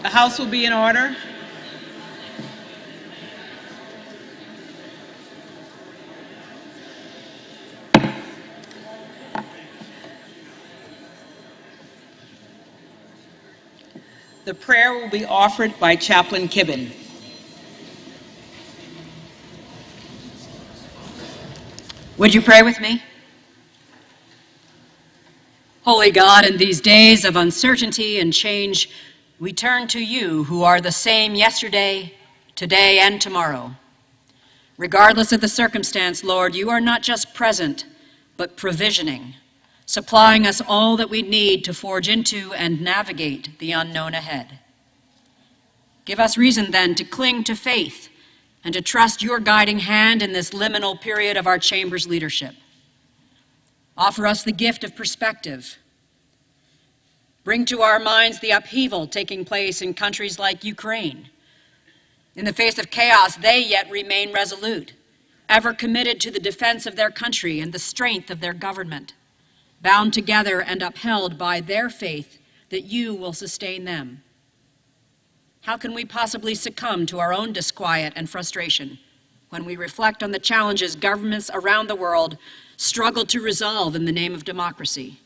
The House will be in order. The prayer will be offered by Chaplain Kibben. Would you pray with me? Holy God, in these days of uncertainty and change, we turn to you who are the same yesterday, today, and tomorrow. Regardless of the circumstance, Lord, you are not just present, but provisioning, supplying us all that we need to forge into and navigate the unknown ahead. Give us reason then to cling to faith and to trust your guiding hand in this liminal period of our chamber's leadership. Offer us the gift of perspective. Bring to our minds the upheaval taking place in countries like Ukraine. In the face of chaos, they yet remain resolute, ever committed to the defense of their country and the strength of their government, bound together and upheld by their faith that you will sustain them. How can we possibly succumb to our own disquiet and frustration when we reflect on the challenges governments around the world struggle to resolve in the name of democracy?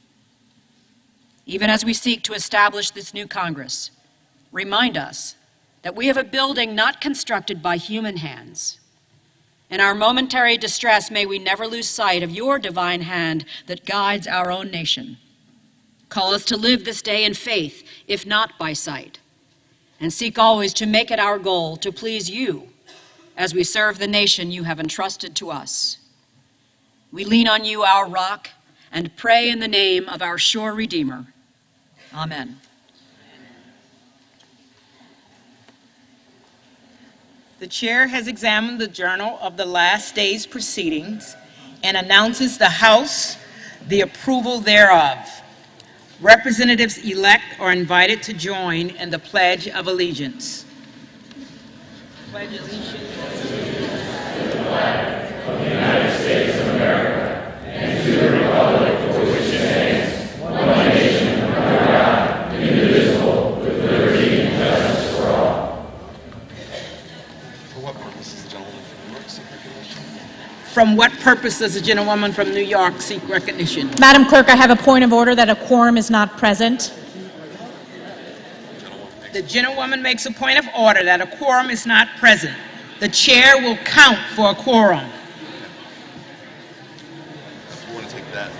Even as we seek to establish this new Congress, remind us that we have a building not constructed by human hands. In our momentary distress, may we never lose sight of your divine hand that guides our own nation. Call us to live this day in faith, if not by sight, and seek always to make it our goal to please you as we serve the nation you have entrusted to us. We lean on you, our rock, and pray in the name of our sure Redeemer. Amen. The chair has examined the journal of the last day's proceedings and announces the House the approval thereof. Representatives-elect are invited to join in the Pledge of Allegiance. Pledge allegiance to the flag of the United States of America and to the republic for which it stands, one nation, under God, indivisible, with liberty and justice for all. For what purpose does the gentlewoman from New York seek recognition? From what purpose does the gentlewoman from New York seek recognition? Madam Clerk, I have a point of order that a quorum is not present. The gentlewoman makes a point of order that a quorum is not present. The chair will count for a quorum. If you want to take that.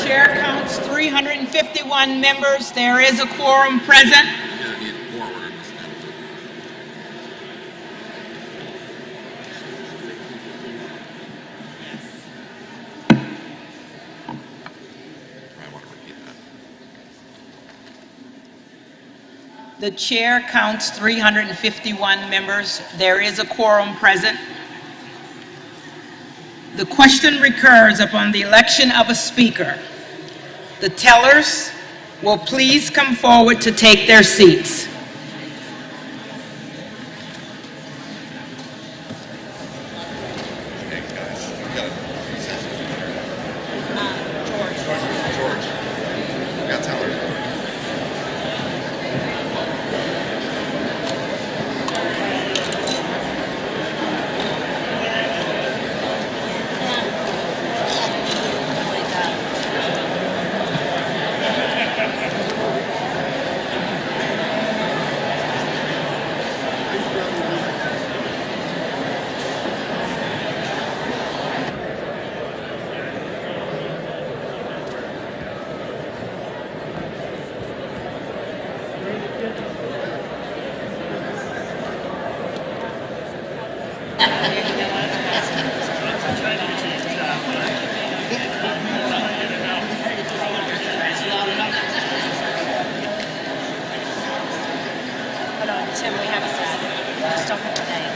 Chair counts 351 members. There is a quorum present. Yeah, need more order, Ms. Madam Clerk. I want to repeat that. The chair counts 351 members. There is a quorum present. The question recurs upon the election of a speaker. The tellers will please come forward to take their seats. Hey, guys, we got George. We got Teller. Tim, we have a set. Just don't have the name.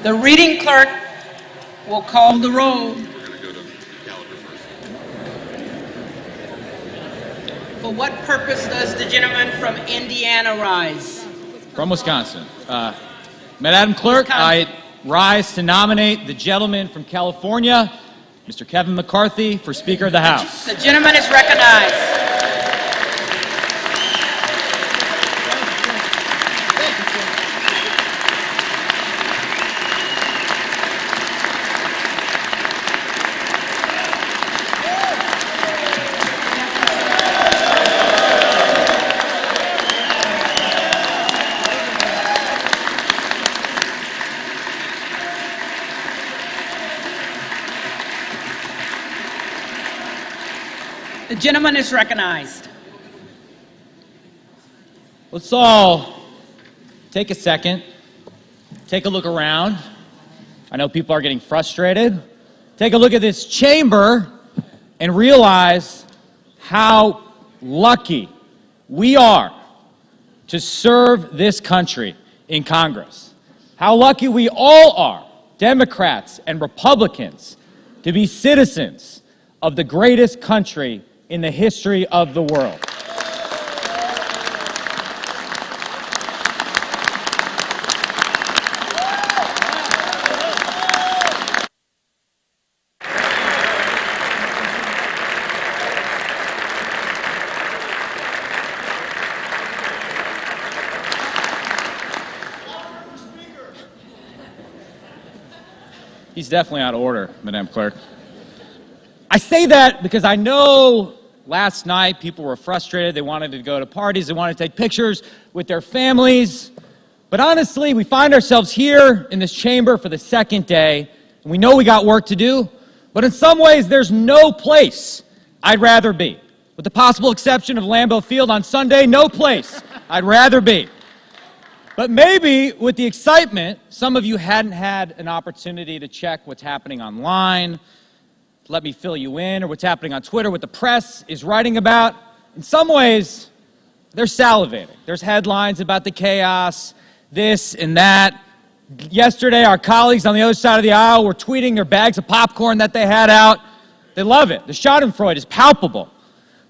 The reading clerk will call the roll. We're going to go to Gallagher first. For what purpose does the gentleman from Indiana rise? From Wisconsin. Madam Clerk, I rise to nominate the gentleman from California, Mr. Kevin McCarthy, for Speaker of the House. The gentleman is recognized. The gentleman is recognized. Let's all take a second, take a look around. I know people are getting frustrated. Take a look at this chamber and realize how lucky we are to serve this country in Congress. How lucky we all are, Democrats and Republicans, to be citizens of the greatest country in the history of the world. He's definitely out of order, Madam Clerk. I say that because I know last night people were frustrated. They wanted to go to parties. They wanted to take pictures with their families. But honestly, we find ourselves here in this chamber for the second day, and we know we got work to do. But in some ways, there's no place I'd rather be. With the possible exception of Lambeau Field on Sunday, no place I'd rather be. But maybe with the excitement, some of you hadn't had an opportunity to check what's happening online, let me fill you in, or what's happening on Twitter, what the press is writing about. In some ways, they're salivating. There's headlines about the chaos, this and that. Yesterday, our colleagues on the other side of the aisle were tweeting their bags of popcorn that they had out. They love it. The schadenfreude is palpable.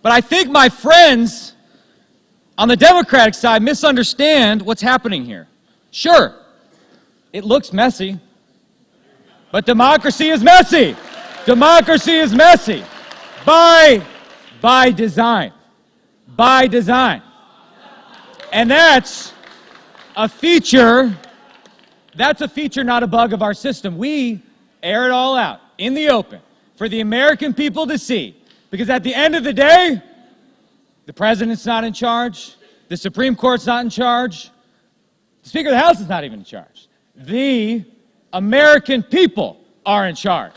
But I think my friends on the Democratic side misunderstand what's happening here. Sure, it looks messy, but democracy is messy. Democracy is messy by design. By design. And that's a feature, not a bug of our system. We air it all out in the open for the American people to see. Because at the end of the day, the president's not in charge. The Supreme Court's not in charge. The Speaker of the House is not even in charge. The American people are in charge.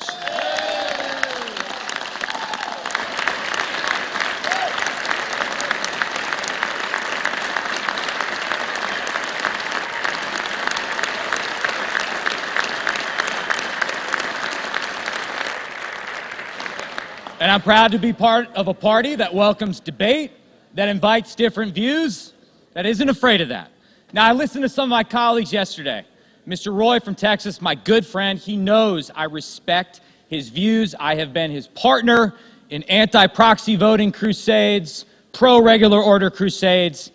And I'm proud to be part of a party that welcomes debate, that invites different views, that isn't afraid of that. Now, I listened to some of my colleagues yesterday. Mr. Roy from Texas, my good friend, he knows I respect his views. I have been his partner in anti-proxy voting crusades, pro-regular order crusades.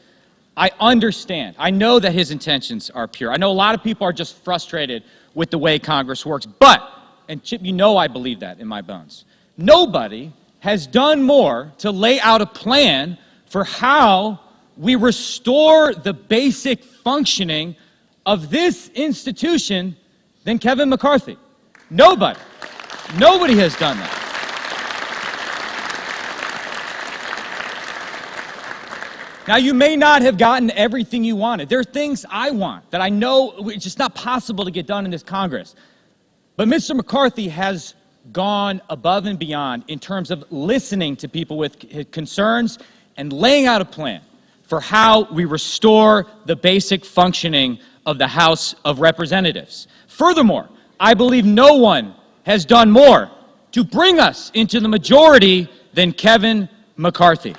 I understand. I know that his intentions are pure. I know a lot of people are just frustrated with the way Congress works. But, and Chip, you know I believe that in my bones, nobody has done more to lay out a plan for how we restore the basic functioning of this institution than Kevin McCarthy. Nobody. Nobody has done that. Now, you may not have gotten everything you wanted. There are things I want that I know it's just not possible to get done in this Congress. But Mr. McCarthy has gone above and beyond in terms of listening to people with concerns and laying out a plan for how we restore the basic functioning of the House of Representatives. Furthermore, I believe no one has done more to bring us into the majority than Kevin McCarthy.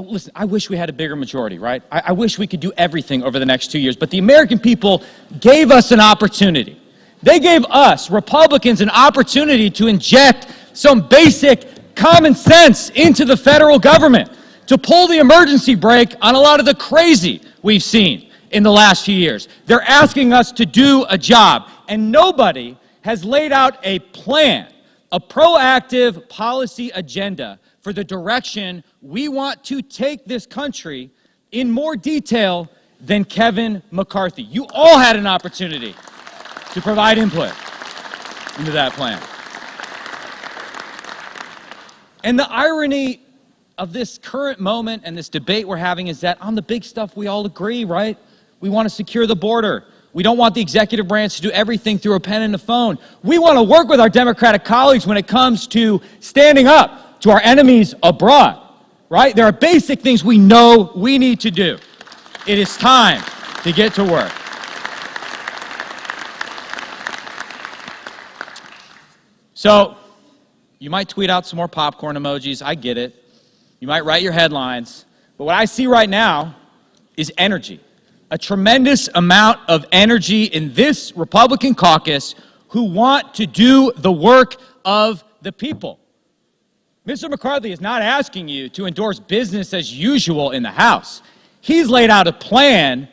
Listen, I wish we had a bigger majority, right? I wish we could do everything over the next 2 years, but the American people gave us an opportunity. They gave us, Republicans, an opportunity to inject some basic common sense into the federal government, to pull the emergency brake on a lot of the crazy we've seen in the last few years. They're asking us to do a job, and nobody has laid out a plan, a proactive policy agenda for the direction we want to take this country in more detail than Kevin McCarthy. You all had an opportunity to provide input into that plan. And the irony of this current moment and this debate we're having is that on the big stuff we all agree, right? We want to secure the border. We don't want the executive branch to do everything through a pen and a phone. We want to work with our Democratic colleagues when it comes to standing up to our enemies abroad, right? There are basic things we know we need to do. It is time to get to work. So, you might tweet out some more popcorn emojis, I get it. You might write your headlines, but what I see right now is energy. A tremendous amount of energy in this Republican caucus who want to do the work of the people. Mr. McCarthy is not asking you to endorse business as usual in the House. He's laid out a plan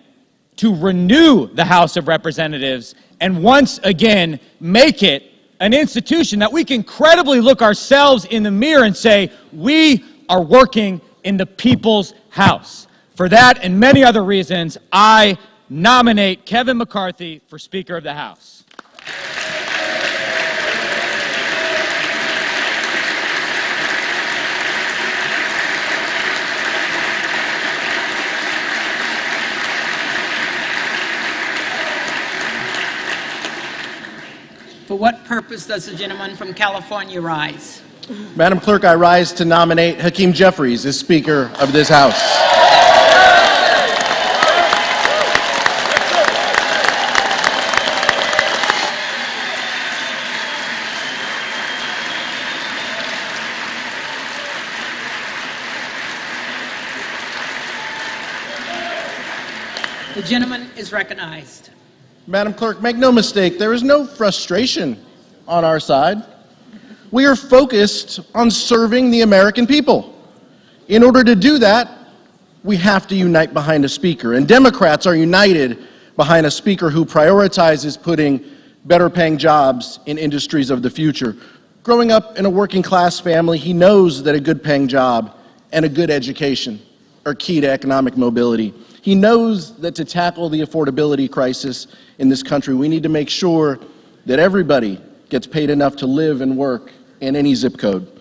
to renew the House of Representatives and once again make it an institution that we can credibly look ourselves in the mirror and say, we are working in the people's house. For that and many other reasons, I nominate Kevin McCarthy for Speaker of the House. For what purpose does the gentleman from California rise? Madam Clerk, I rise to nominate Hakeem Jeffries as Speaker of this House. The gentleman is recognized. Madam Clerk, make no mistake, there is no frustration on our side. We are focused on serving the American people. In order to do that, we have to unite behind a speaker, and Democrats are united behind a speaker who prioritizes putting better-paying jobs in industries of the future. Growing up in a working-class family, he knows that a good-paying job and a good education are key to economic mobility. He knows that to tackle the affordability crisis in this country, we need to make sure that everybody gets paid enough to live and work in any zip code.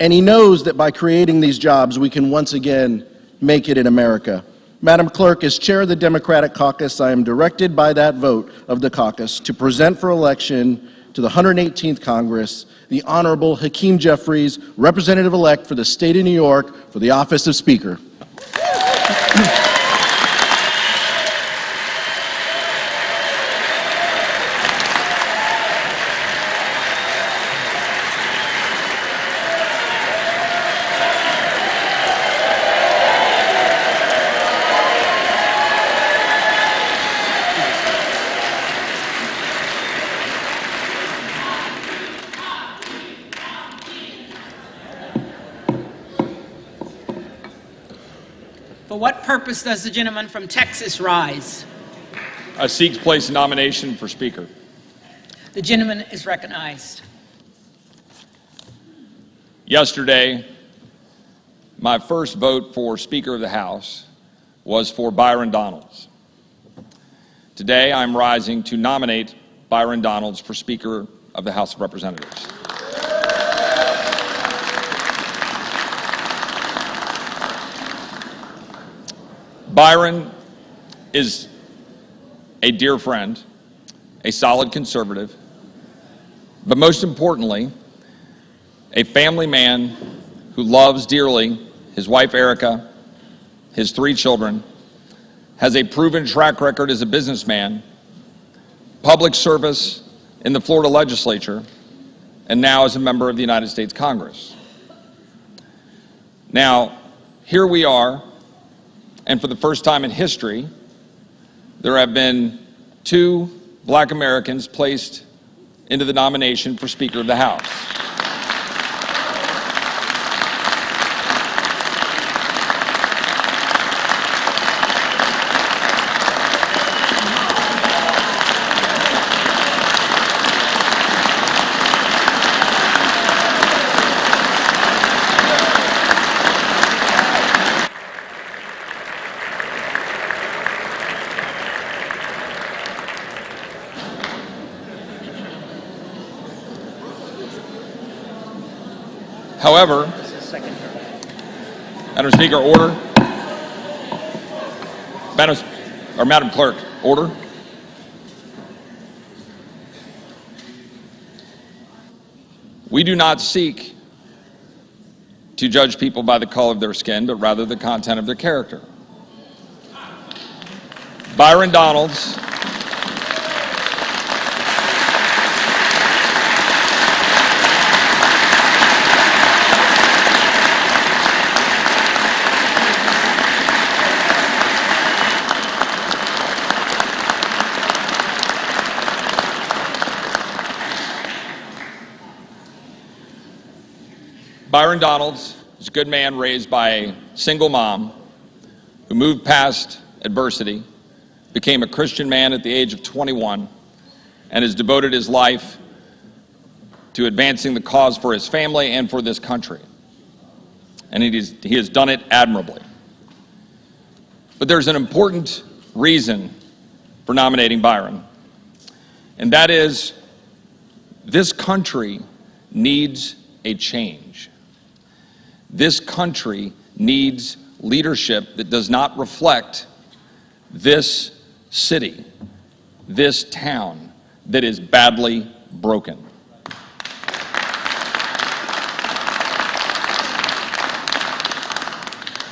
And he knows that by creating these jobs, we can once again make it in America. Madam Clerk, as chair of the Democratic caucus, I am directed by that vote of the caucus to present for election to the 118th Congress the Honorable Hakeem Jeffries, Representative-elect for the state of New York, for the office of Speaker. For what purpose does the gentleman from Texas rise? I seek to place a nomination for Speaker. The gentleman is recognized. Yesterday, my first vote for Speaker of the House was for Byron Donalds. Today, I'm rising to nominate Byron Donalds for Speaker of the House of Representatives. Byron is a dear friend, a solid conservative, but most importantly, a family man who loves dearly his wife Erica, his 3 children, has a proven track record as a businessman, public service in the Florida legislature, and now as a member of the United States Congress. Now, here we are, and for the first time in history, there have been 2 black Americans placed into the nomination for Speaker of the House. However, Madam Speaker, order. Madam Clerk, order. We do not seek to judge people by the color of their skin, but rather the content of their character. Byron Donalds Byron Donalds is a good man raised by a single mom who moved past adversity, became a Christian man at the age of 21, and has devoted his life to advancing the cause for his family and for this country. And he has done it admirably. But there's an important reason for nominating Byron, and that is this country needs a change. This country needs leadership that does not reflect this city, this town that is badly broken.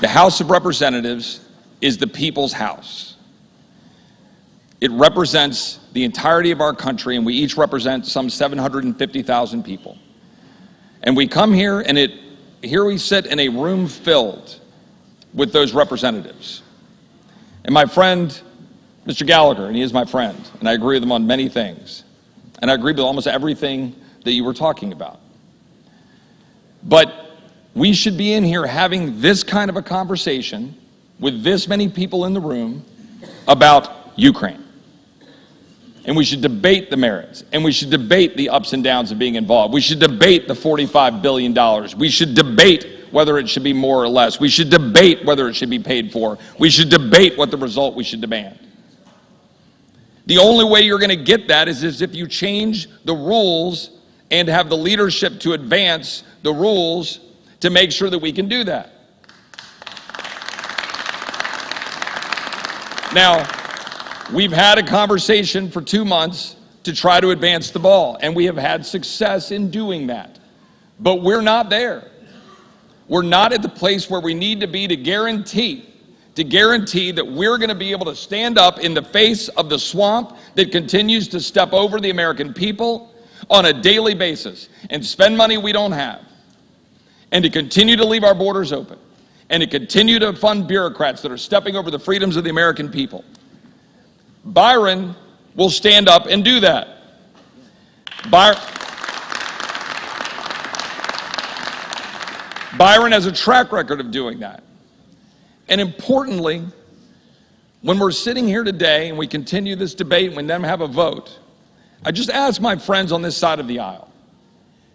The House of Representatives is the people's house. It represents the entirety of our country, and we each represent some 750,000 people. And we come here, and here we sit in a room filled with those representatives. And my friend, Mr. Gallagher, and he is my friend, and I agree with him on many things. And I agree with almost everything that you were talking about. But we should be in here having this kind of a conversation with this many people in the room about Ukraine. And we should debate the merits, and we should debate the ups and downs of being involved. We should debate the $45 billion. We should debate whether it should be more or less. We should debate whether it should be paid for. We should debate what the result we should demand. The only way you're going to get that is if you change the rules and have the leadership to advance the rules to make sure that we can do that. Now, we've had a conversation for 2 months to try to advance the ball, and we have had success in doing that. But we're not there. We're not at the place where we need to be to guarantee that we're going to be able to stand up in the face of the swamp that continues to step over the American people on a daily basis and spend money we don't have, and to continue to leave our borders open, and to continue to fund bureaucrats that are stepping over the freedoms of the American people. Byron will stand up and do that. Byron has a track record of doing that. And importantly, when we're sitting here today and we continue this debate and we then have a vote, I just ask my friends on this side of the aisle,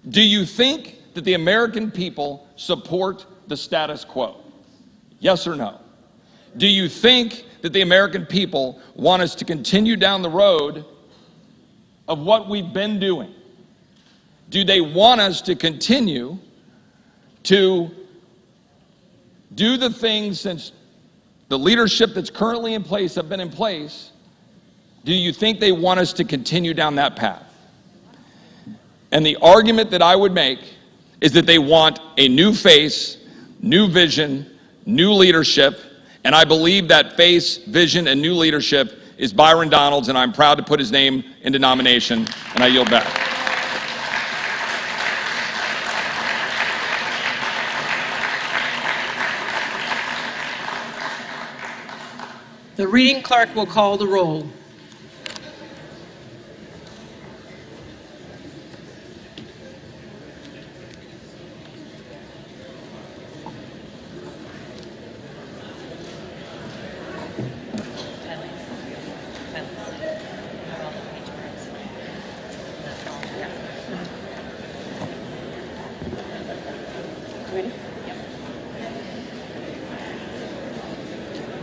do you think that the American people support the status quo? Yes or no? Do you think that the American people want us to continue down the road of what we've been doing? Do they want us to continue to do the things since the leadership that's currently in place have been in place? Do you think they want us to continue down that path? And the argument that I would make is that they want a new face, new vision, new leadership, and I believe that face, vision, and new leadership is Byron Donalds, and I'm proud to put his name into nomination, and I yield back. The reading clerk will call the roll.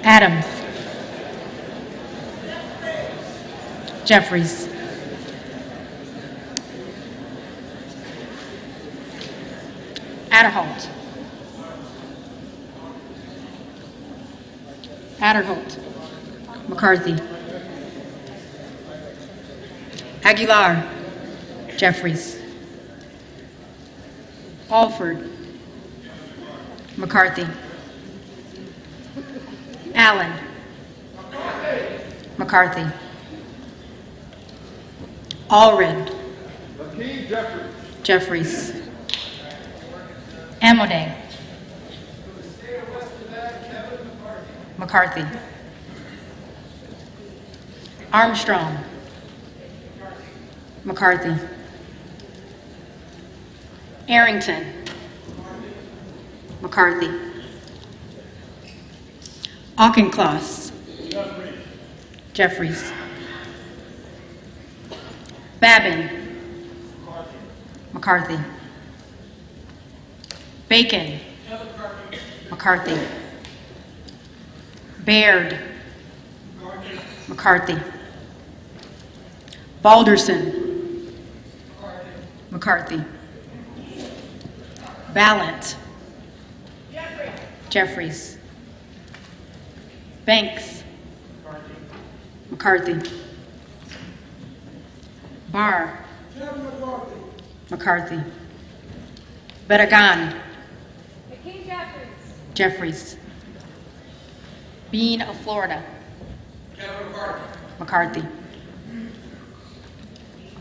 Adams. Jeffries. Adderholt. Adderholt. McCarthy. Aguilar. Jeffries. Alford. McCarthy. Allen. McCarthy. Allred. Jeffries. Amodei. McCarthy. Armstrong. McCarthy. Arrington. McCarthy. Auchincloss. Jeffries. Babin. McCarthy. Bacon. McCarthy. Baird. McCarthy. Balderson. McCarthy. Ballant. Jeffries. Banks. McCarthy. Barr. McCarthy. Barragan. Jeffries. Bean of Florida. McCarthy.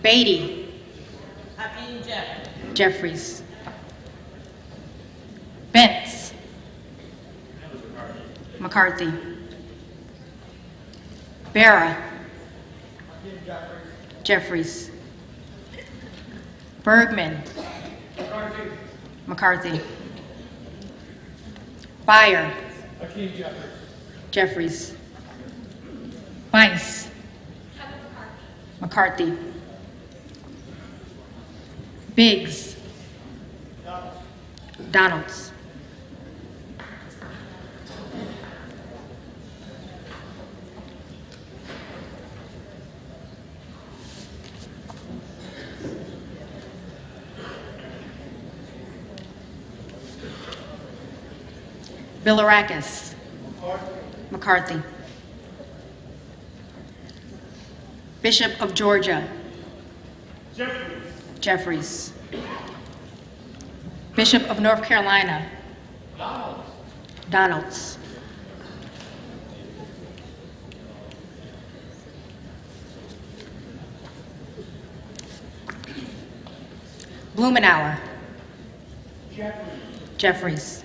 Beatty. Jeffries. Bentz. McCarthy. Barra. Jeffries. Bergman. McCarthy. Beyer. Jeffries. Weiss. McCarthy. Biggs. Donalds. Bilirakis. McCarthy. Bishop of Georgia. Jeffries. Bishop of North Carolina. Donalds. Blumenauer. Jeffries.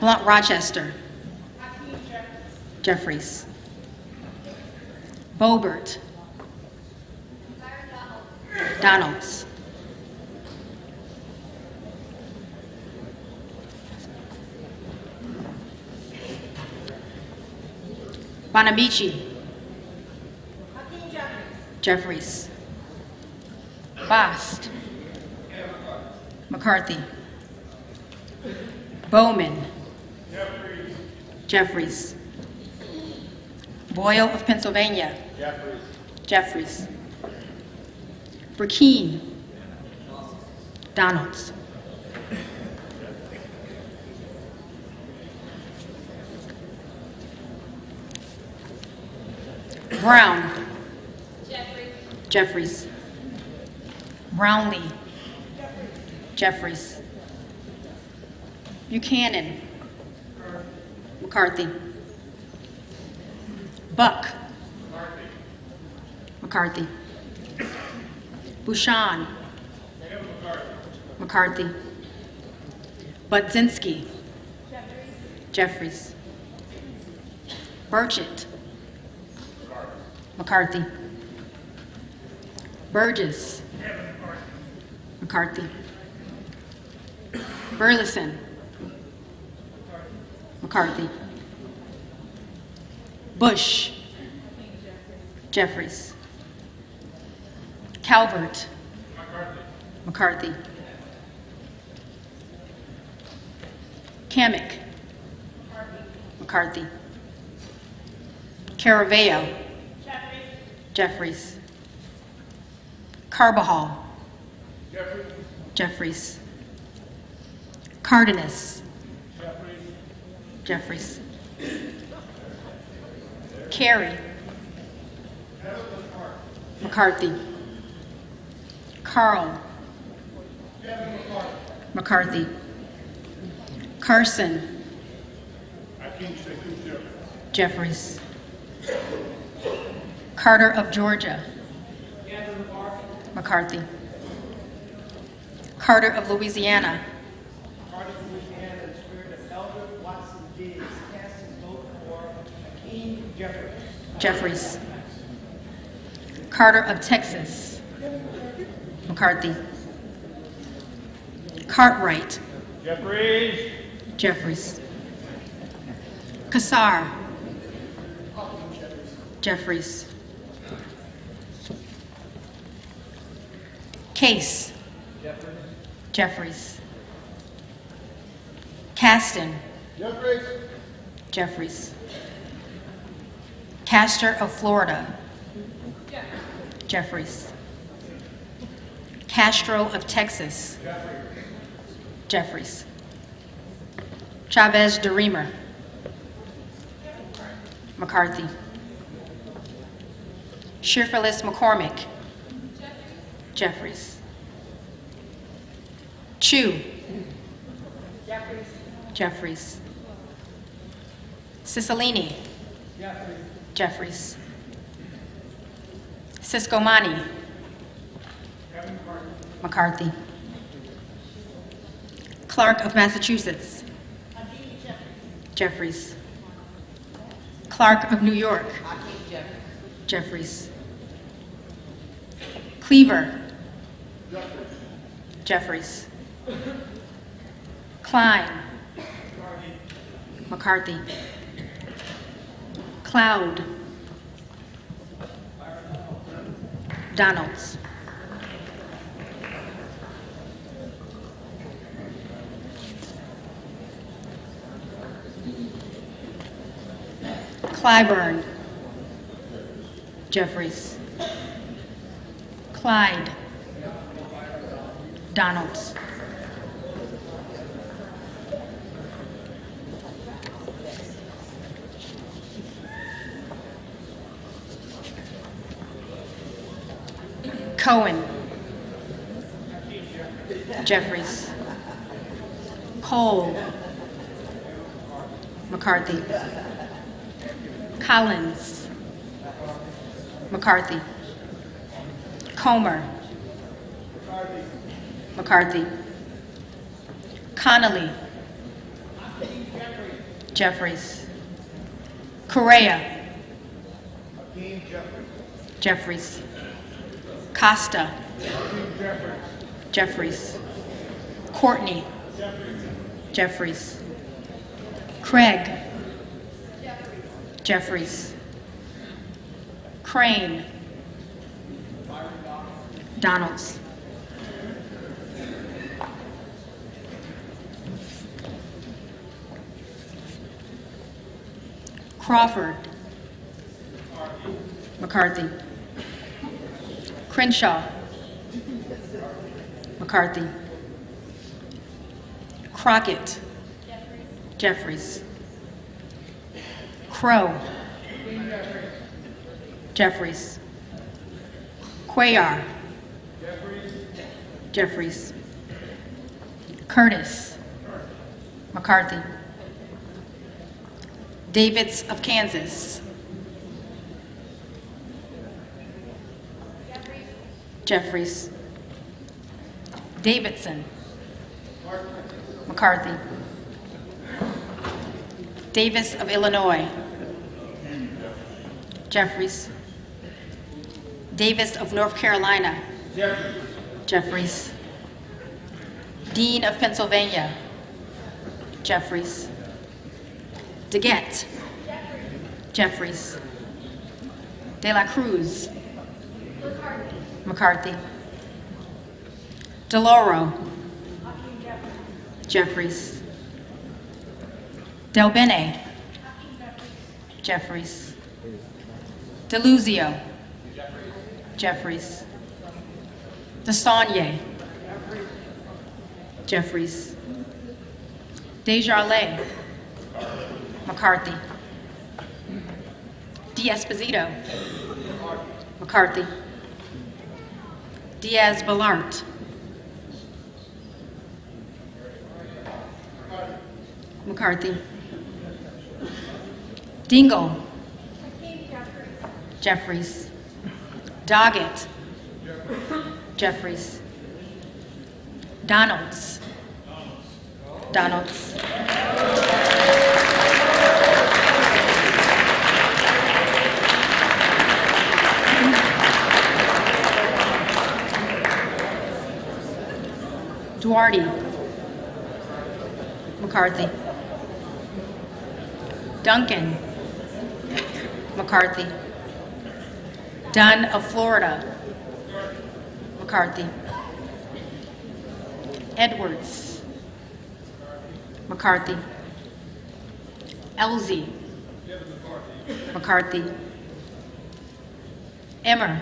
Blunt Rochester. Jeffries. Bobert. Donalds. Bonamici. Jeffries. Bost. McCarthy. Bowman. Jeffries. Boyle of Pennsylvania. Jeffries. Burkeen. Donalds. Brown. Jeffries. Brownlee. Jeffries. Buchanan. McCarthy. Buck. McCarthy. Bouchon. McCarthy. Budzinski. Jeffries. Burchett. McCarthy. Burgess. McCarthy. Burleson. McCarthy. Bush. Jeffries. Calvert. McCarthy. Kamek. McCarthy. Caraveo. Jeffries. Carbajal. Jeffries. Cardenas. Jeffries. Carey. McCarthy. Carl. McCarthy. Carson. Jeffries. Carter of Georgia. McCarthy. Carter of Louisiana. Jeffries. Carter of Texas. McCarthy. Cartwright. Jeffries. Jeffries. Kassar. Jeffries. Case. Jeffries. Caston. Jeffries. Castor of Florida. Jeffries. Castro of Texas. Jeffries. Chavez de Reamer. McCarthy. Shirfelis McCormick. Jeffries. Chu. Jeffries. Cicilline. Jeffries. Siscomani. McCarthy. Clark of Massachusetts. Jeffries. Clark of New York. Jeffries. Cleaver. Jeffries. Klein. McCarthy. Cloud. Donalds. Clyburn. Jeffries. Clyde. Donalds. Cohen. Jeffries. Cole. McCarthy. Collins. McCarthy. Comer. McCarthy. Connolly. Jeffries. Correa. Jeffries. Costa. Jeffries. Courtney. Jeffries. Craig. Jeffries. Crane. Donalds. Crawford. McCarthy. Crenshaw. McCarthy. Crockett. Jeffries. Crow. Jeffries. Cuellar. Jeffries. Curtis. McCarthy. Davids of Kansas. Jeffries. Davidson. McCarthy. Davis of Illinois. Jeffries. Davis of North Carolina. Jeffries. Dean of Pennsylvania. Jeffries. DeGette. Jeffries. De la Cruz. McCarthy. DeLauro. Jeffries. Del Bene. Jeffries. DeLuzio. Jeffries. DeSaulnier. Jeffries. Desjardins. McCarthy. D'Esposito. McCarthy. Diaz-Balart. McCarthy. Dingle. Jeffries. Doggett. Jeffries. Donalds. Donalds. Duarte. McCarthy. Duncan. McCarthy. Dunn of Florida. McCarthy. Edwards. McCarthy. Elsie. McCarthy. Emmer.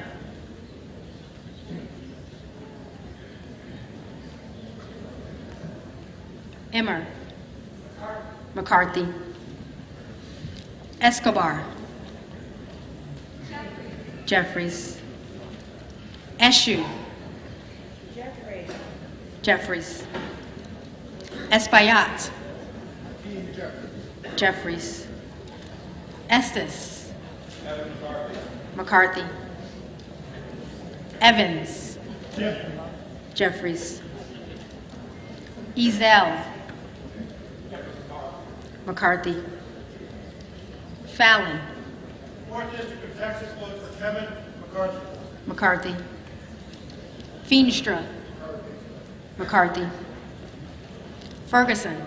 Emmer. McCarthy. Escobar. Jeffries. Eshu. Jeffries. Espaillat. Jeffries. Estes. McCarthy. Evans. Jeffries. Ezell. McCarthy. Fallon. 4th District of Texas votes for Kevin McCarthy. McCarthy. Feenstra. McCarthy. Ferguson.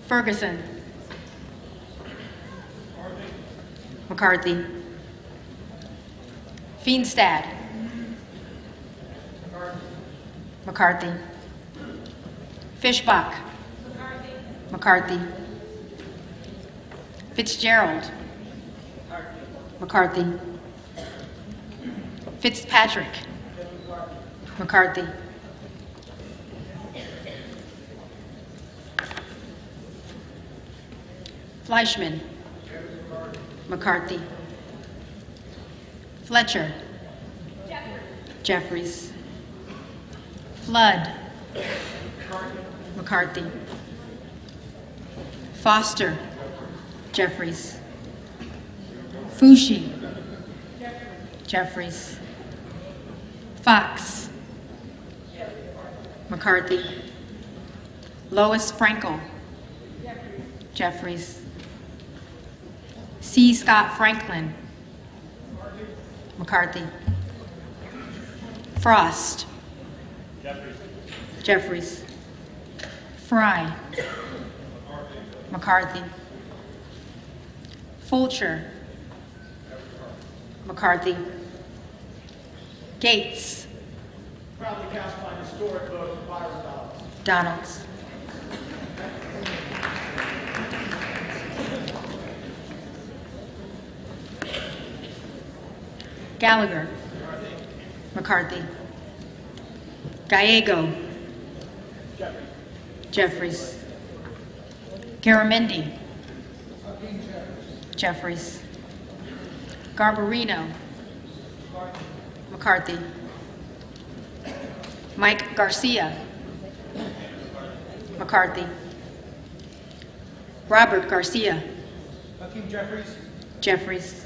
Ferguson. McCarthy. Feenstad. McCarthy. Fishbach. McCarthy. Fitzgerald. McCarthy. Fitzpatrick. McCarthy. Fleischman. McCarthy. Fletcher. Jeffries. Flood. McCarthy. Foster. Jeffries. Fushi. Jeffries. Fox. McCarthy. Lois Frankel. Jeffries. C. Scott Franklin. McCarthy. Frost. Jeffries. Fry. McCarthy. Fulcher. McCarthy. Gates. Proudly cast by historic vote of Byron Donalds. Donalds. Gallagher. McCarthy. Gallego. Jeffries. Garamendi. Jeffries. Garbarino. McCarthy. Mike Garcia. McCarthy. Robert Garcia. Hakeem Jeffries. Jeffries.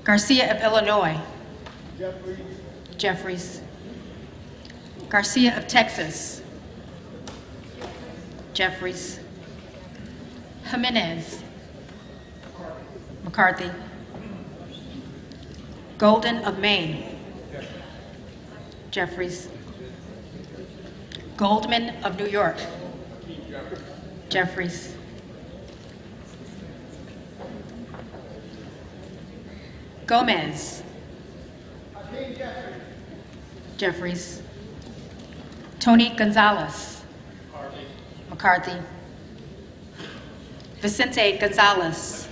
Garcia of Illinois. Jeffries. Jeffries. Garcia of Texas. Jeffries. Jimenez. McCarthy. Golden of Maine. Jeffries. Goldman of New York. Jeffries. Gomez. Jeffries. Tony Gonzalez. McCarthy. Vicente Gonzalez.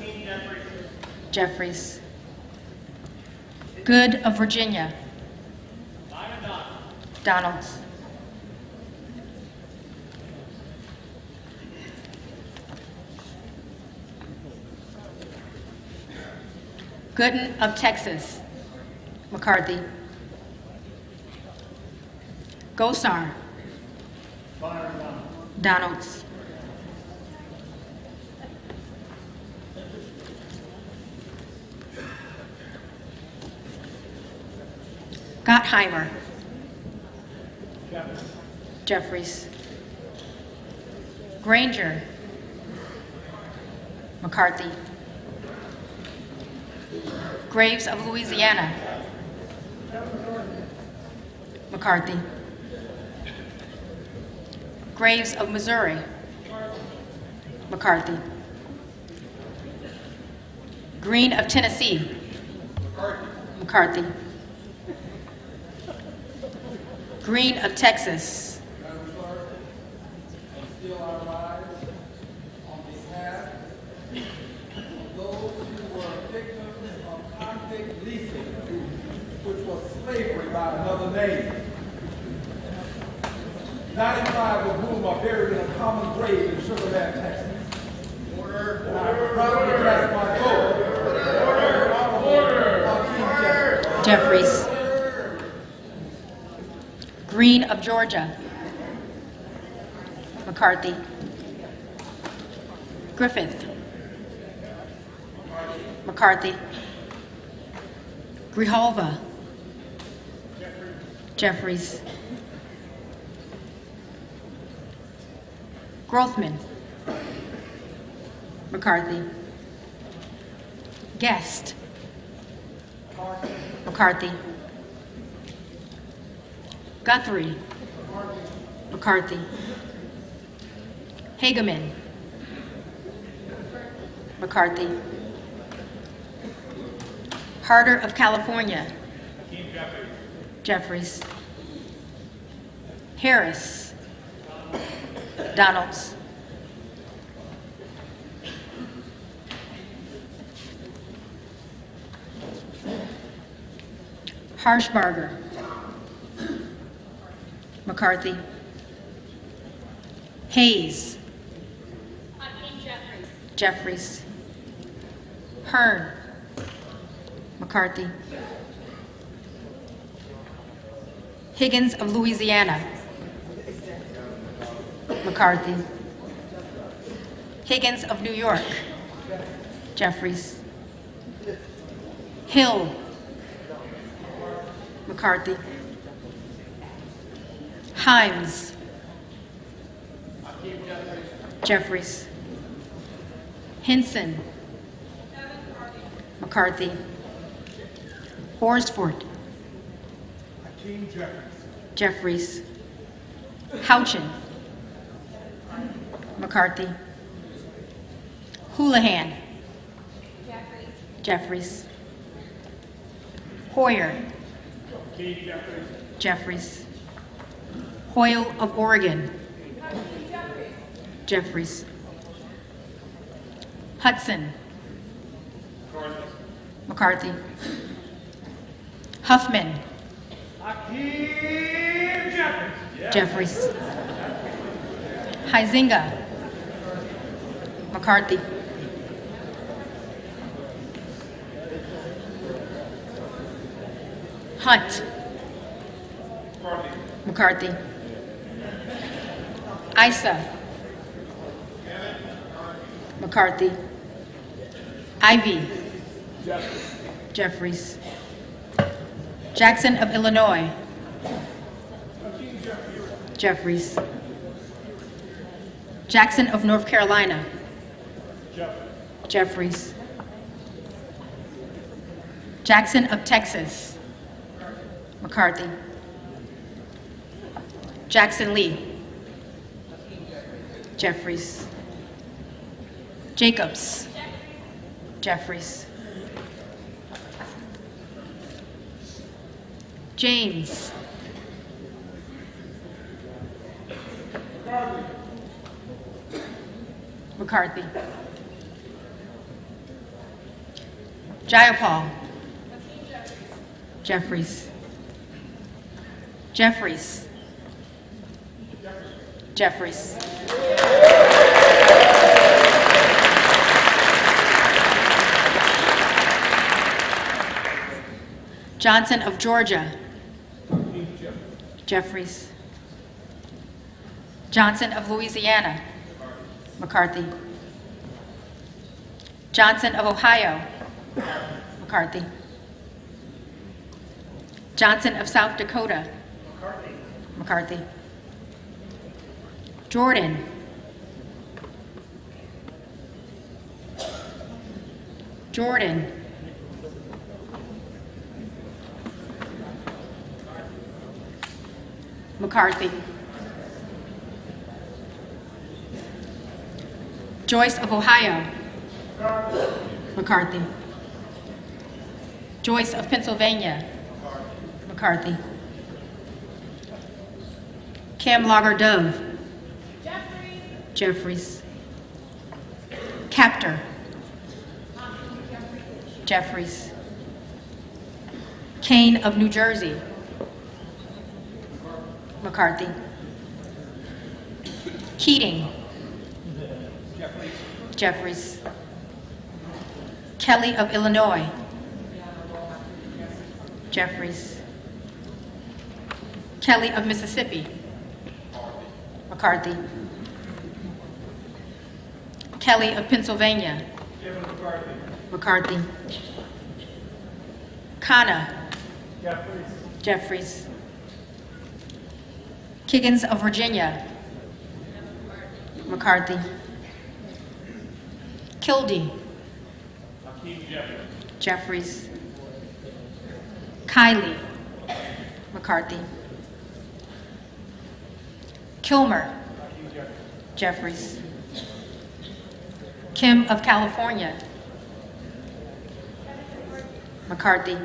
Jeffries. Good of Virginia. Donalds. Gooden of Texas. McCarthy. Gosar. Donalds. Gottheimer. Jeffries. Granger. McCarthy. Graves of Louisiana. McCarthy. Graves of Missouri, McCarthy. Green of Tennessee, McCarthy. Green of Texas, Still our lives on behalf of those who were victims of convict leasing, which was slavery by another name. 95 of whom are buried in a common grave in Sugar Land, Texas. And I proudly cast my vote. Jeffries. Green of Georgia, McCarthy. Griffith, McCarthy. Grijalva, Jeffries. Grothman, McCarthy. Guest, McCarthy. Guthrie, McCarthy. Hageman, McCarthy. Harder of California, Jeffries. Harris, Donalds. Harshbarger, McCarthy. Hayes, Jeffries. Hearn, McCarthy. Higgins of Louisiana, McCarthy. Higgins of New York, Jeffries. Hill, McCarthy. Himes, Jeffries. Hinson, McCarthy. Horsford, Jeffries. Houchin, McCarthy. Houlihan, Jeffries. Hoyer, Jeffries. Hoyle of Oregon, Jeffries. Hudson, McCarthy. Huffman, Jeffries. Huizinga, McCarthy. Hunt, McCarthy. Issa, McCarthy. Ivy, Jeffries. Jackson of Illinois, Jeffries. Jackson of North Carolina, Jeffries. Jackson of Texas, McCarthy. Jackson Lee, Jeffries. Jacobs, Jeffries. James, McCarthy. Jayapal, Jeffries. Jeffries, Jeffries. Johnson of Georgia, Jeffries. Johnson of Louisiana, McCarthy. Johnson of Ohio, McCarthy. Johnson of South Dakota, McCarthy. Jordan, Jordan. McCarthy. Joyce of Ohio. McCarthy. Joyce of Pennsylvania. McCarthy. Cam Lager Dove. Jeffries. Captor. Jeffries. Kane of New Jersey. McCarthy. Keating. Jeffries. Kelly of Illinois. Jeffries. Kelly of Mississippi. McCarthy. Kelly of Pennsylvania. McCarthy. Khanna. Jeffries. Kiggins of Virginia. McCarthy. Kildee. Jeffries. Kiley. McCarthy. Kilmer. Jeffries. Kim of California. McCarthy.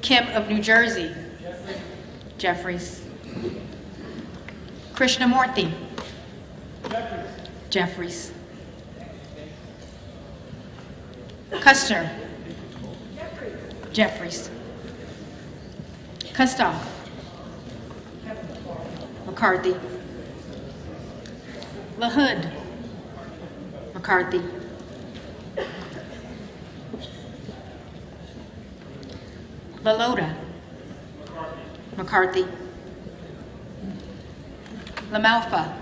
Kim of New Jersey. Jeffries. Krishnamurthy. Jeffries. Kuster. Jeffries. Kustoff. McCarthy. LaHood. McCarthy. LaLota. McCarthy. LaMalfa.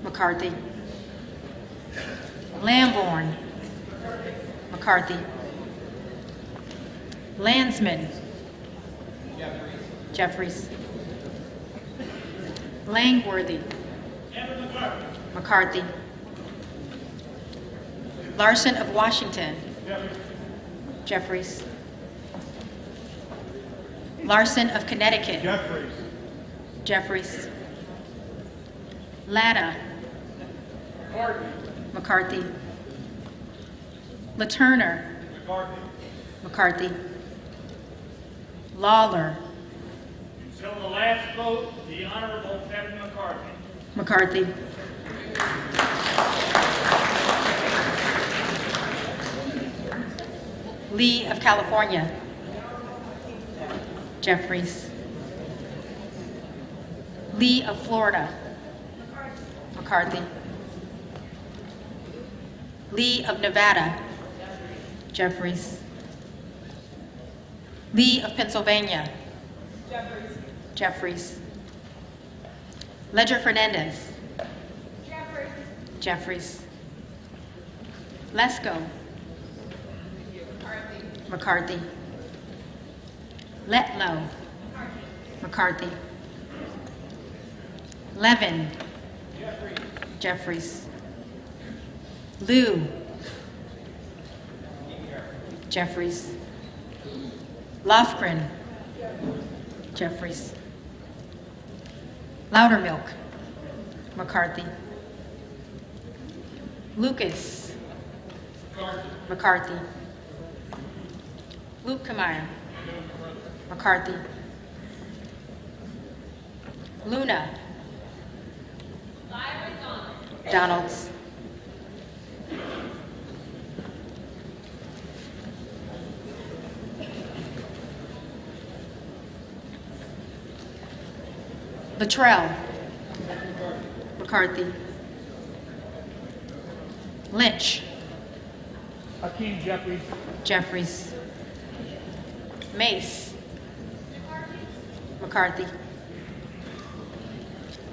McCarthy. Lamborn. McCarthy. Landsman. Jeffries. Langworthy. McCarthy. Larson of Washington. Jeffries. Larson of Connecticut. Jeffries. Latta. McCarthy. LaTurner. McCarthy. Lawler. Until the last vote, the Honorable Kevin McCarthy. McCarthy. Lee of California. Jeffries. Lee of Florida. McCarthy. Lee of Nevada. Jeffries. Lee of Pennsylvania. Jeffries. Ledger Fernandez. Jeffries. Lesko. McCarthy. Letlow. McCarthy. Levin. Jeffries. Liu. Jeffries. Lofgren. Jeffries. Loudermilk. McCarthy. Lucas. McCarthy. Luke Kamaya. McCarthy. Luna. Donalds. Luttrell. McCarthy. Lynch. Hakeem Jeffries. Jeffries. Mace. McCarthy.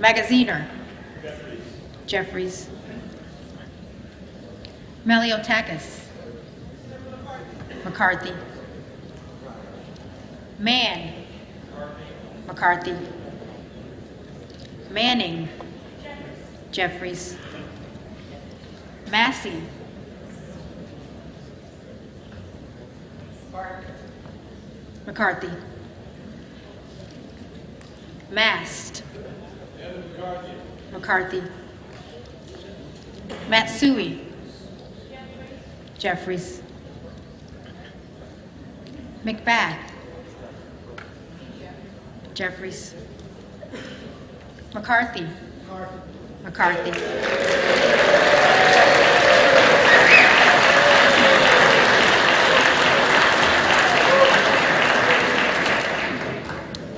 Magaziner. Jeffries. Meliotakis. McCarthy. Mann. McCarthy. Manning. Jeffries. Massey. McCarthy. Mast. McCarthy. Matsui. Jeffries. McBath. Jeffries. McCarthy. McCarthy.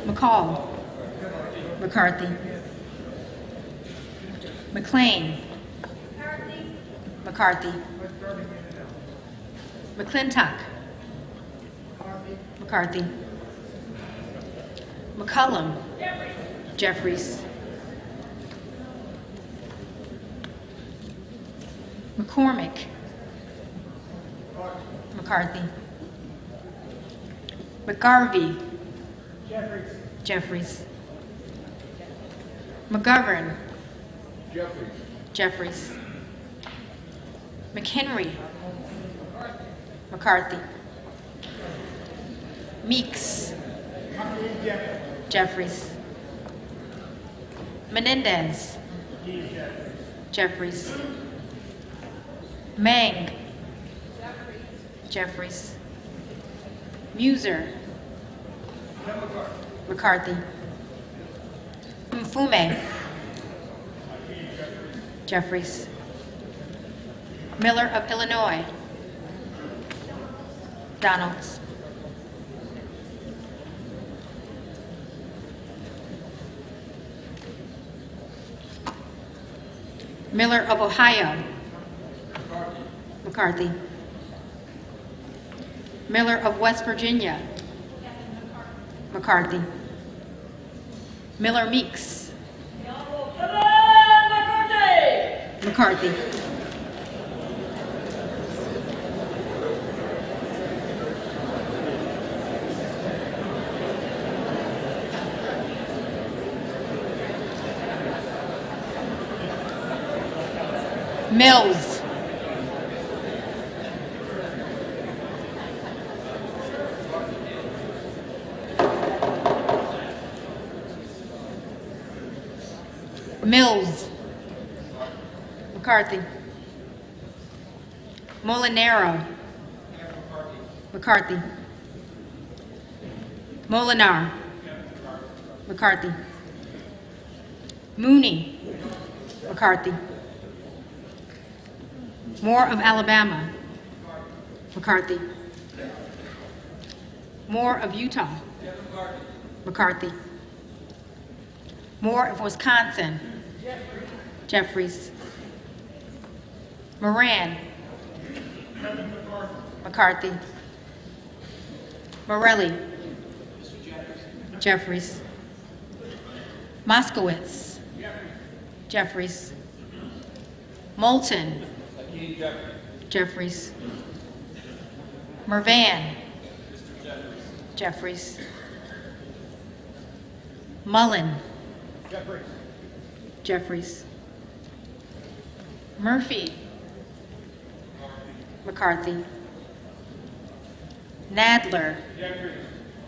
McCall. McCarthy. McLean. McCarthy. McClintock. McCarthy. McCullum. Jeffries. McCormick. McCarthy. McGarvey. Jeffries. McGovern. Jeffries. McHenry. McCarthy. Meeks. Jeffries. Menendez. Jeffries. Mang. Jeffries. Muser. McCarthy. Mfume. Jeffries. Miller of Illinois. Donalds. Miller of Ohio. McCarthy. Miller of West Virginia. McCarthy. Miller Meeks. McCarthy. Mills. Mills. McCarthy. Molinaro. McCarthy. Molinar. McCarthy. Mooney. McCarthy. Moore of Alabama. McCarthy. Moore of Utah. McCarthy. Moore of Wisconsin. Jeffries. Moran. McCarthy. Morelli. Jeffries. Moskowitz. Jeffries. Moulton. Jeffries. Mervan. Jeffries. Mullen. Jeffries. Murphy. McCarthy. Nadler.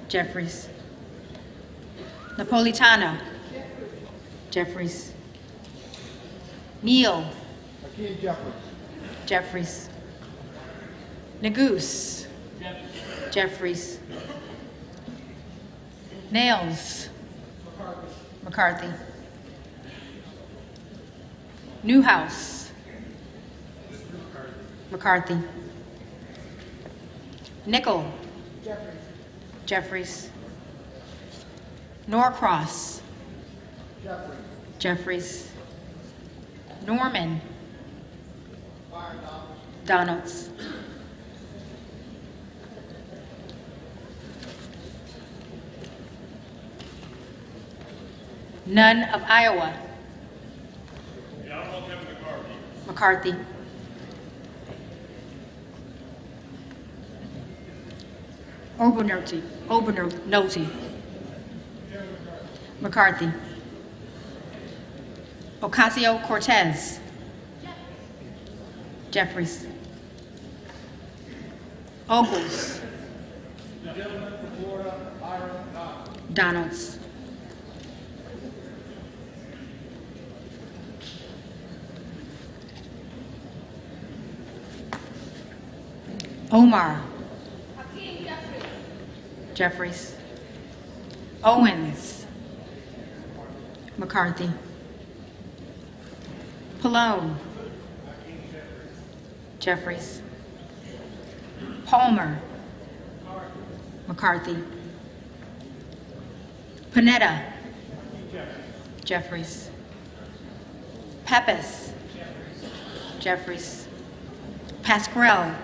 Jeffries. Napolitano. Jeffries. Neal. Jeffries. Neguse. Jeffries. Nails. McCarthy. Newhouse. McCarthy. Nickel. Jeffries. Norcross. Jeffries. Norman. Donalds. None of Iowa. The Honorable Kevin McCarthy. McCarthy. Obernolte. McCarthy. Ocasio-Cortez. Jeffries. Ogles. Gentleman from Florida, Byron Donald. Donalds. Omar. Jeffries. Owens. McCarthy. Pallone. Jeffries. Palmer. McCarthy. Panetta. Jeffries. Pepys. Jeffries. Pasquarel.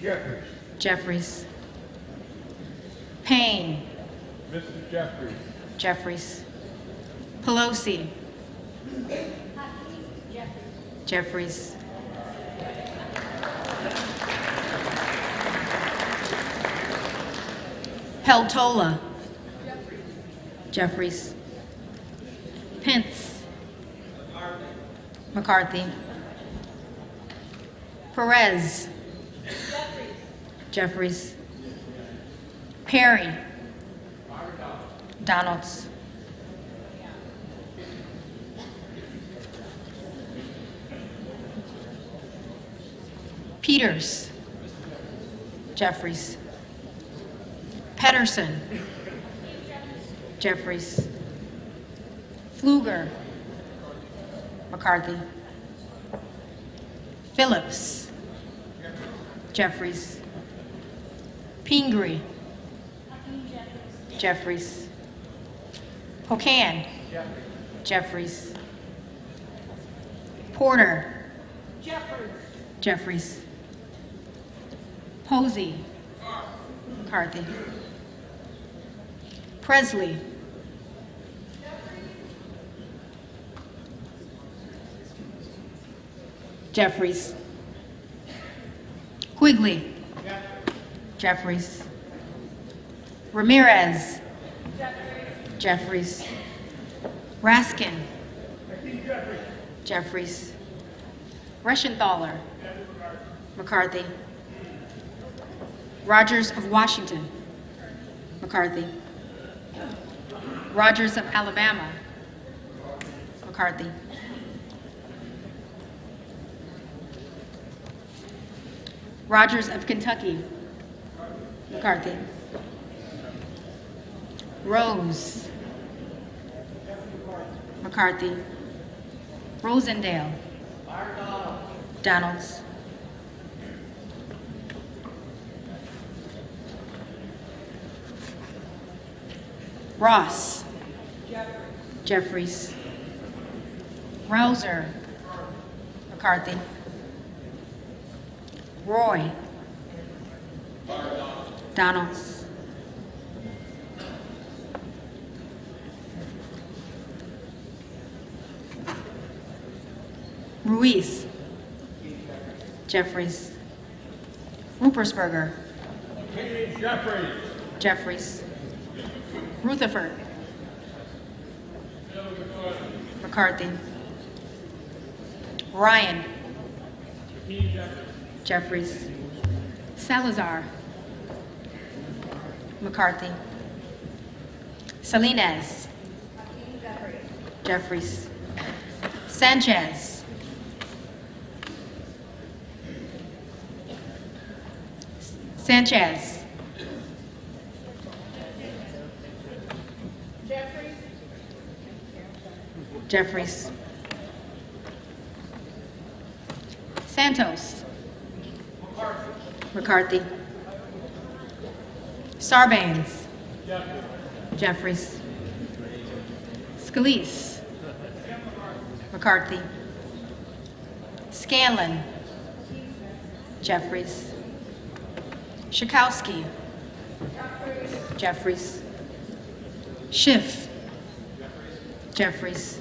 Jeffries. Jeffries. Payne. Mr. Jeffries. Jeffries. Pelosi. Jeffries. Peltola. Jeffries. Pence. McCarthy. Perez. Jeffries. Perry. Donalds. Peters. Jeffries. Pedersen. Jeffries. Pfluger. McCarthy. Phillips. Jeffries. Pingree. Jeffries. Pocan. Jeffries. Porter. Jeffries. Posey. McCarthy. Presley. Jeffries. Quigley. Jeffries. Ramirez. Jeffries. Raskin. Jeffries. Reschenthaler. McCarthy. Rogers of Washington. McCarthy. Rogers of Alabama. McCarthy. Rogers of Kentucky. McCarthy. Rose. McCarthy. Rosendale. Donalds. Ross. Jeffries. Rouser. McCarthy. Roy. Donalds. Ruiz. Jeffries. Rupersberger. Jeffries. Rutherford. McCarthy. Ryan. Jeffries. Salazar. McCarthy. Salinas. Jeffries. Sanchez. Sanchez. Jeffries. Santos. McCarthy. Sarbanes. Jeffries. Scalise. McCarthy. Scanlon. Jeffries. Schakowsky. Jeffries. Schiff. Jeffries.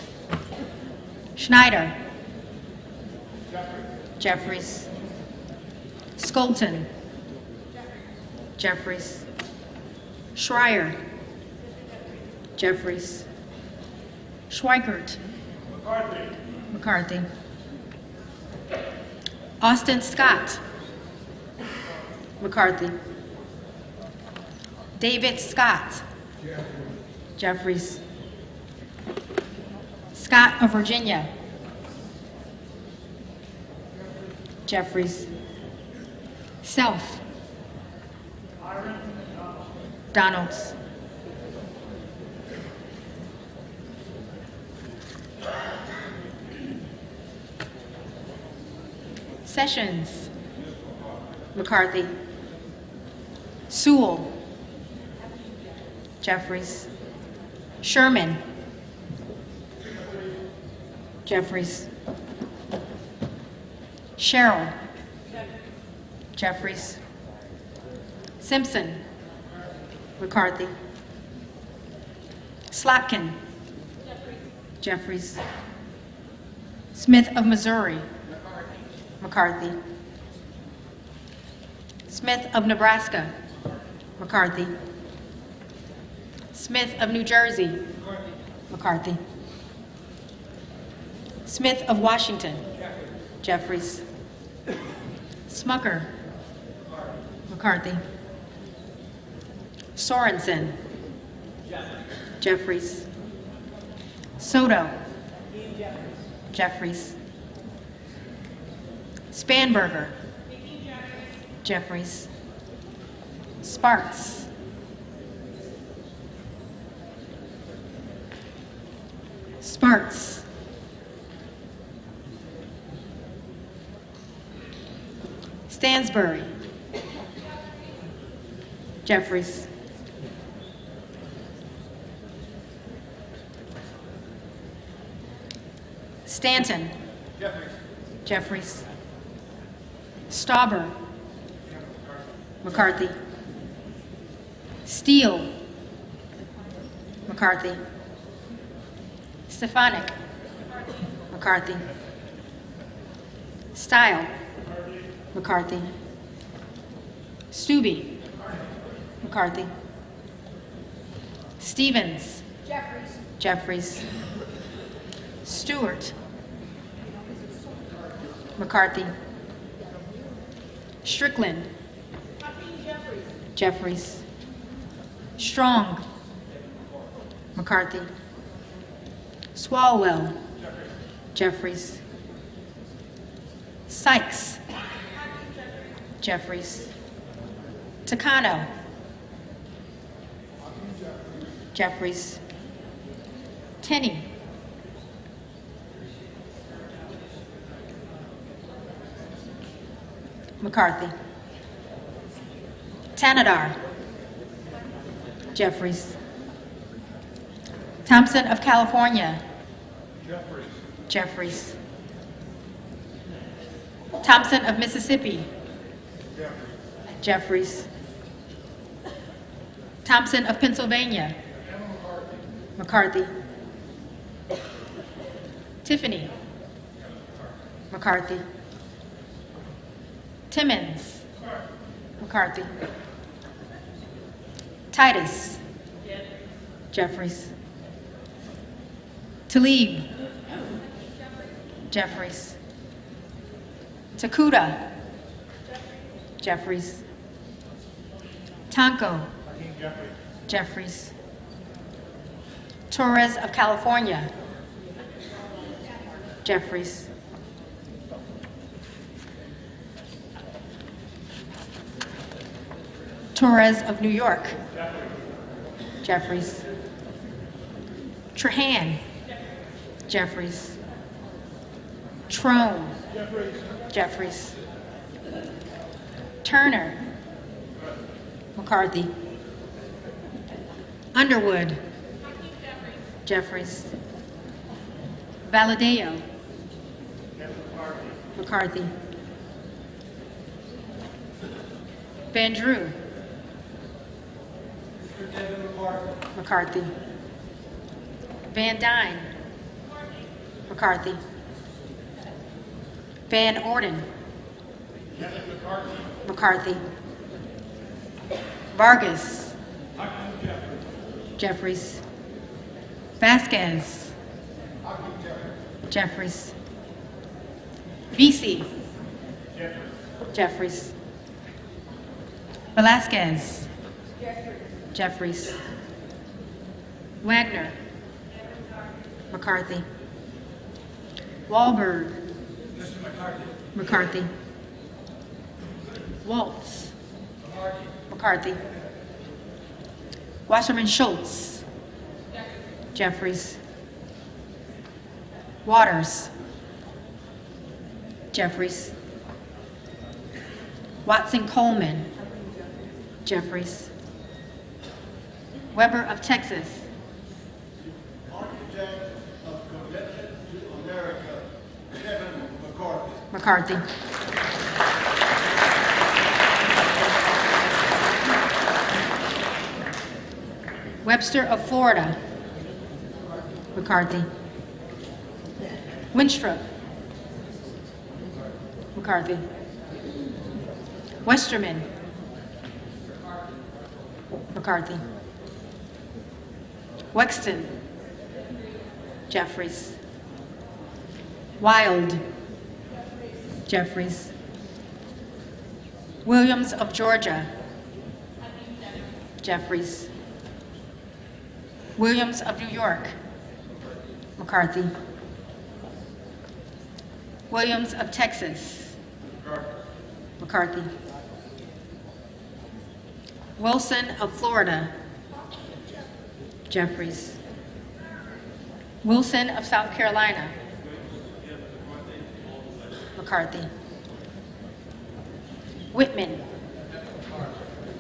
Schneider. Jeffries. Skolton. Jeffries. Schreier. Jeffries. Schweikert. McCarthy. Austin Scott. McCarthy. David Scott. Jeffries. Scott of Virginia. Jeffries. Self. Donalds. Sessions. McCarthy. Sewell. Jeffries. Sherman. Jeffries. Sherrill. Jeffries. Simpson. McCarthy. Slotkin. Jeffries. Smith of Missouri. McCarthy. Smith of Nebraska. McCarthy. Smith of New Jersey. McCarthy. Smith of Washington. Jeffries. Smucker. McCarthy. Sorensen. Jeffries. Soto. Jeffries. Spanberger. Jeffries. Sparks. Sparks. Stansbury. Jeffries. Stanton. Jeffries. Stauber. McCarthy. Steele. McCarthy. Stefanik. McCarthy. Style. McCarthy. Stubbe. McCarthy. Stevens. Jeffries. Stewart. McCarthy. Strickland. Jeffries. Strong. McCarthy. Swalwell. Jeffries. Sykes. Jeffries. Takano. Jeffries. Tenney. McCarthy. Tanadar. Jeffries. Thompson of California. Jeffries. Thompson of Mississippi. Jeffries. Thompson of Pennsylvania. McCarthy. Tiffany. McCarthy. Timmons. McCarthy. Titus. Jeffries. Talib. Jeffries. Takuda. Jeffries. Tonko. Jeffries. Torres of California. Jeffries. Torres of New York. Jeffries. Trahan. Jeffries. Trone. Jeffries. Turner. McCarthy. Underwood. Jeffries. Valadeo. McCarthy. Van Drew. McCarthy. Van Dyne. McCarthy. Van Orden. McCarthy. Vargas. Jeffries. Vasquez. Jeffries. Vesey. Jeffries. Velasquez. Jeffries. Wagner. McCarthy. Wahlberg. McCarthy. Waltz. McCarthy. Wasserman Schultz. Jeffries. Waters. Jeffries. Watson Coleman. Jeffries. Weber of Texas. Architect of Commitment to America, Kevin McCarthy. McCarthy. Webster of Florida. McCarthy. Winstrup. McCarthy. Westerman. McCarthy. Wexton. Jeffries. Wild. Jeffries. Williams of Georgia. Jeffries. Williams of New York. McCarthy. Williams of Texas. McCarthy. Wilson of Florida. Jeffries. Wilson of South Carolina. McCarthy. Whitman.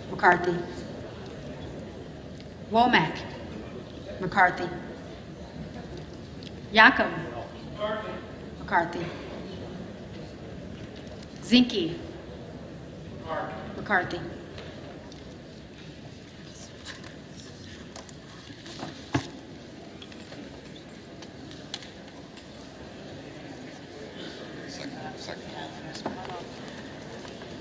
McCarthy. Womack. McCarthy. Yakum. McCarthy. Zinke. McCarthy.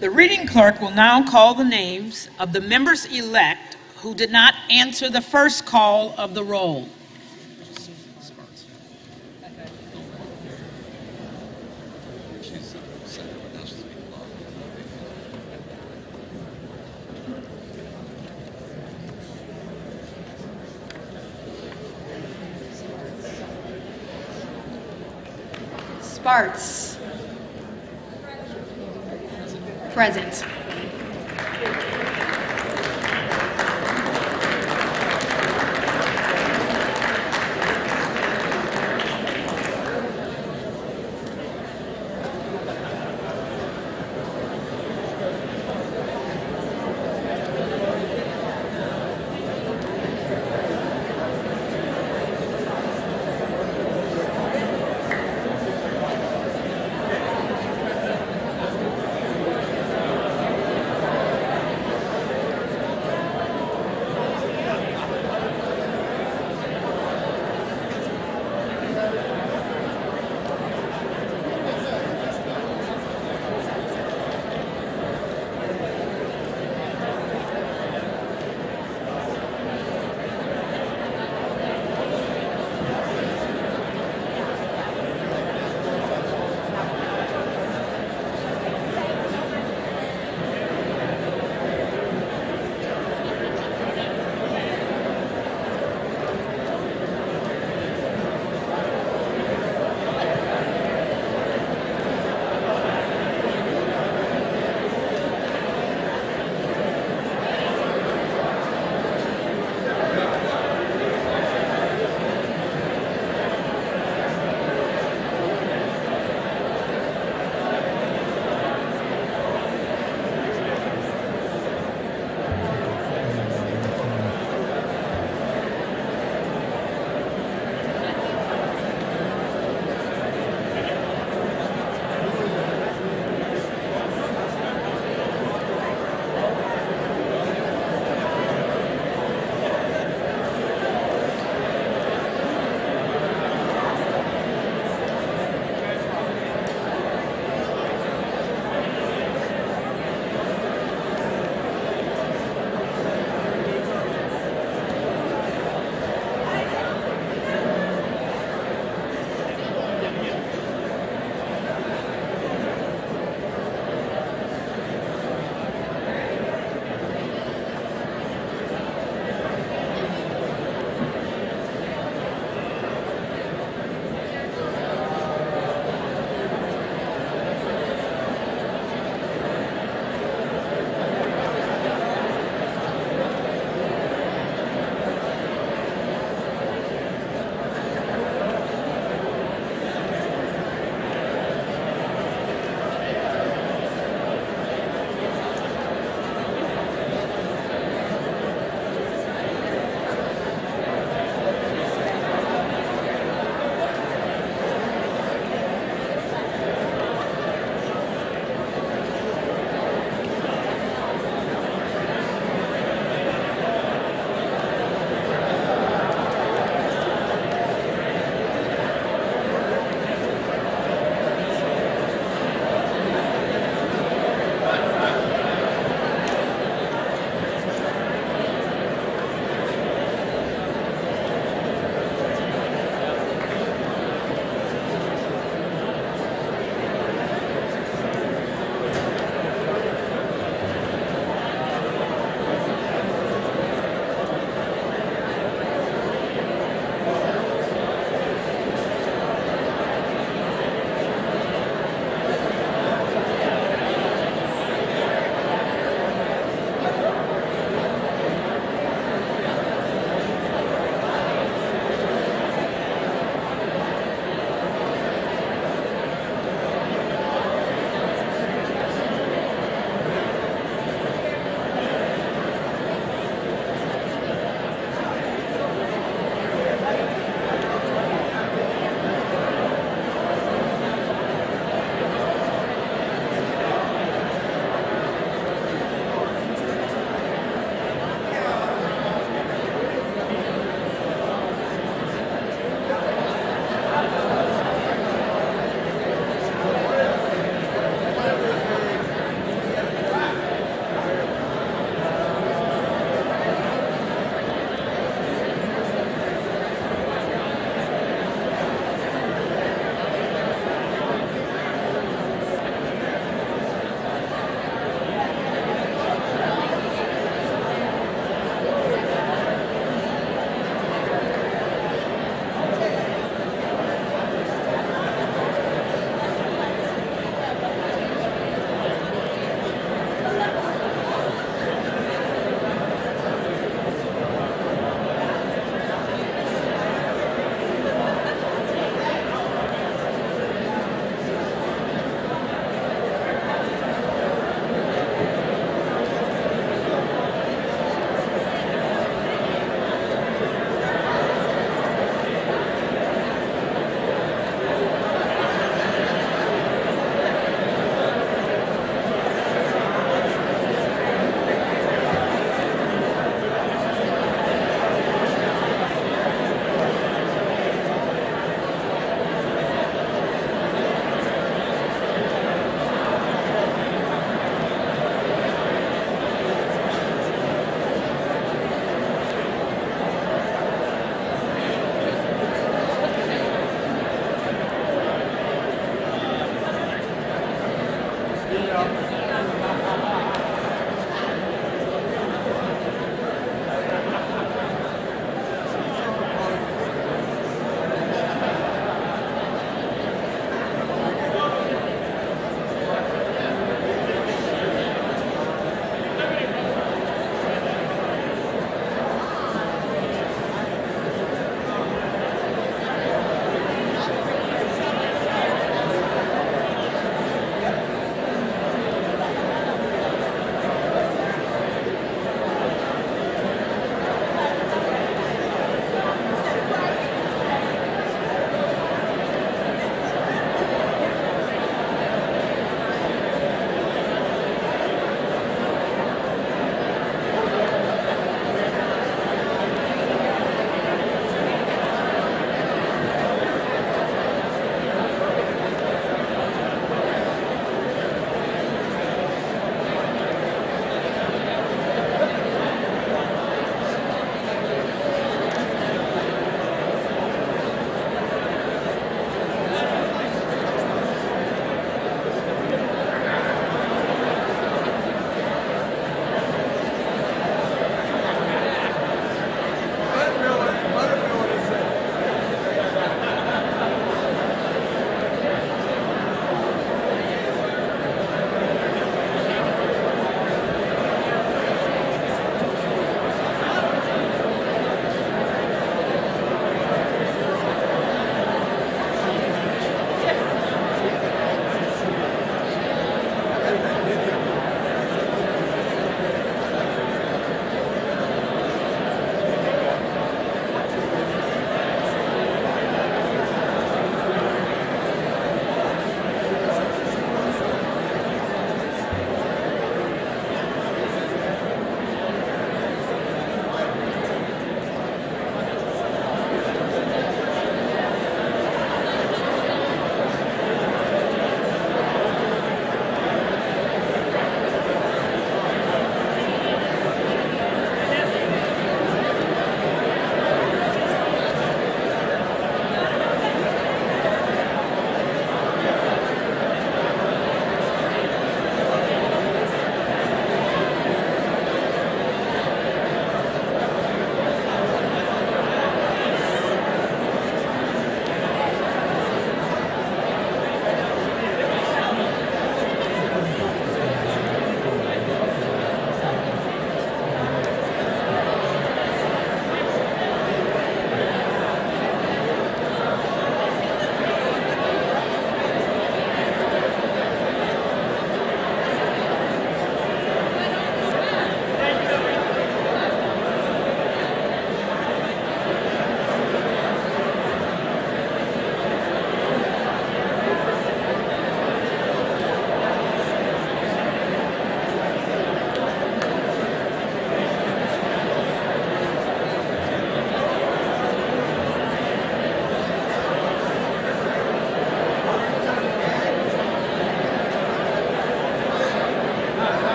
The reading clerk will now call the names of the members-elect who did not answer the first call of the roll. Sparts. Present.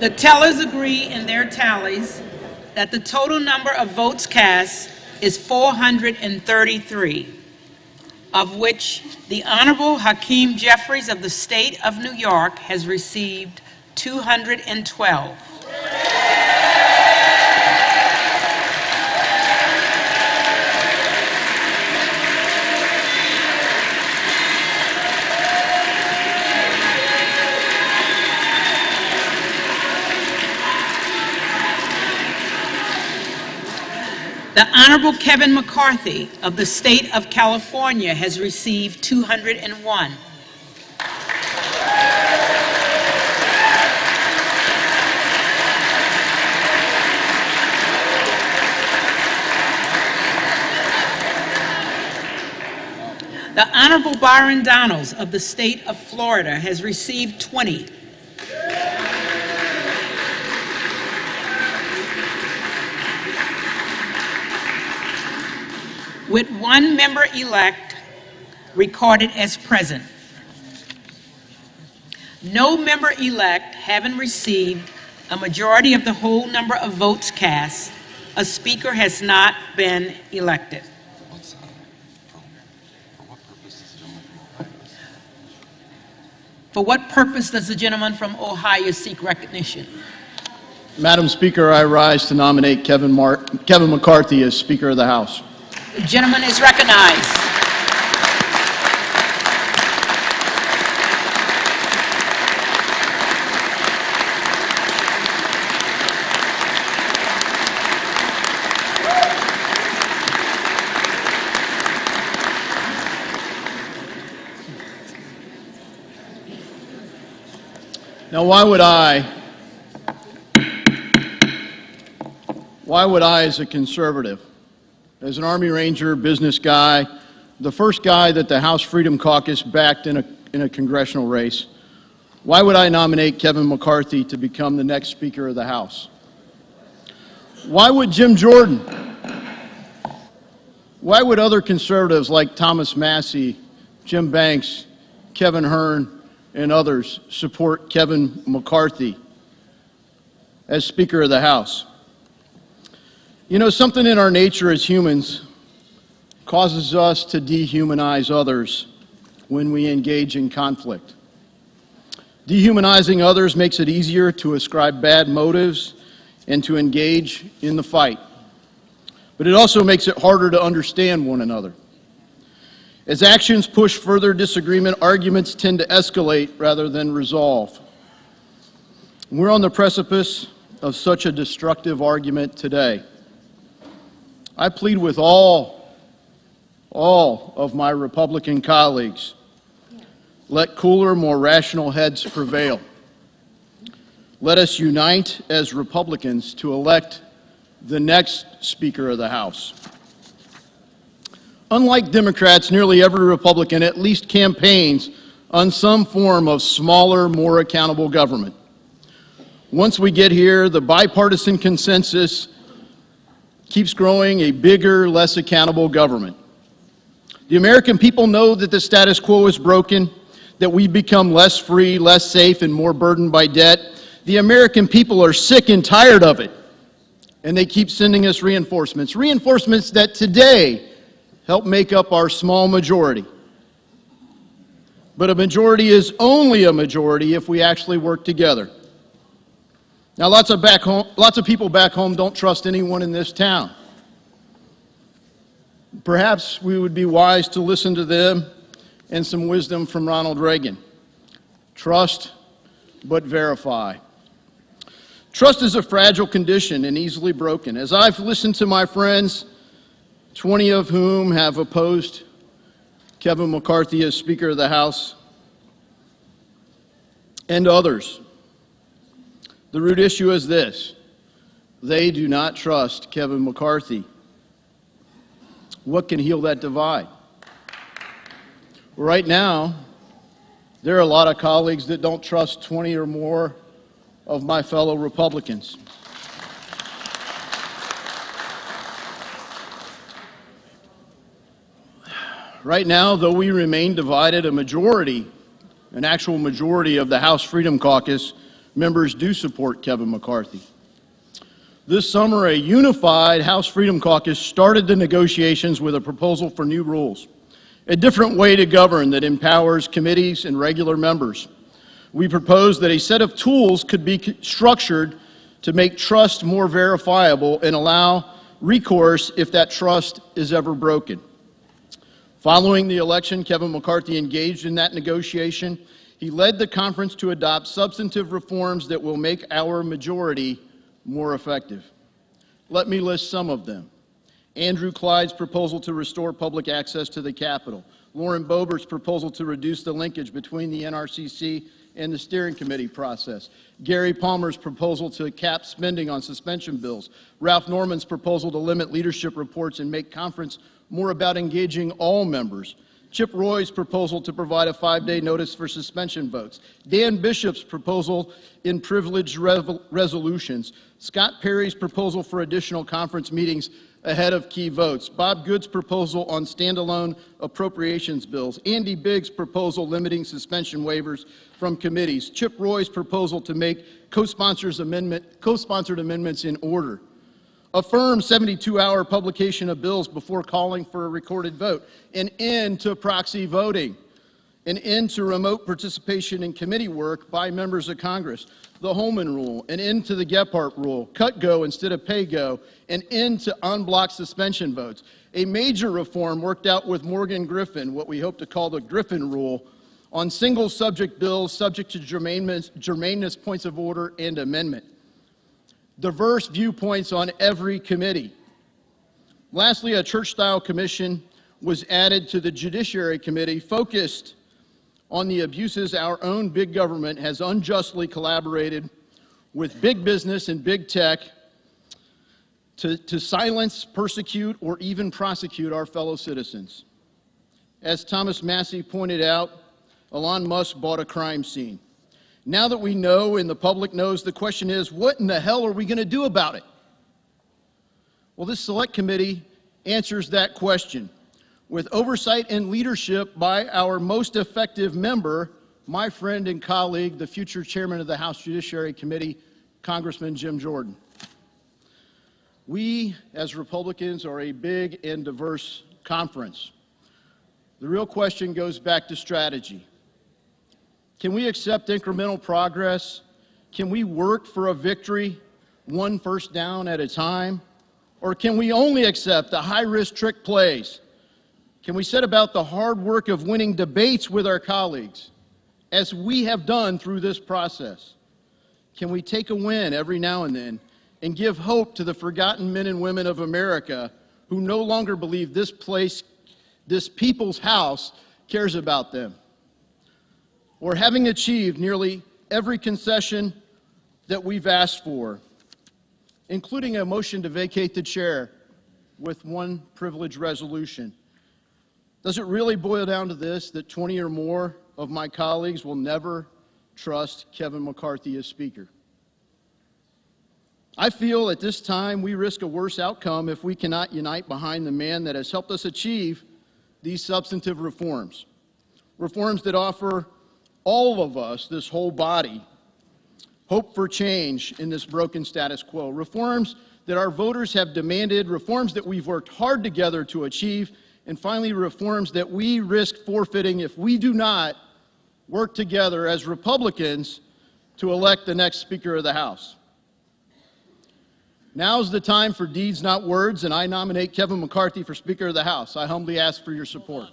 The tellers agree in their tallies that the total number of votes cast is 433, of which the Honorable Hakeem Jeffries of the state of New York has received 212. The Honorable Kevin McCarthy of the state of California has received 201. The Honorable Byron Donalds of the state of Florida has received 20. With one member-elect recorded as present. No member-elect having received a majority of the whole number of votes cast, a speaker has not been elected. For what purpose does the gentleman from Ohio seek recognition? Madam Speaker, I rise to nominate Kevin McCarthy as Speaker of the House. The gentleman is recognized. Now, why would I, as a conservative, as an Army Ranger, business guy, the first guy that the House Freedom Caucus backed in a congressional race, why would I nominate Kevin McCarthy to become the next Speaker of the House? Why would Jim Jordan? Why would other conservatives like Thomas Massey, Jim Banks, Kevin Hearn, and others support Kevin McCarthy as Speaker of the House? You know, something in our nature as humans causes us to dehumanize others when we engage in conflict. Dehumanizing others makes it easier to ascribe bad motives and to engage in the fight. But it also makes it harder to understand one another. As actions push further disagreement, arguments tend to escalate rather than resolve. We're on the precipice of such a destructive argument today. I plead with all of my Republican colleagues, let cooler, more rational heads prevail. Let us unite as Republicans to elect the next Speaker of the House. Unlike Democrats, nearly every Republican at least campaigns on some form of smaller, more accountable government. Once we get here, the bipartisan consensus keeps growing a bigger, less accountable government. The American people know that the status quo is broken, that we've become less free, less safe, and more burdened by debt. The American people are sick and tired of it, and they keep sending us reinforcements. Reinforcements that today help make up our small majority. But a majority is only a majority if we actually work together. Now, lots of people back home don't trust anyone in this town. Perhaps we would be wise to listen to them and some wisdom from Ronald Reagan. Trust, but verify. Trust is a fragile condition and easily broken. As I've listened to my friends, 20 of whom have opposed Kevin McCarthy as Speaker of the House, and others, the root issue is this: they do not trust Kevin McCarthy. What can heal that divide? Right now, there are a lot of colleagues that don't trust 20 or more of my fellow Republicans. Right now, though we remain divided, an actual majority of the House Freedom Caucus members do support Kevin McCarthy. This summer, a unified House Freedom Caucus started the negotiations with a proposal for new rules, a different way to govern that empowers committees and regular members. We proposed that a set of tools could be structured to make trust more verifiable and allow recourse if that trust is ever broken. Following the election, Kevin McCarthy engaged in that negotiation. He led the conference to adopt substantive reforms that will make our majority more effective. Let me list some of them. Andrew Clyde's proposal to restore public access to the Capitol. Lauren Boebert's proposal to reduce the linkage between the NRCC and the steering committee process. Gary Palmer's proposal to cap spending on suspension bills. Ralph Norman's proposal to limit leadership reports and make conference more about engaging all members. Chip Roy's proposal to provide a 5-day notice for suspension votes. Dan Bishop's proposal in privileged resolutions. Scott Perry's proposal for additional conference meetings ahead of key votes. Bob Good's proposal on standalone appropriations bills. Andy Biggs' proposal limiting suspension waivers from committees. Chip Roy's proposal to make co-sponsored amendments in order. Affirm 72-hour publication of bills before calling for a recorded vote. An end to proxy voting. An end to remote participation in committee work by members of Congress. The Holman Rule. An end to the Gephardt Rule. Cut go instead of pay go. An end to unblocked suspension votes. A major reform worked out with Morgan Griffin, what we hope to call the Griffin Rule, on single subject bills subject to germaneness, points of order, and amendment. Diverse viewpoints on every committee. Lastly, a church-style commission was added to the Judiciary Committee focused on the abuses our own big government has unjustly collaborated with big business and big tech to silence, persecute, or even prosecute our fellow citizens. As Thomas Massey pointed out, Elon Musk bought a crime scene. Now that we know and the public knows, the question is, what in the hell are we going to do about it? Well, this select committee answers that question with oversight and leadership by our most effective member, my friend and colleague, the future chairman of the House Judiciary Committee, Congressman Jim Jordan. We, as Republicans, are a big and diverse conference. The real question goes back to strategy. Can we accept incremental progress? Can we work for a victory, one first down at a time? Or can we only accept the high-risk trick plays? Can we set about the hard work of winning debates with our colleagues, as we have done through this process? Can we take a win every now and then and give hope to the forgotten men and women of America who no longer believe this place, this people's house, cares about them? Or having achieved nearly every concession that we've asked for, including a motion to vacate the chair with one privilege resolution, does it really boil down to this, that 20 or more of my colleagues will never trust Kevin McCarthy as Speaker? I feel at this time we risk a worse outcome if we cannot unite behind the man that has helped us achieve these substantive reforms. Reforms that offer all of us, this whole body, hope for change in this broken status quo. Reforms that our voters have demanded, reforms that we've worked hard together to achieve, and finally reforms that we risk forfeiting if we do not work together as Republicans to elect the next Speaker of the House. Now's the time for deeds, not words, and I nominate Kevin McCarthy for Speaker of the House. I humbly ask for your support.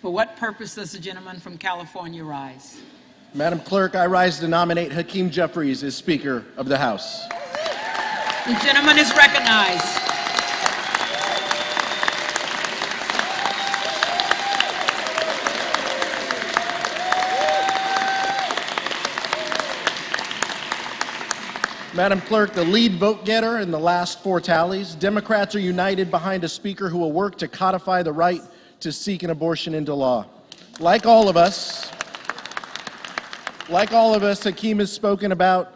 For what purpose does the gentleman from California rise? Madam Clerk, I rise to nominate Hakeem Jeffries as Speaker of the House. The gentleman is recognized. Madam Clerk, the lead vote getter in the last 4 tallies, Democrats are united behind a speaker who will work to codify the right to seek an abortion into law. Like all of us, Hakeem has spoken about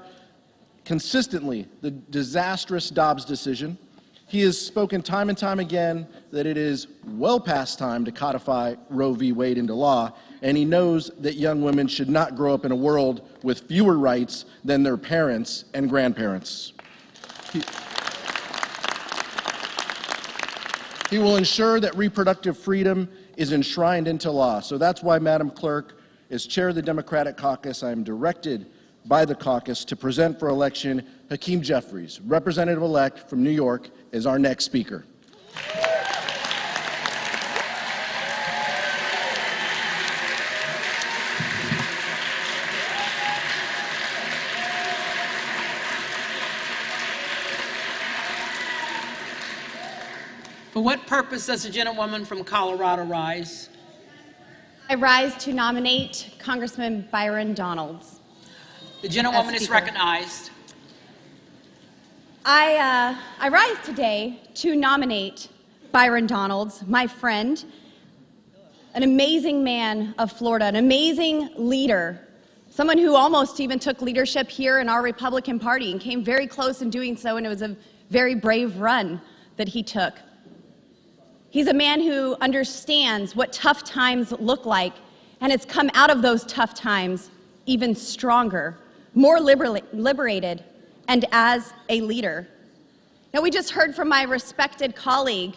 consistently the disastrous Dobbs decision. He has spoken time and time again that it is well past time to codify Roe v. Wade into law, and he knows that young women should not grow up in a world with fewer rights than their parents and grandparents. He will ensure that reproductive freedom is enshrined into law. So that's why, Madam Clerk, as chair of the Democratic caucus, I am directed by the caucus to present for election Hakeem Jeffries, representative-elect from New York, as our next speaker. For what purpose does the gentlewoman from Colorado rise? I rise to nominate Congressman Byron Donalds. The gentlewoman is recognized. I rise today to nominate Byron Donalds, my friend, an amazing man of Florida, an amazing leader, someone who almost even took leadership here in our Republican Party and came very close in doing so, and it was a very brave run that he took. He's a man who understands what tough times look like, and has come out of those tough times even stronger, more liberated, and as a leader. Now, we just heard from my respected colleague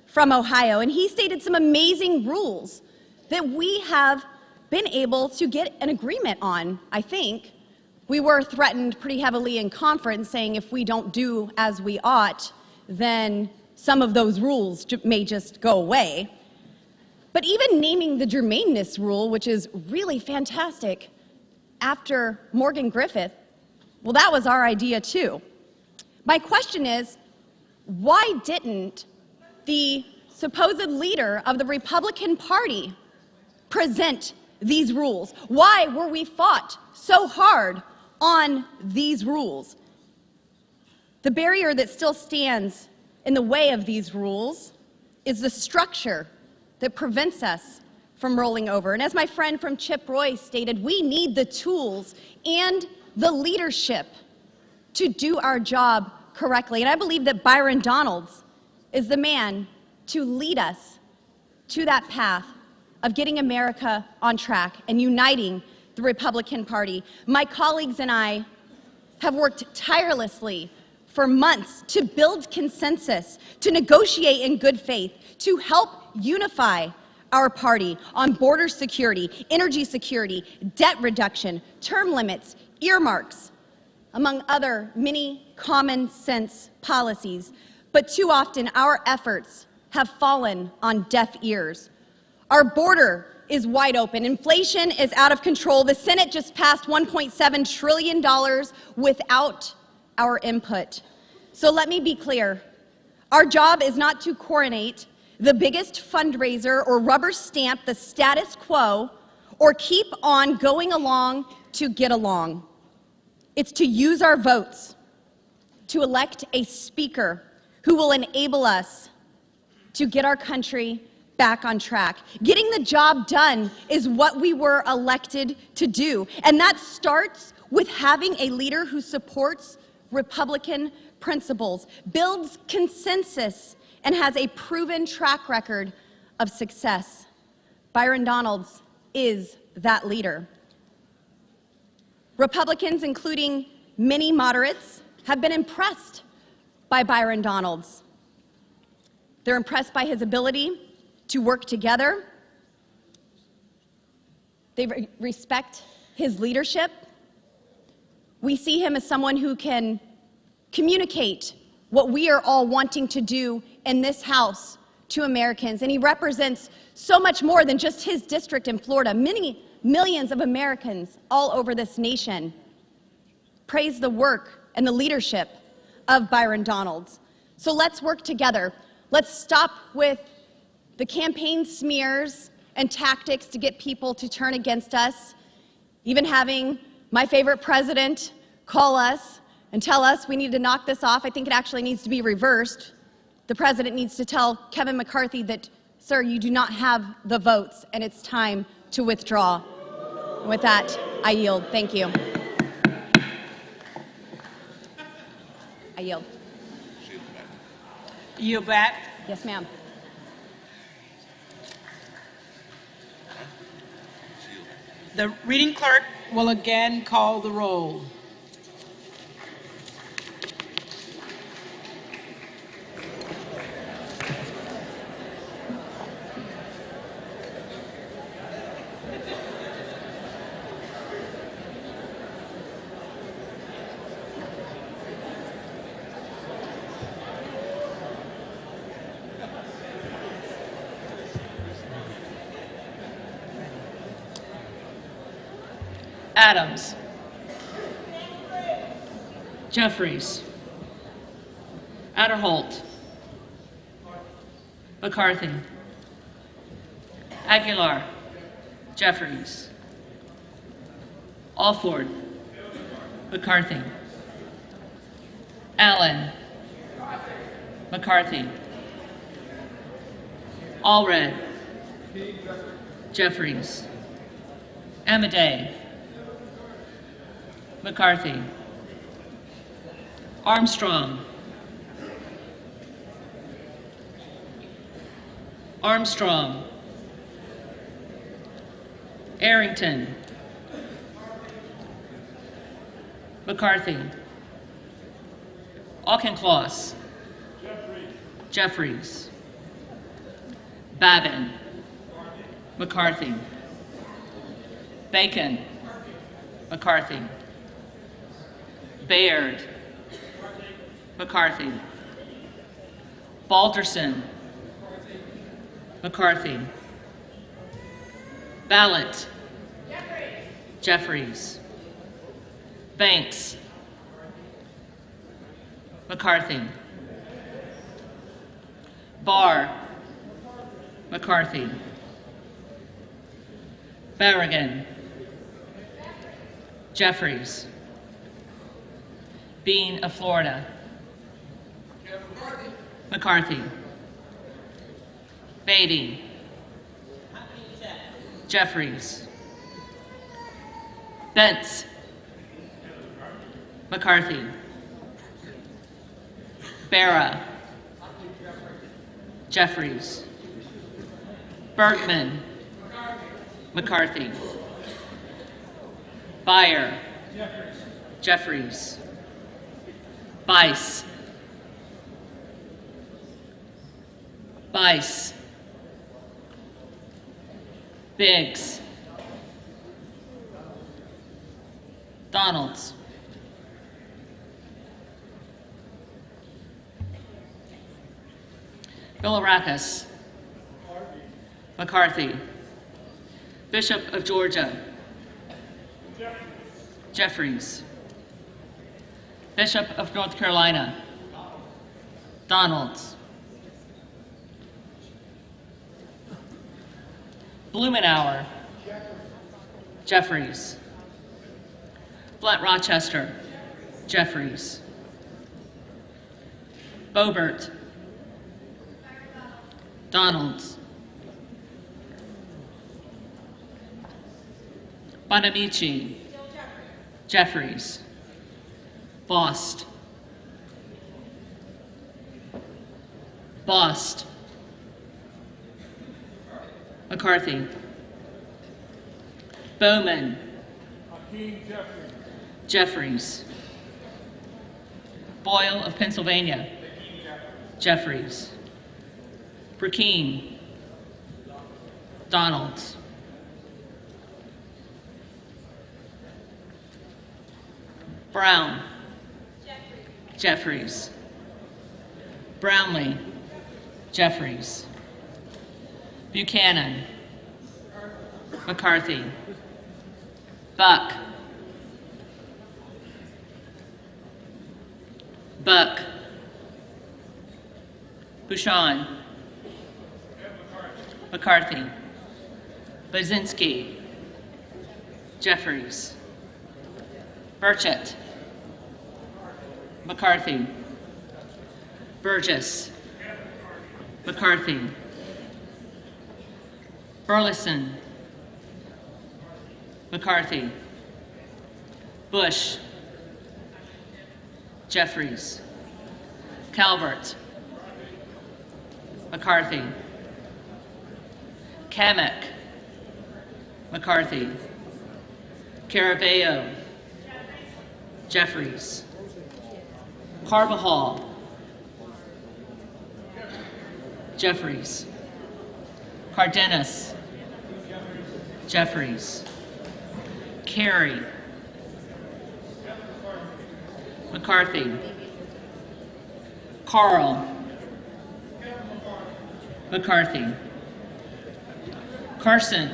from Ohio, and he stated some amazing rules that we have been able to get an agreement on, I think. We were threatened pretty heavily in conference, saying if we don't do as we ought, then some of those rules may just go away. But even naming the germaneness rule, which is really fantastic, after Morgan Griffith, well, that was our idea too. My question is, why didn't the supposed leader of the Republican Party present these rules? Why were we fought so hard on these rules? The barrier that still stands in the way of these rules is the structure that prevents us from rolling over. And as my friend from Chip Roy stated, we need the tools and the leadership to do our job correctly. And I believe that Byron Donalds is the man to lead us to that path of getting America on track and uniting the Republican Party. My colleagues and I have worked tirelessly for months to build consensus, to negotiate in good faith, to help unify our party on border security, energy security, debt reduction, term limits, earmarks, among other many common sense policies. But too often our efforts have fallen on deaf ears. Our border is wide open. Inflation is out of control. The Senate just passed $1.7 trillion without our input. So let me be clear. Our job is not to coronate the biggest fundraiser or rubber stamp the status quo or keep on going along to get along. It's to use our votes to elect a speaker who will enable us to get our country back on track. Getting the job done is what we were elected to do, and that starts with having a leader who supports Republican principles, builds consensus, and has a proven track record of success. Byron Donalds is that leader. Republicans, including many moderates, have been impressed by Byron Donalds. They're impressed by his ability to work together. They respect his leadership. We see him as someone who can communicate what we are all wanting to do in this House to Americans. And he represents so much more than just his district in Florida. Many millions of Americans all over this nation praise the work and the leadership of Byron Donalds. So let's work together. Let's stop with the campaign smears and tactics to get people to turn against us, even having my favorite president call us and tell us we need to knock this off. I think it actually needs to be reversed. The president needs to tell Kevin McCarthy that, sir, you do not have the votes, and it's time to withdraw. And with that, I yield. Thank you. I yield. Yield back. Yes, ma'am. The reading clerk will again call the roll. Adams. Jeffries. Adderholt. McCarthy. Aguilar. Jeffries. Alford. McCarthy. Allen. McCarthy. Allred. Jeffries. Amadei. McCarthy. Armstrong. Armstrong. Arrington. McCarthy. Auchincloss. Jeffries. Babin. McCarthy. Bacon. McCarthy. Baird. McCarthy. Balderson. McCarthy. Ballot. Jeffries. Banks. McCarthy. Barr. McCarthy. Barragan. Jeffries. Bean of Florida. McCarthy. Beatty. Jeffries. Bentz. McCarthy. Barra. Jeffries. Bergman. McCarthy. Beyer. Jeffries. Bice. Bice. Biggs. Donalds. Bilirakis. McCarthy. Bishop of Georgia. Jeffries. Bishop of North Carolina. Donalds. Blumenauer. Jeffries. Flint Rochester. Jeffries. Boebert. Donalds. Bonamici. Jeffries. Bost. Bost. McCarthy. Bowman. Jeffries. Boyle of Pennsylvania. Jeffries. Burkeen. Donalds. Brown. Jeffries. Brownlee. Jeffries. Buchanan. McCarthy. Buck. Buck. Bouchon. McCarthy. Baczynski. Jeffries. Burchett. McCarthy. Burgess. McCarthy. Burleson. McCarthy. Bush. Jeffries. Calvert. McCarthy. Kamek. McCarthy. Caraballo. Jeffries. Carbajal. Jeffries. Cardenas. Jeffries. Carey. McCarthy. Carl. McCarthy. Carson.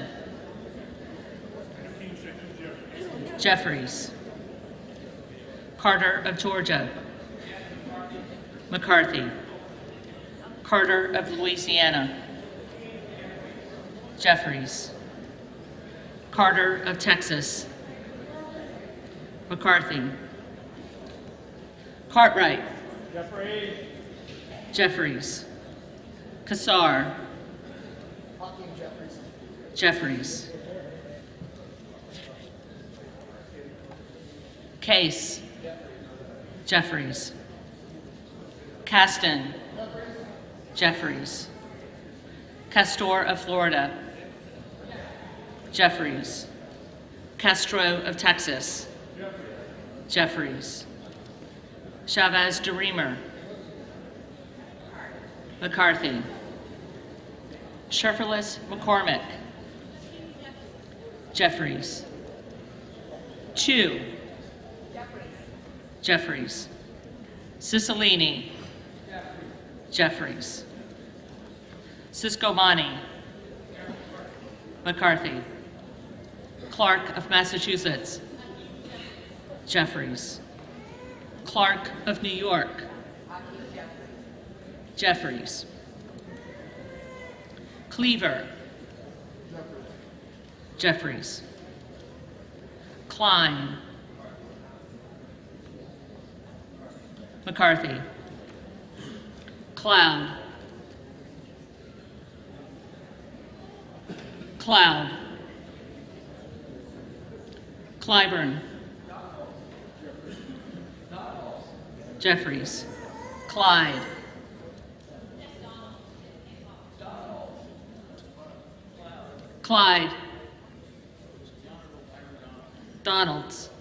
Jeffries. Carter of Georgia. McCarthy. Carter of Louisiana. Jeffries. Carter of Texas. McCarthy. Cartwright. Jeffries. Kassar. Jeffries. Case. Jeffries. Caston. Jeffries. Castor of Florida. Jeffries. Castro of Texas. Jeffries. Chavez de Reamer. McCarthy. Sherferless McCormick. Jeffries. Chu. Jeffries. Cicilline. Jeffries. Ciscomani. McCarthy. Clark of Massachusetts. Jeffries. Clark of New York. Jeffries. Cleaver. Jeffries. Klein. McCarthy. Cloud. Cloud. Clyburn. Jeffries. Clyde. Clyde. Donalds.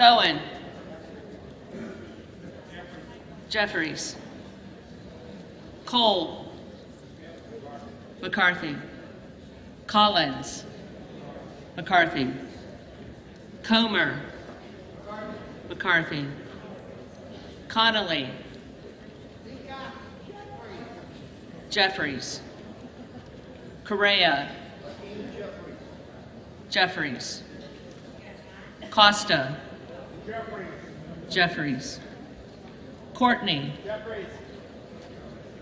Cohen. Jeffries. Cole. McCarthy. Collins. McCarthy. Comer. McCarthy. Connolly. Jeffries. Correa. Jeffries. Costa. Jeffries. Courtney.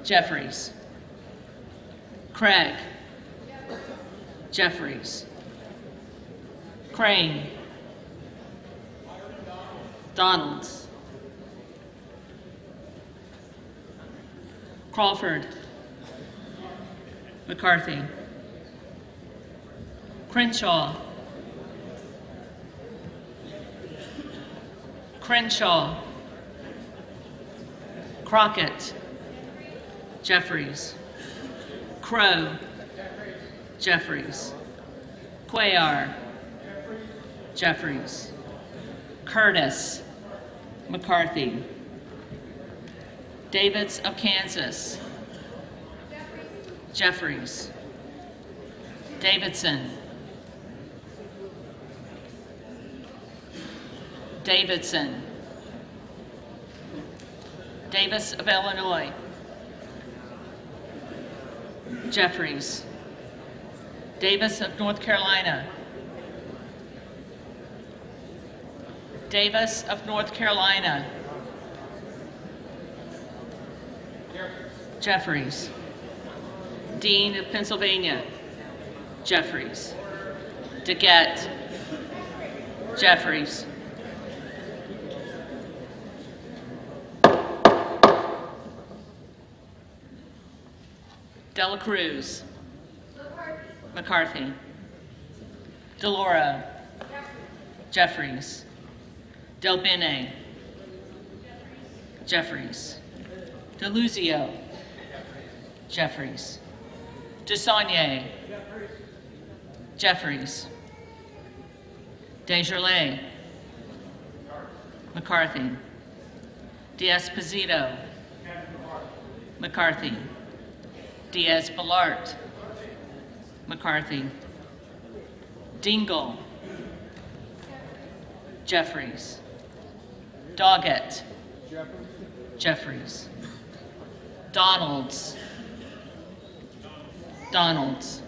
Jeffries. Craig. Jeffries. Crane. Donalds. Crawford. McCarthy. Crenshaw. Crenshaw. Crockett. Jeffries. Crow. Jeffries. Cuellar. Jeffries. Curtis. McCarthy. Davids of Kansas. Jeffries. Davidson. Davidson. Davis of Illinois. Jeffries. Davis of North Carolina. Davis of North Carolina. Jeffries. Dean of Pennsylvania. Jeffries. DeGette. Jeffries. Dela Cruz. McCarthy. DeLauro. Jeffries. Del Bene. Jeffries. DeLuzio. Jeffries. DeSaulnier. Jeffries. Desjardins. McCarthy. D'Esposito. McCarthy. Diaz-Balart. McCarthy. Dingle. Jeffries. Doggett. Jeffries. Donalds. Donalds.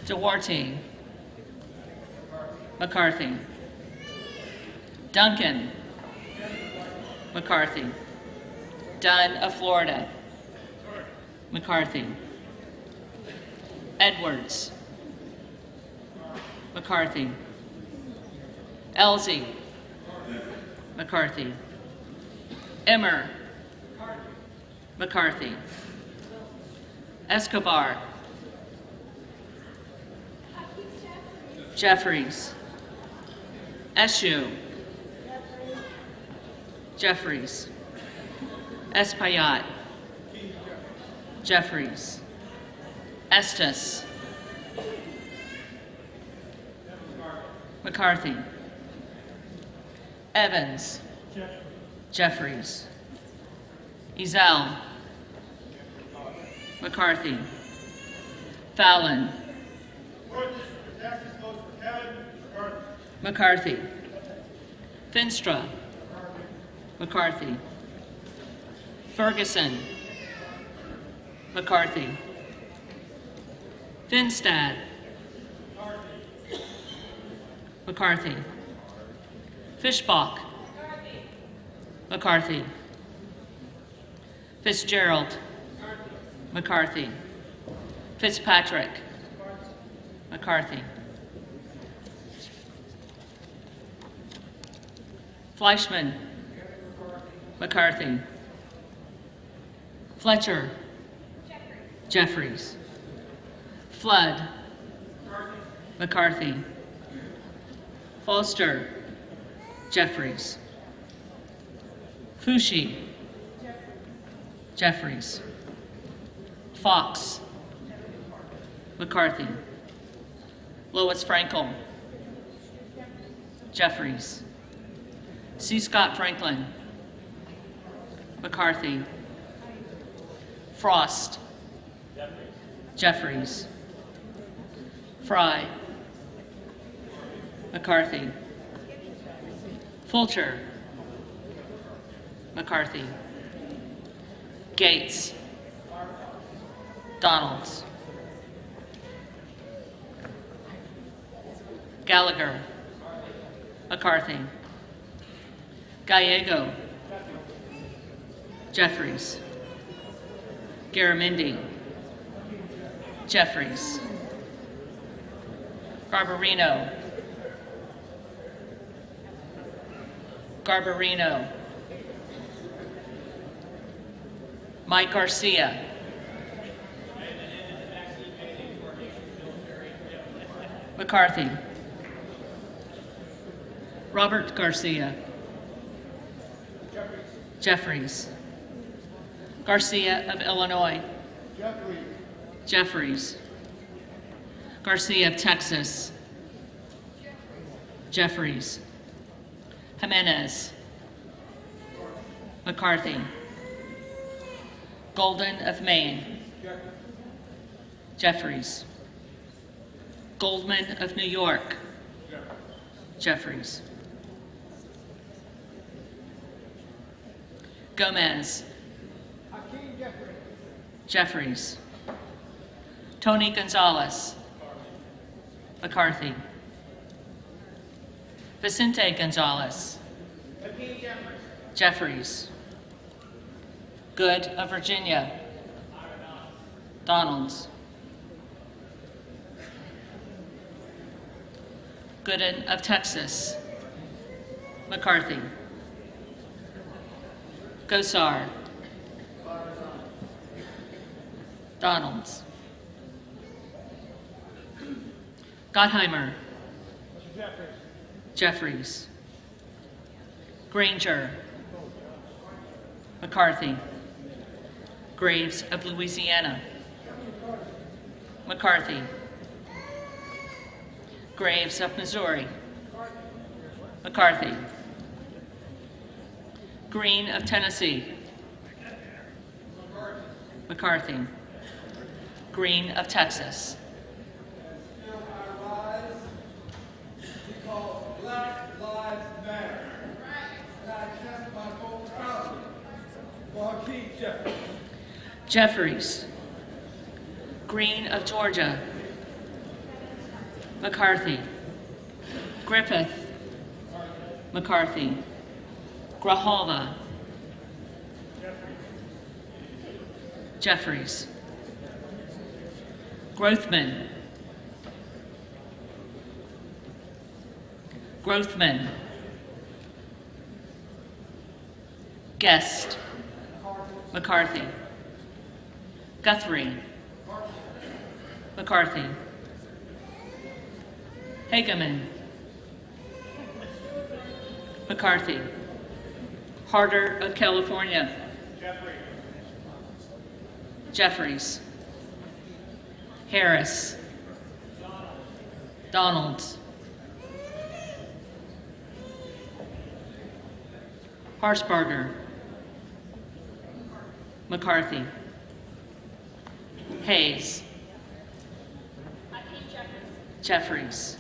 Duarte. McCarthy. Duncan. McCarthy. Dunn of Florida. McCarthy. Edwards. McCarthy. Elsie. McCarthy. Emmer. McCarthy. Escobar. Jeffries. Eshoo. Jeffries. Espaillat. Jeffries. Estes. McCarthy. Evans. Jeffries. Ezell. McCarthy. Fallon. McCarthy. Finstra. McCarthy. Ferguson. McCarthy. Finstad. McCarthy. Fishbach. McCarthy. Fitzgerald. McCarthy. Fitzpatrick. McCarthy. Fleischman. McCarthy. Fletcher. Jeffries. Flood. McCarthy. Foster. Jeffries. Fushi. Jeffries. Fox. McCarthy. Lois Frankel. Jeffries. C. Scott Franklin. McCarthy. Frost. Jeffries. Fry. McCarthy. Fulcher. McCarthy. Gates. Donalds. Gallagher. McCarthy. Gallego. Jeffries. Garamendi. Jeffries. Garbarino. Garbarino. Mike Garcia. McCarthy. Robert Garcia. Jeffries. Garcia of Illinois. Jeffries. Garcia of Texas. Jeffries. Jimenez. McCarthy. Golden of Maine. Jeffries. Goldman of New York. Jeffries. Gomez. Jeffries. Tony Gonzalez. McCarthy. Vicente Gonzalez. Jeffries. Good of Virginia. Donalds. Gooden of Texas. McCarthy. Gosar. Donalds. Gottheimer. Jeffries. Granger. McCarthy. Graves of Louisiana. McCarthy. Graves of Missouri. McCarthy. Green of Tennessee. McCarthy. Green of Texas. Because Black Lives Matter. And I cast my vote proudly for Hakeem Jeffries. Jeffries. Green of Georgia. McCarthy. Griffith. McCarthy. Grijalva. Jeffries. Grothman. Grothman. Guest. McCarthy. Guthrie. McCarthy. Hageman. McCarthy. Harder of California. Jeffries. Harris. Donalds. Harsbarger. McCarthy. Hayes. Jeffries.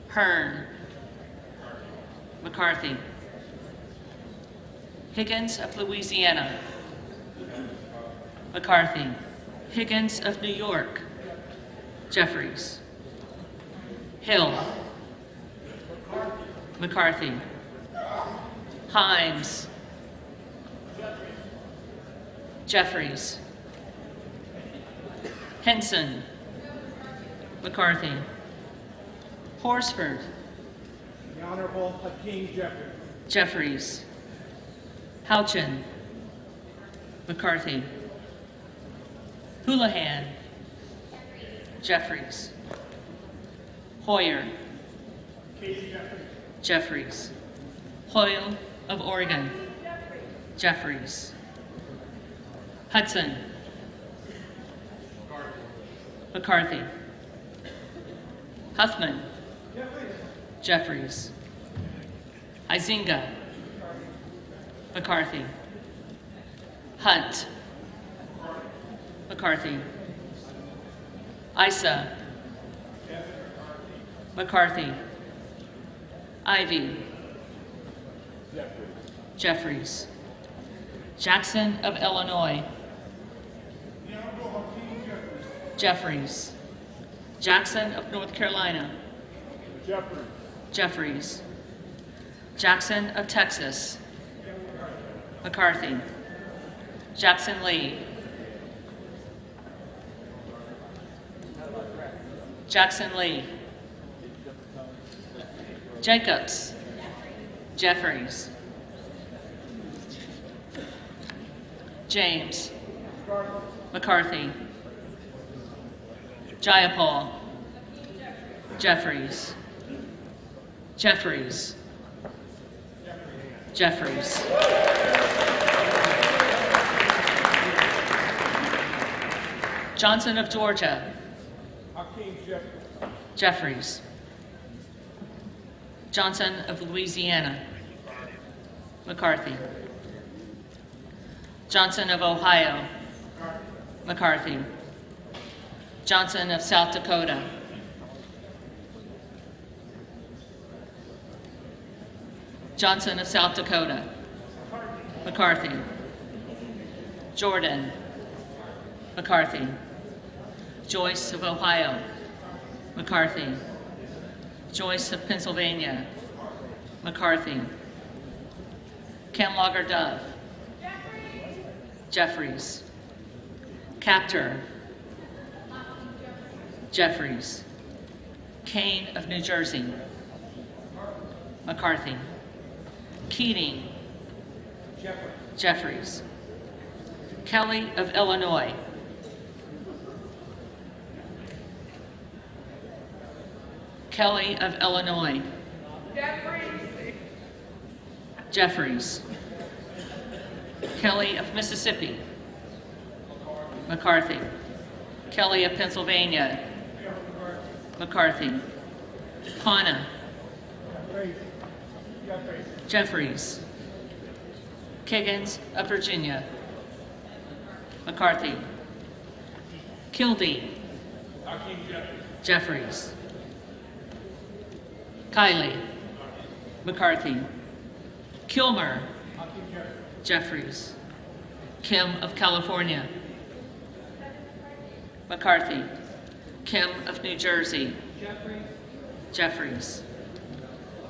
Hearn. McCarthy. Higgins of Louisiana. McCarthy. Higgins of New York. Jeffries. Hill. McCarthy. Himes. Jeffries. Henson. McCarthy. Horsford. The Honorable Hakeem Jeffries. Jeffries. Houchin. McCarthy. Houlihan. Jeffries. Hoyer. Jeffries. Hoyle of Oregon. Jeffries. Hudson. McCarthy. Huffman. Jeffries. Izinga. McCarthy. Hunt. McCarthy. Isa. McCarthy. Ivy. Jeffries. Jackson of Illinois. Jeffries. Jackson of North Carolina. Jeffries. Jackson of Texas. McCarthy. Jackson Lee. Jackson Lee. Jacobs. Jeffries. James. McCarthy. Jayapal. Jeffries. Jeffries. Jeffries. Johnson of Georgia. Jeffries. Johnson of Louisiana. McCarthy. Johnson of Ohio. McCarthy. Johnson of South Dakota. Johnson of South Dakota. McCarthy. Jordan. McCarthy. Joyce of Ohio. McCarthy. Joyce of Pennsylvania. McCarthy. Camlogger Dove. Jeffries. Captor. Jeffries. Kane of New Jersey. McCarthy. Keating. Jeffries. Kelly of Illinois. Kelly of Illinois. Jeffries. Kelly of Mississippi. McCarthy. Kelly of Pennsylvania. McCarthy. Hanna. Jeffries. Kiggins of Virginia. McCarthy. Kildee. Jeffries. Kiley. McCarthy. Kilmer. Jeffries. Kim of California. McCarthy. Kim of New Jersey. Jeffries.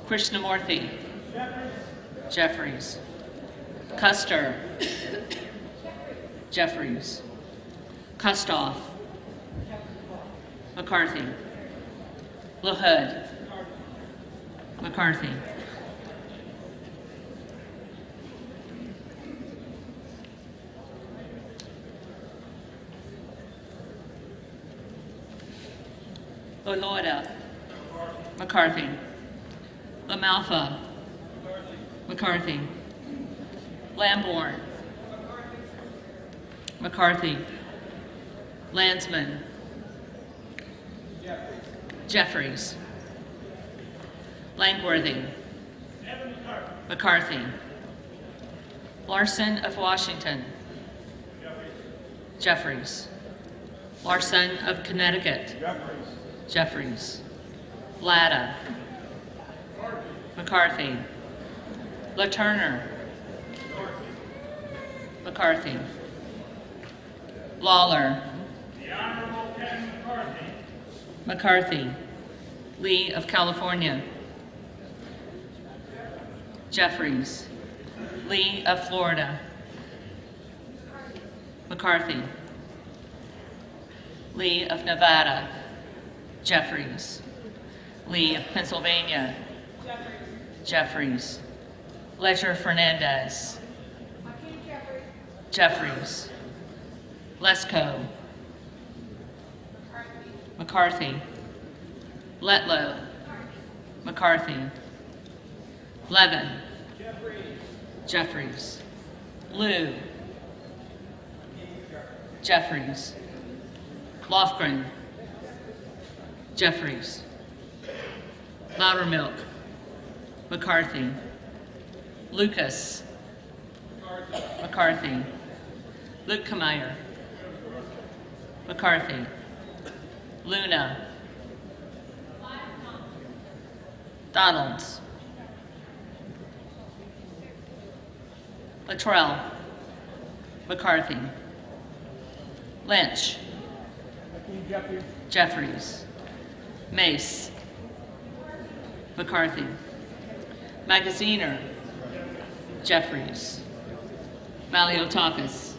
Krishnamurthy. Jeffries. Custer. Jeffries. Kustoff. McCarthy. LaHood. McCarthy. Lolorda. McCarthy. LaMalfa. McCarthy. Lamborn. McCarthy. Landsman. Jeffries. Langworthy. McCarthy. Larson of Washington. Jeffries. Larson of Connecticut. Jeffries. Latta. McCarthy. LaTurner. McCarthy. Lawler. The Honorable Kevin McCarthy. McCarthy. Lee of California. Jeffries. Lee of Florida. McCarthy. Lee of Nevada. Jeffries. Lee of Pennsylvania. Jeffries. Ledger Fernandez. Jeffries. Lesko. McCarthy. Letlow. McCarthy. Levin. Jeffries. Liu. Jeffries. Lofgren. Jeffries. Loudermilk. McCarthy. Lucas. McCarthy. Lukemeyer. McCarthy. Luna. Donalds. Luttrell. McCarthy. Lynch. Jeffries. Mace. McCarthy. Magaziner. Jeffries. Maliotakis.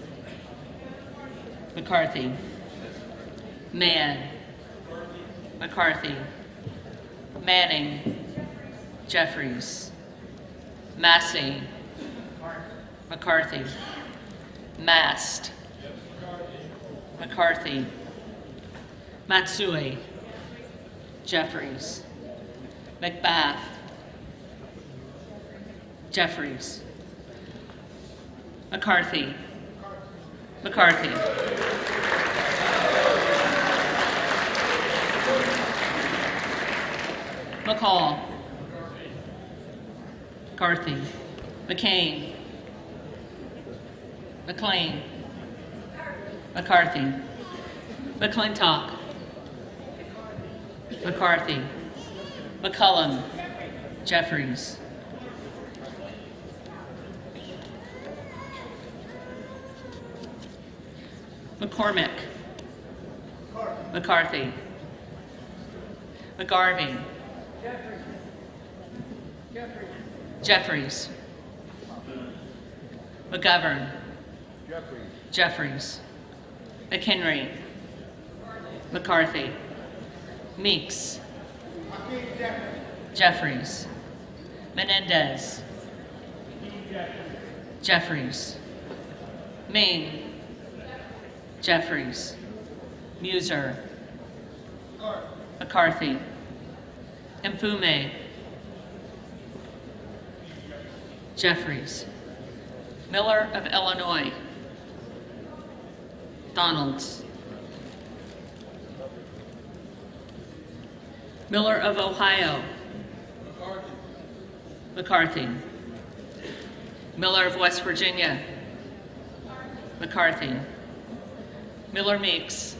McCarthy. Mann. McCarthy. Manning. Jeffries. Massey. McCarthy. Mast. McCarthy. Matsui. Jeffries. McBath. Jeffries. McCarthy. McCarthy. McCall. McCarthy. McCain. McLean. McCarthy. McClintock. McCarthy. McCullum. Jeffries. McCormick. McCarthy. McGarvey. Jeffries. McGovern. Jeffries. McHenry. McCarthy. Meeks. Jeffries. Menendez. Jeffries. Maine. Jeffries. Muser. McCarthy. Mfume. Jeffries. Miller of Illinois. Donalds. Miller of Ohio. McCarthy. Miller of West Virginia. McCarthy. Miller Meeks.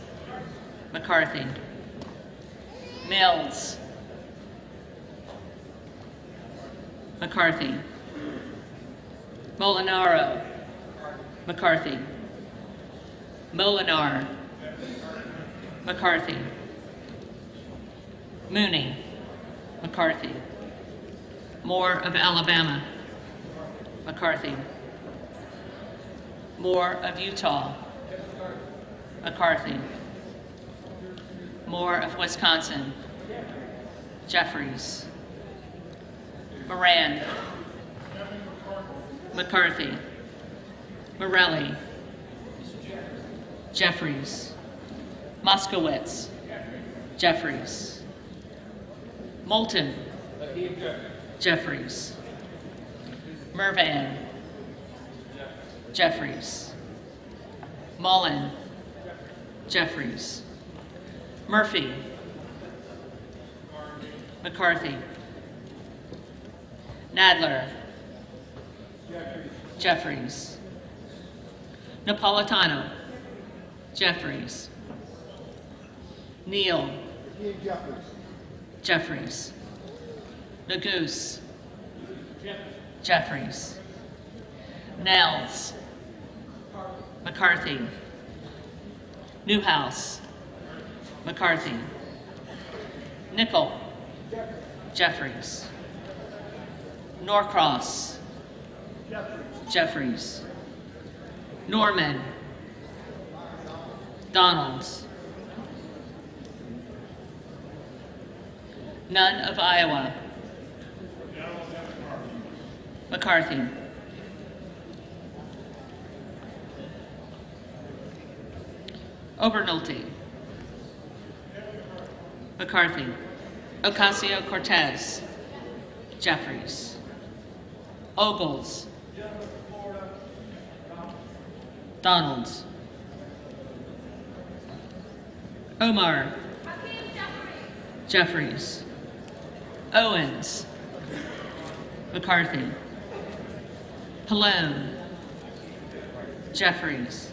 McCarthy. Mills. McCarthy. Molinaro. McCarthy. Molinar. McCarthy. Mooney. McCarthy. Moore of Alabama. McCarthy. Moore of Utah. McCarthy. Moore of Wisconsin. Jeffries. Moran. McCarthy. Morelli. Jeffries. Moskowitz. Jeffries. Moulton. Jeffries. Mervan. Jeffries. Mullen. Jeffries. Murphy. McCarthy. Nadler. Jeffries. Napolitano. Jeffries. Neal. Jeffries. Nagoose. Jeffries. Nels. McCarthy. Newhouse. McCarthy. Nickel. Jeffries. Norcross. Jeffries. Norman. Donalds. None of Iowa. McCarthy. Obernolte. McCarthy. Ocasio-Cortez. Jeffries. Ogles. Donalds. Omar. Jeffries. Owens. McCarthy. Pallone. Jeffries.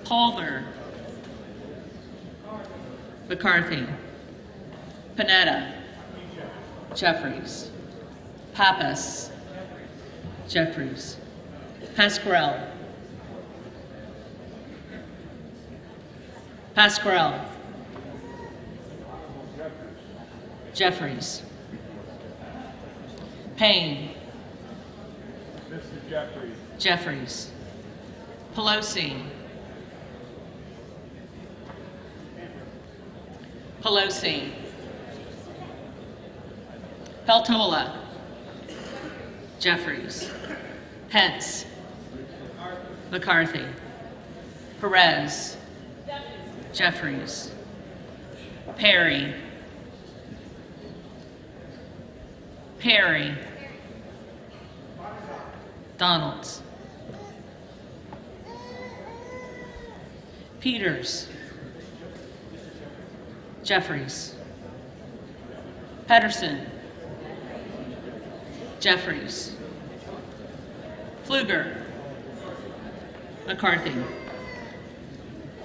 Palmer. McCarthy. Panetta. Jeffries. Pappas. Jeffries. Pasquarel. Pasquarel. Jeffries. Payne. Mr. Jeffries. Jeffries. Pelosi. Pelosi. Peltola. Jeffries. Pence. McCarthy. Perez. Jeffries. Perry. Perry. Donalds. Peters. Jeffries. Pedersen. Jeffries. Pfluger. McCarthy.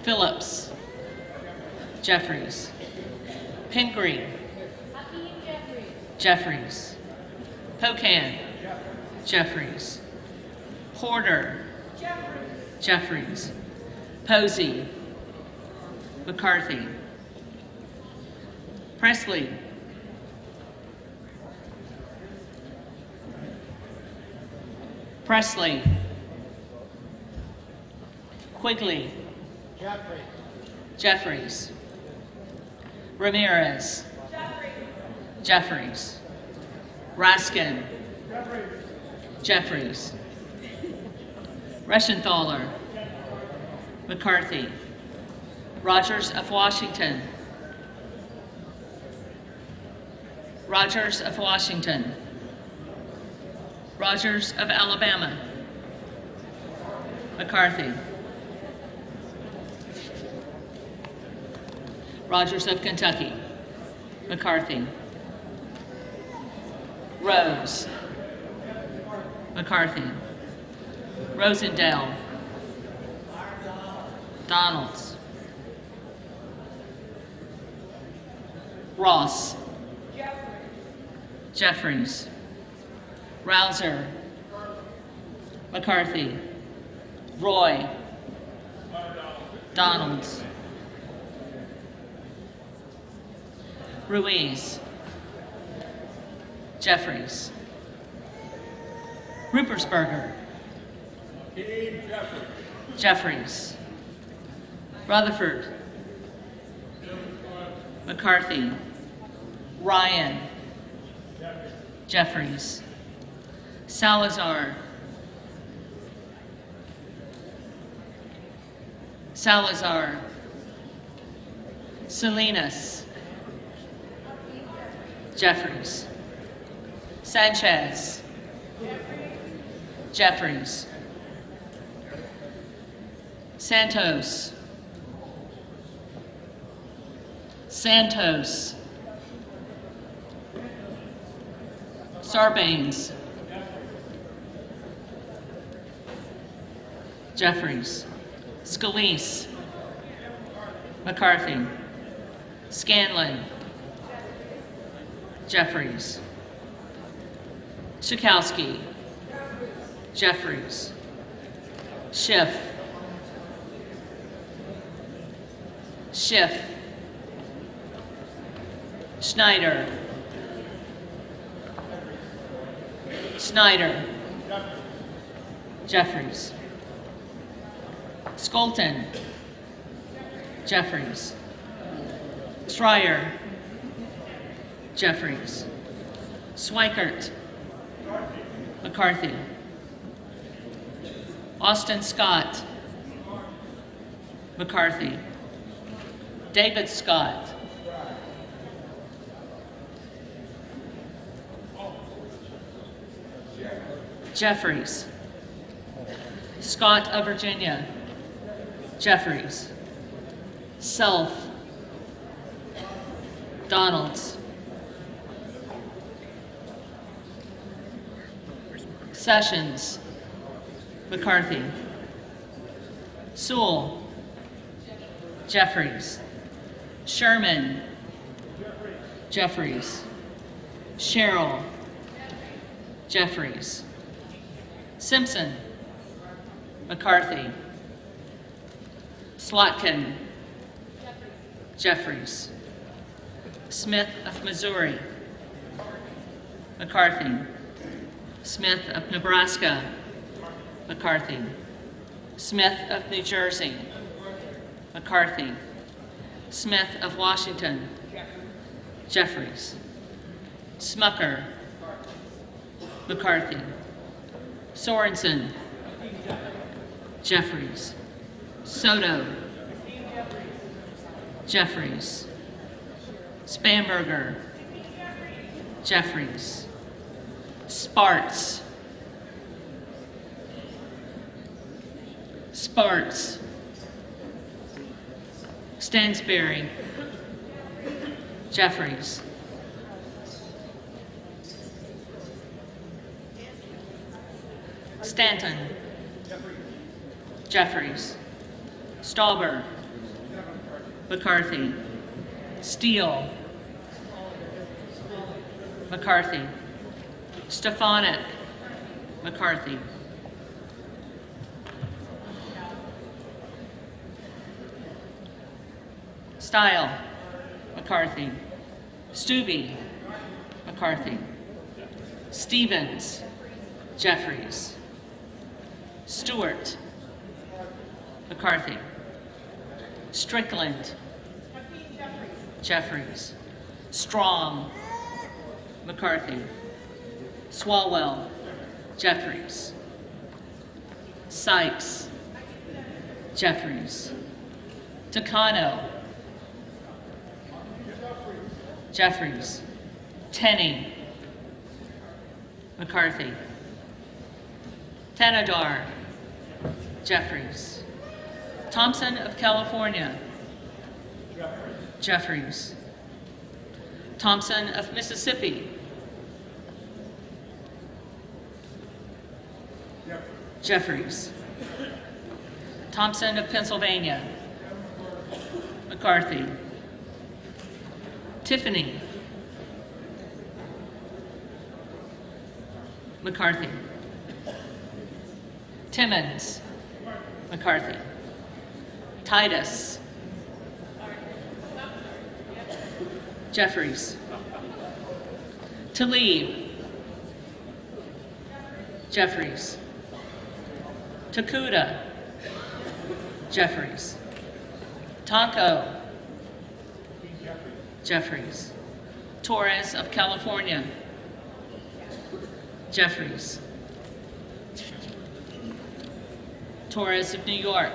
Phillips. Jeffries. Pingree. Jeffries. Pocan. Jeffries. Porter. Jeffries. Posey. McCarthy. Presley. Presley. Quigley. Jeffries. Ramirez. Jeffries. Raskin. Jeffries. Reschenthaler. McCarthy. Rogers of Washington. Rogers of Washington. Rogers of Alabama. McCarthy. Rogers of Kentucky. McCarthy. Rose. McCarthy. Rosendale. Donalds. Ross. Jeffries. Rouser. McCarthy. Roy. Donalds. Ruiz. Jeffries. Ruppersberger. Jeffries. Rutherford. McCarthy. Ryan. Jeffries. Salazar. Salazar. Salinas. Jeffries. Sanchez. Jeffries. Santos. Santos. Sarbanes. Jeffries. Scalise. McCarthy. Scanlon. Jeffries. Schakowsky. Jeffries. Schiff. Schiff. Schneider. Snyder. Jeffries. Skolton. Jeffries. Schreier. Jeffries. Swikert. McCarthy. Austin Scott. McCarthy. David Scott. Jeffries. Scott of Virginia. Jeffries. Self. Donalds. Sessions. McCarthy. Sewell. Jeffries. Sherman. Jeffries. Sherrill. Jeffries. Simpson. McCarthy. Slotkin. Jeffries. Smith of Missouri. McCarthy. Smith of Nebraska. McCarthy. Smith of New Jersey. McCarthy. Smith of Washington. Jeffries. Smucker. McCarthy. Sorensen. Jeffries. Soto. Jeffries. Spanberger. Jeffries. Sparts. Sparts. Stansberry. Jeffries. Stanton. Jeffries. Stauber. McCarthy. Steele. McCarthy. Stefanik. McCarthy. Style. McCarthy. Stube, McCarthy. Stevens, Jeffries. Stewart, McCarthy. Strickland, Jeffries. Strong, McCarthy. Swalwell, Jeffries. Sykes, Jeffries. Takano, Jeffries. Tenney, McCarthy. Tanadar, Jeffries. Thompson of California, Jeffries. Thompson of Mississippi, Jeffries. Thompson of Pennsylvania, McCarthy. Tiffany, McCarthy. Timmons, McCarthy. Titus, Jeffries. Tlaib, Jeffries. Takuda, Jeffries. Tonko, Jeffries. Torres of California, Jeffries. Torres of New York,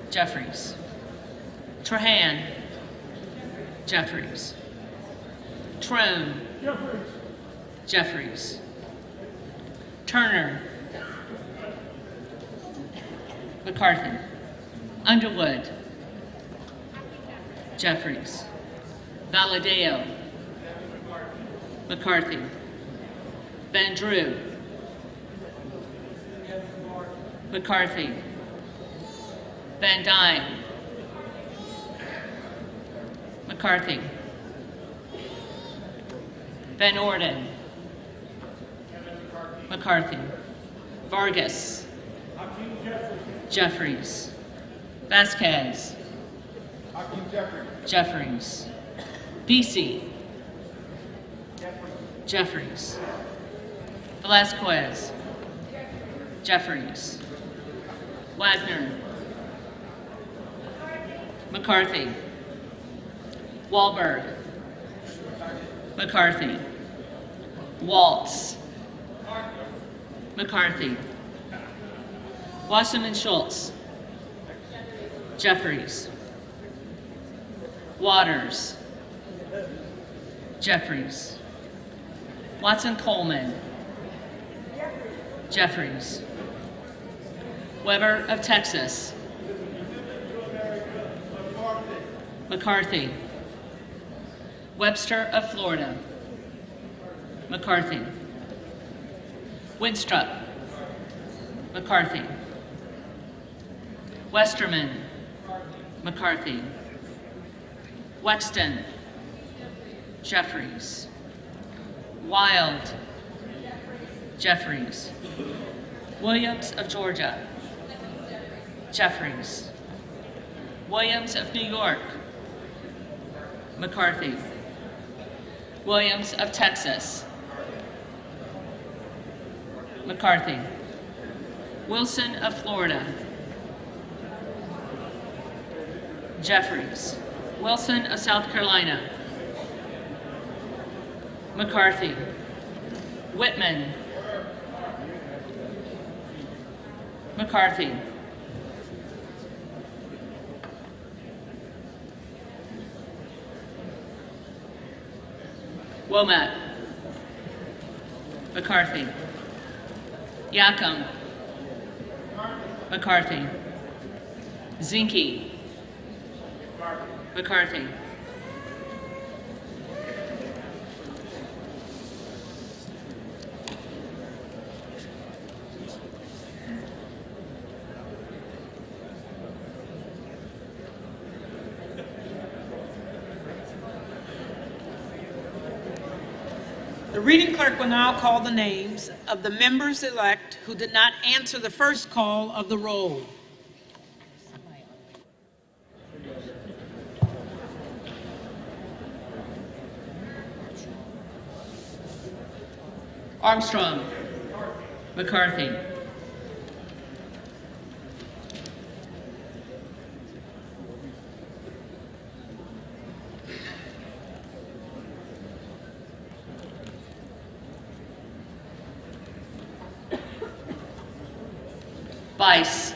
Jeffries. Trahan, Jeffries. Trone, Jeffries. Turner, McCarthy. Underwood, Jeffries. Valadeo, McCarthy. Van Drew, McCarthy. Van Dyne, McCarthy. Van Orden, McCarthy. Vargas, Jeffries. Vasquez, Jeffries. Vesey, Jeffries. Velasquez, Jeffries. Wagner, McCarthy. Wahlberg, McCarthy. Waltz, McCarthy. Wasserman Schultz, Jeffries. Waters, Jeffries. Watson Coleman, Jeffries. Weber of Texas, McCarthy. Webster of Florida, McCarthy. Winstrup, McCarthy. Westerman, McCarthy. Wexton, Jeffries. Wild, Jeffries. Williams of Georgia, Jeffries. Williams of New York, McCarthy. Williams of Texas, McCarthy. Wilson of Florida, Jeffries. Wilson of South Carolina, McCarthy. Whitman, McCarthy. Womack, McCarthy. Yacom, McCarthy. Zinke, McCarthy. The reading clerk will now call the names of the members-elect who did not answer the first call of the roll. Armstrong. McCarthy. Vice.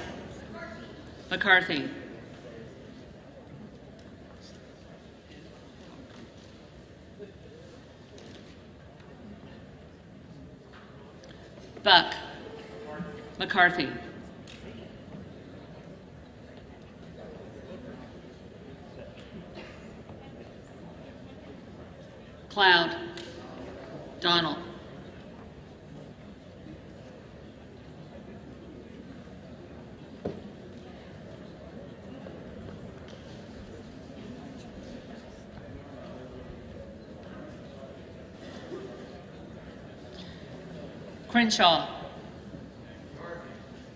McCarthy. Buck. McCarthy. Cloud. Donald. Crenshaw.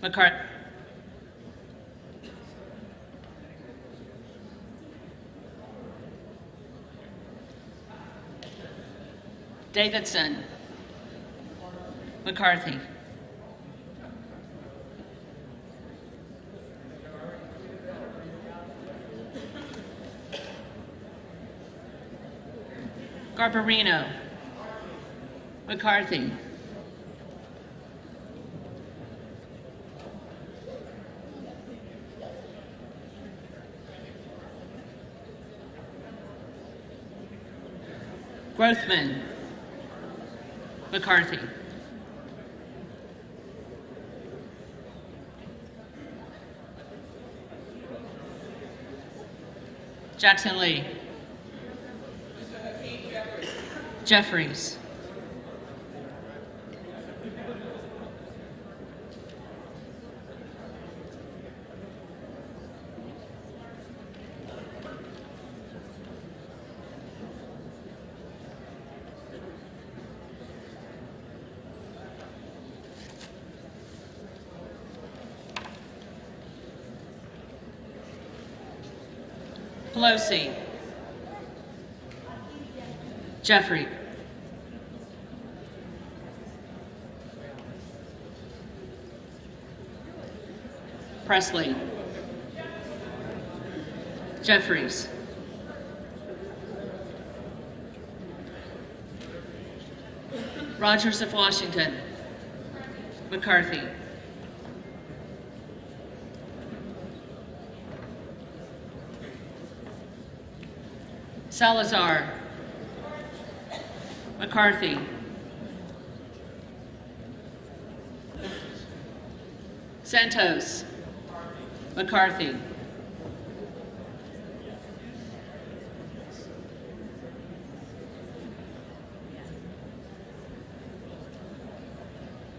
McCarthy. Davidson. McCarthy. Garbarino. McCarthy. Grothman. McCarthy. Jackson Lee. Jeffries. Pelosi. Jeffrey. Presley. Jeffries. Rogers of Washington. McCarthy. Salazar. McCarthy. Santos. McCarthy.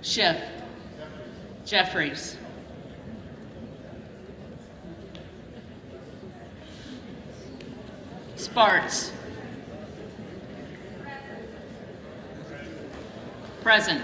Schiff. Jeffries. Sparts. Present.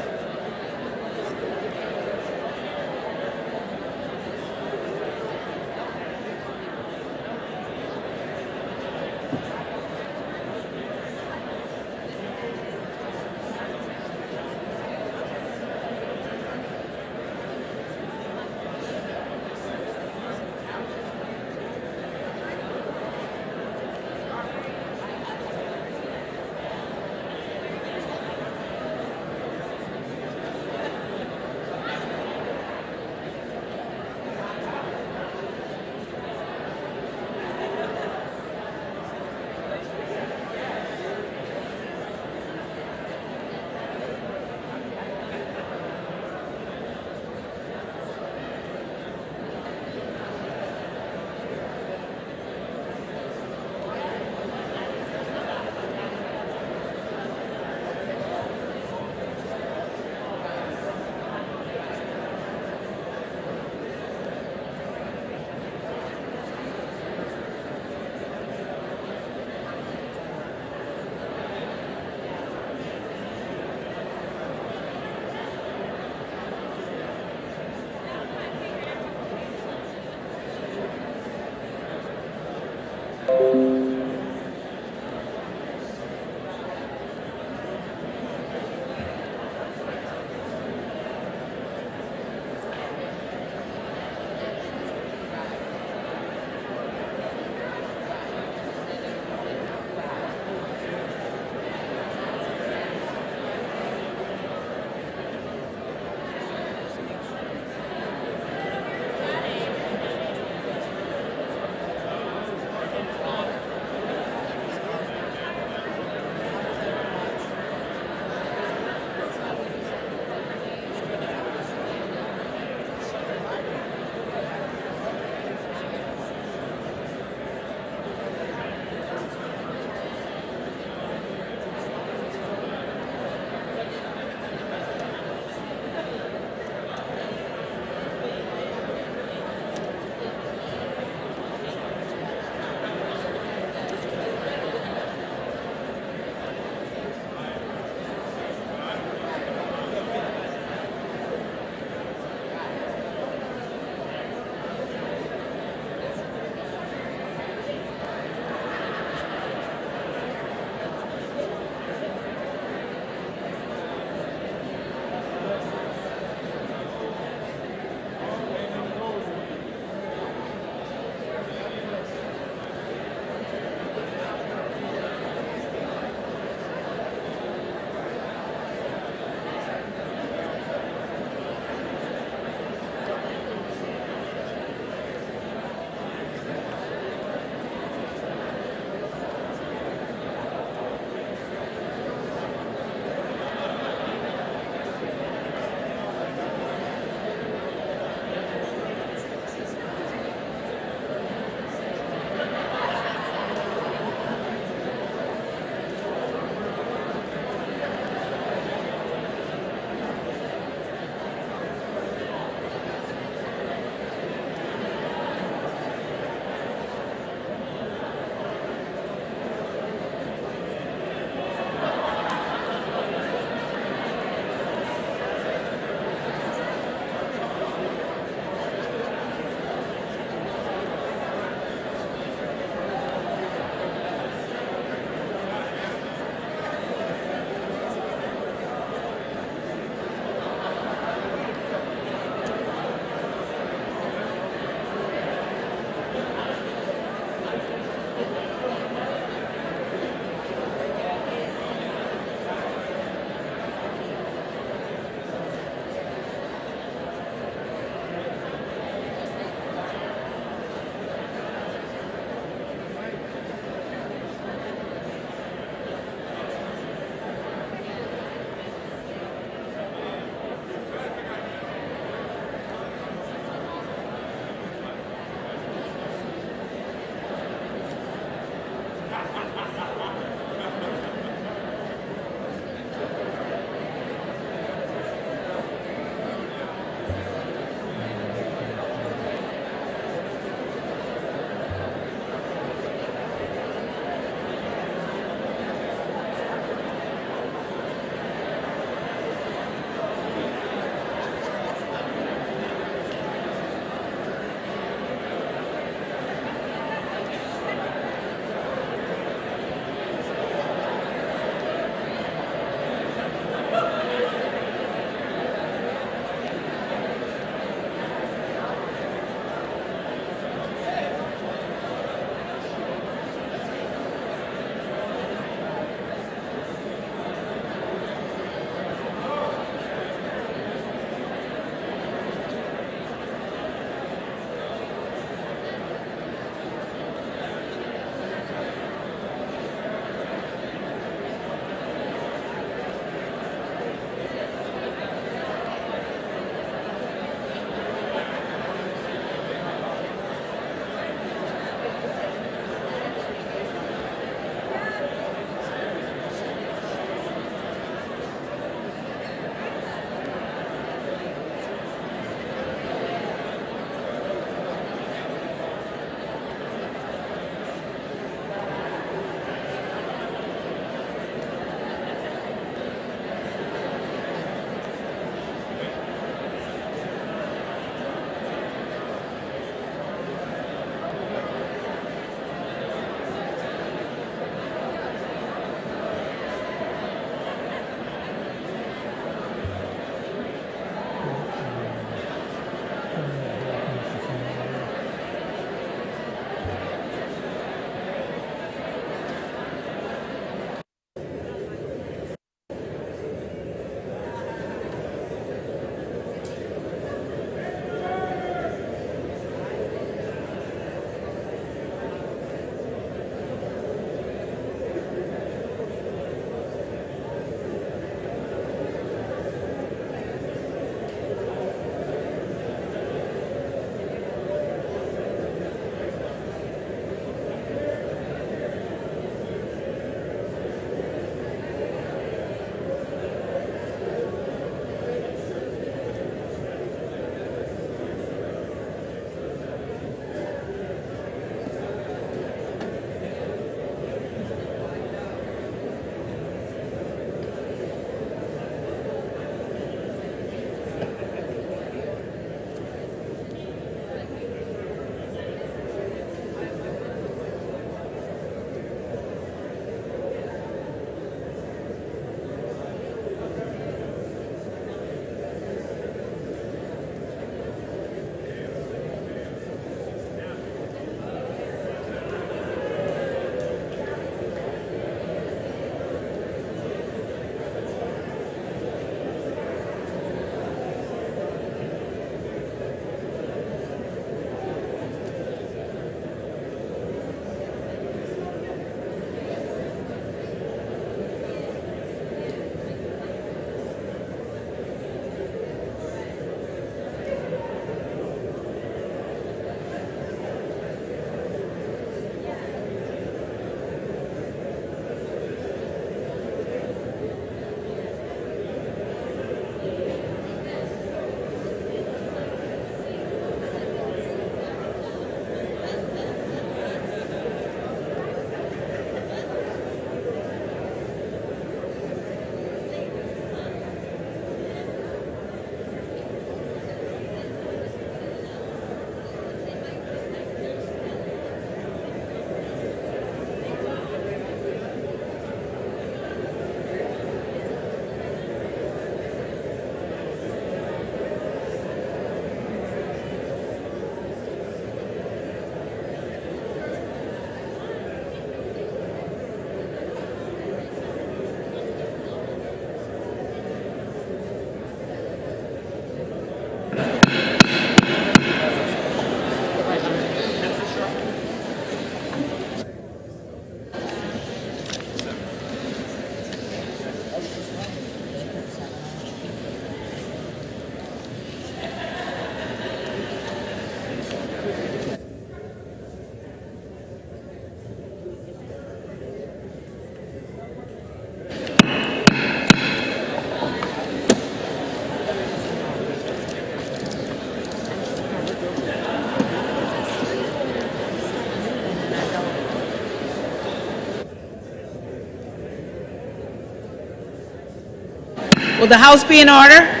Will the House be in order?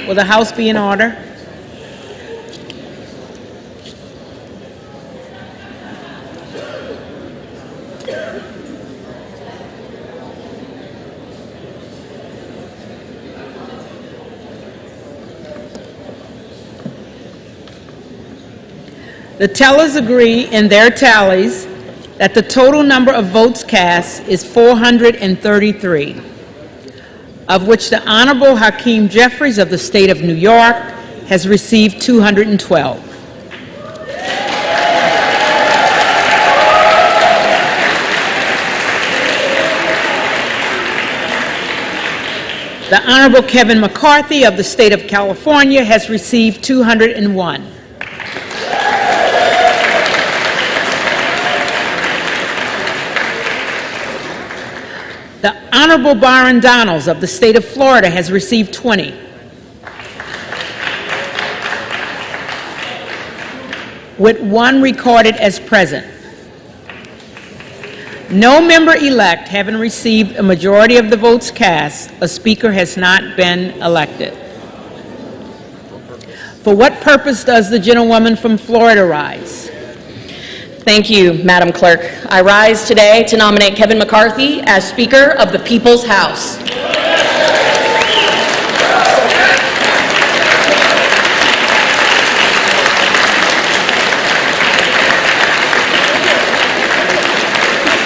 Will the House be in order? The tellers agree in their tallies that the total number of votes cast is 433, of which the Honorable Hakeem Jeffries of the state of New York has received 212. The Honorable Kevin McCarthy of the state of California has received 201. The Honorable Byron Donalds of the state of Florida has received 20. With one recorded as present. No member-elect having received a majority of the votes cast, a speaker has not been elected. For what purpose does the gentlewoman from Florida rise? Thank you, Madam Clerk. I rise today to nominate Kevin McCarthy as Speaker of the People's House.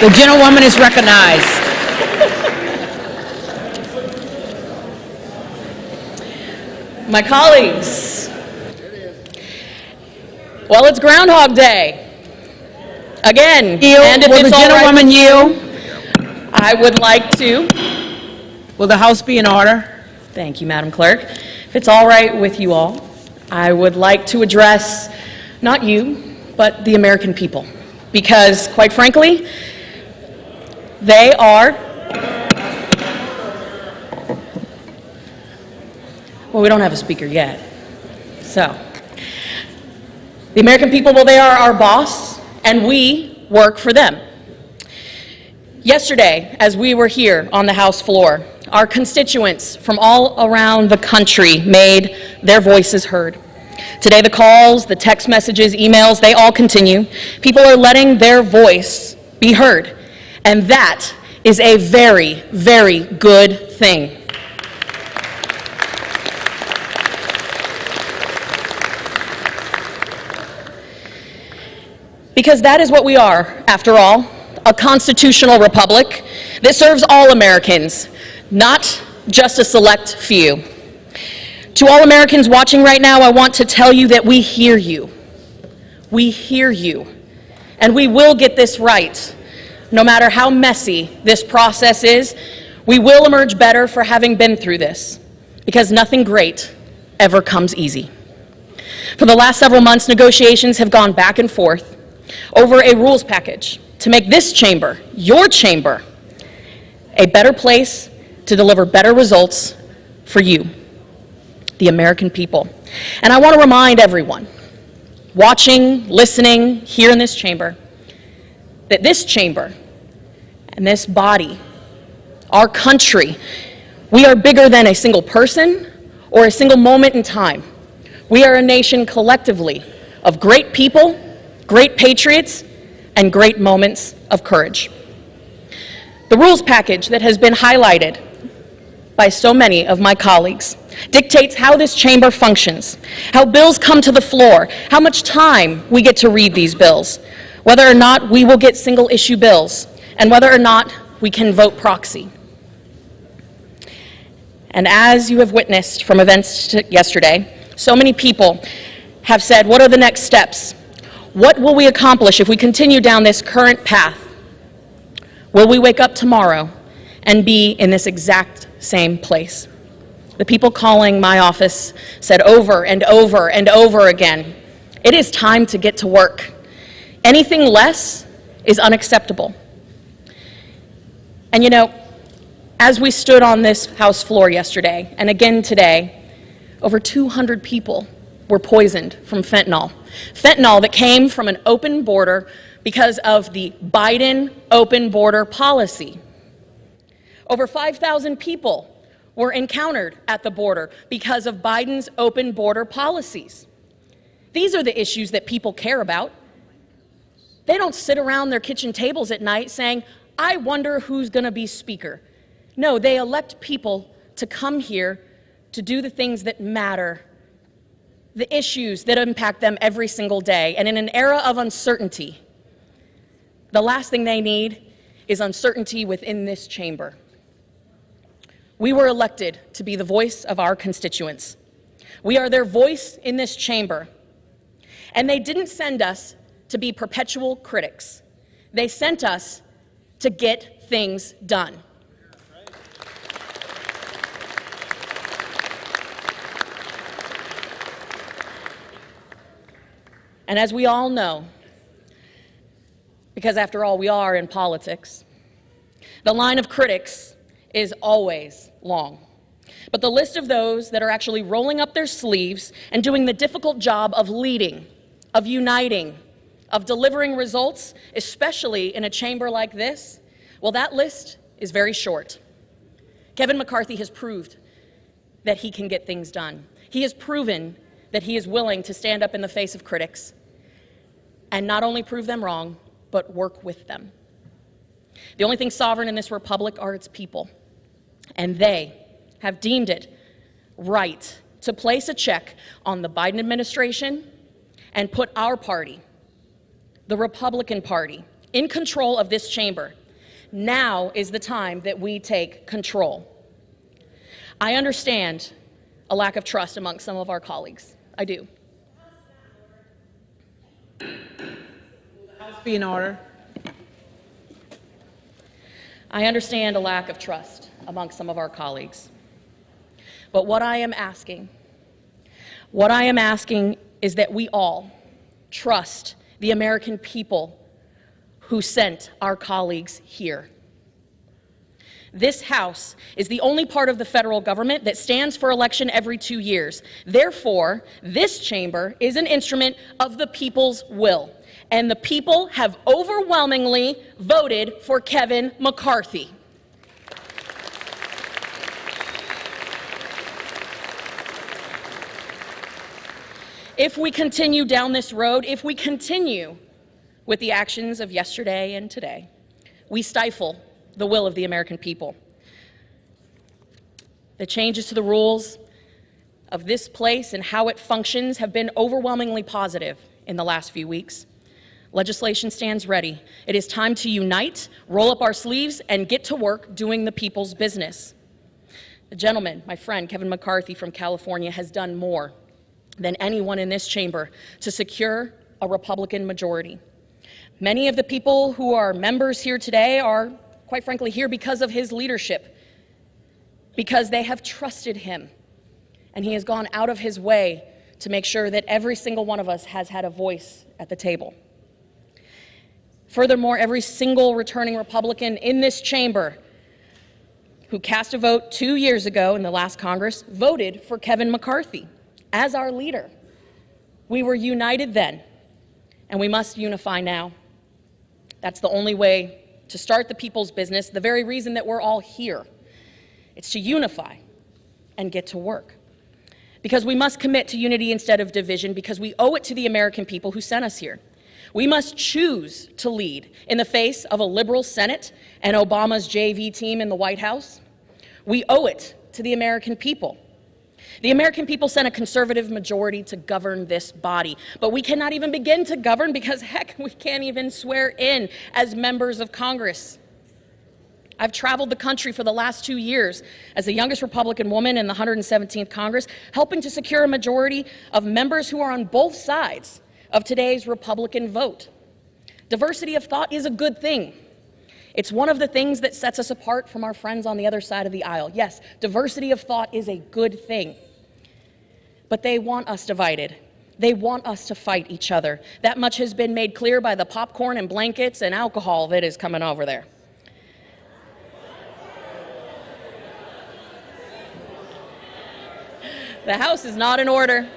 The gentlewoman is recognized. My colleagues, well, it's Groundhog Day. Again, and if will it's the all right gentlewoman with yield? I would like to. Will the House be in order? Thank you, Madam Clerk. If it's all right with you all, I would like to address not you, but the American people. Because, quite frankly, they are, well, we don't have a speaker yet. So, the American people, well, they are our boss, and we work for them. Yesterday, as we were here on the House floor, our constituents from all around the country made their voices heard. Today, the calls, the text messages, emails, they all continue. People are letting their voice be heard, and that is a very, very good thing. Because that is what we are, after all, a constitutional republic that serves all Americans, not just a select few. To all Americans watching right now, I want to tell you that we hear you. We hear you. And we will get this right. No matter how messy this process is, we will emerge better for having been through this, because nothing great ever comes easy. For the last several months, negotiations have gone back and forth over a rules package to make this chamber, your chamber, a better place to deliver better results for you, the American people. And I want to remind everyone, watching, listening, here in this chamber, that this chamber and this body, our country, we are bigger than a single person or a single moment in time. We are a nation collectively of great people, great patriots, and great moments of courage. The rules package that has been highlighted by so many of my colleagues dictates how this chamber functions, how bills come to the floor, how much time we get to read these bills, whether or not we will get single-issue bills, and whether or not we can vote proxy. And as you have witnessed from events yesterday, so many people have said, what are the next steps? What will we accomplish if we continue down this current path? Will we wake up tomorrow and be in this exact same place? The people calling my office said over and over and over again, it is time to get to work. Anything less is unacceptable. And you know, As we stood on this House floor yesterday, and again today, over 200 people were poisoned from fentanyl. Fentanyl that came from an open border because of the Biden open border policy. Over 5,000 people were encountered at the border because of Biden's open border policies. These are the issues that people care about. They don't sit around their kitchen tables at night saying, I wonder who's going to be speaker. No, they elect people to come here to do the things that matter, the issues that impact them every single day. And in an era of uncertainty, the last thing they need is uncertainty within this chamber. We were elected to be the voice of our constituents. We are their voice in this chamber. And they didn't send us to be perpetual critics. They sent us to get things done. And as we all know, because after all, we are in politics, the line of critics is always long. But the list of those that are actually rolling up their sleeves and doing the difficult job of leading, of uniting, of delivering results, especially in a chamber like this, well, that list is very short. Kevin McCarthy has proved that he can get things done. He has proven that he is willing to stand up in the face of critics and not only prove them wrong, but work with them. The only thing sovereign in this republic are its people, and they have deemed it right to place a check on the Biden administration and put our party, the Republican Party, in control of this chamber. Now is the time that we take control. I understand a lack of trust among some of our colleagues. I do. Will the House be in order? I understand a lack of trust among some of our colleagues. But what I am asking is that we all trust the American people who sent our colleagues here. This House is the only part of the federal government that stands for election every 2 years. Therefore, this chamber is an instrument of the people's will. And the people have overwhelmingly voted for Kevin McCarthy. If we continue down this road, if we continue with the actions of yesterday and today, we stifle the will of the American people. The changes to the rules of this place and how it functions have been overwhelmingly positive in the last few weeks. Legislation stands ready. It is time to unite, roll up our sleeves, and get to work doing the people's business. The gentleman, my friend Kevin McCarthy from California, has done more than anyone in this chamber to secure a Republican majority. Many of the people who are members here today are, quite frankly, here because of his leadership, because they have trusted him, and he has gone out of his way to make sure that every single one of us has had a voice at the table. Furthermore, every single returning Republican in this chamber who cast a vote 2 years ago in the last Congress voted for Kevin McCarthy as our leader. We were united then, and we must unify now. That's the only way to start the people's business, the very reason that we're all here. It's to unify and get to work. Because we must commit to unity instead of division, because we owe it to the American people who sent us here. We must choose to lead in the face of a liberal Senate and Obama's JV team in the White House. We owe it to the American people. The American people sent a conservative majority to govern this body, but we cannot even begin to govern because, heck, we can't even swear in as members of Congress. I've traveled the country for the last 2 years as the youngest Republican woman in the 117th Congress, helping to secure a majority of members who are on both sides of today's Republican vote. Diversity of thought is a good thing. It's one of the things that sets us apart from our friends on the other side of the aisle. Yes, diversity of thought is a good thing. But they want us divided. They want us to fight each other. That much has been made clear by the popcorn and blankets and alcohol that is coming over there. The House is not in order.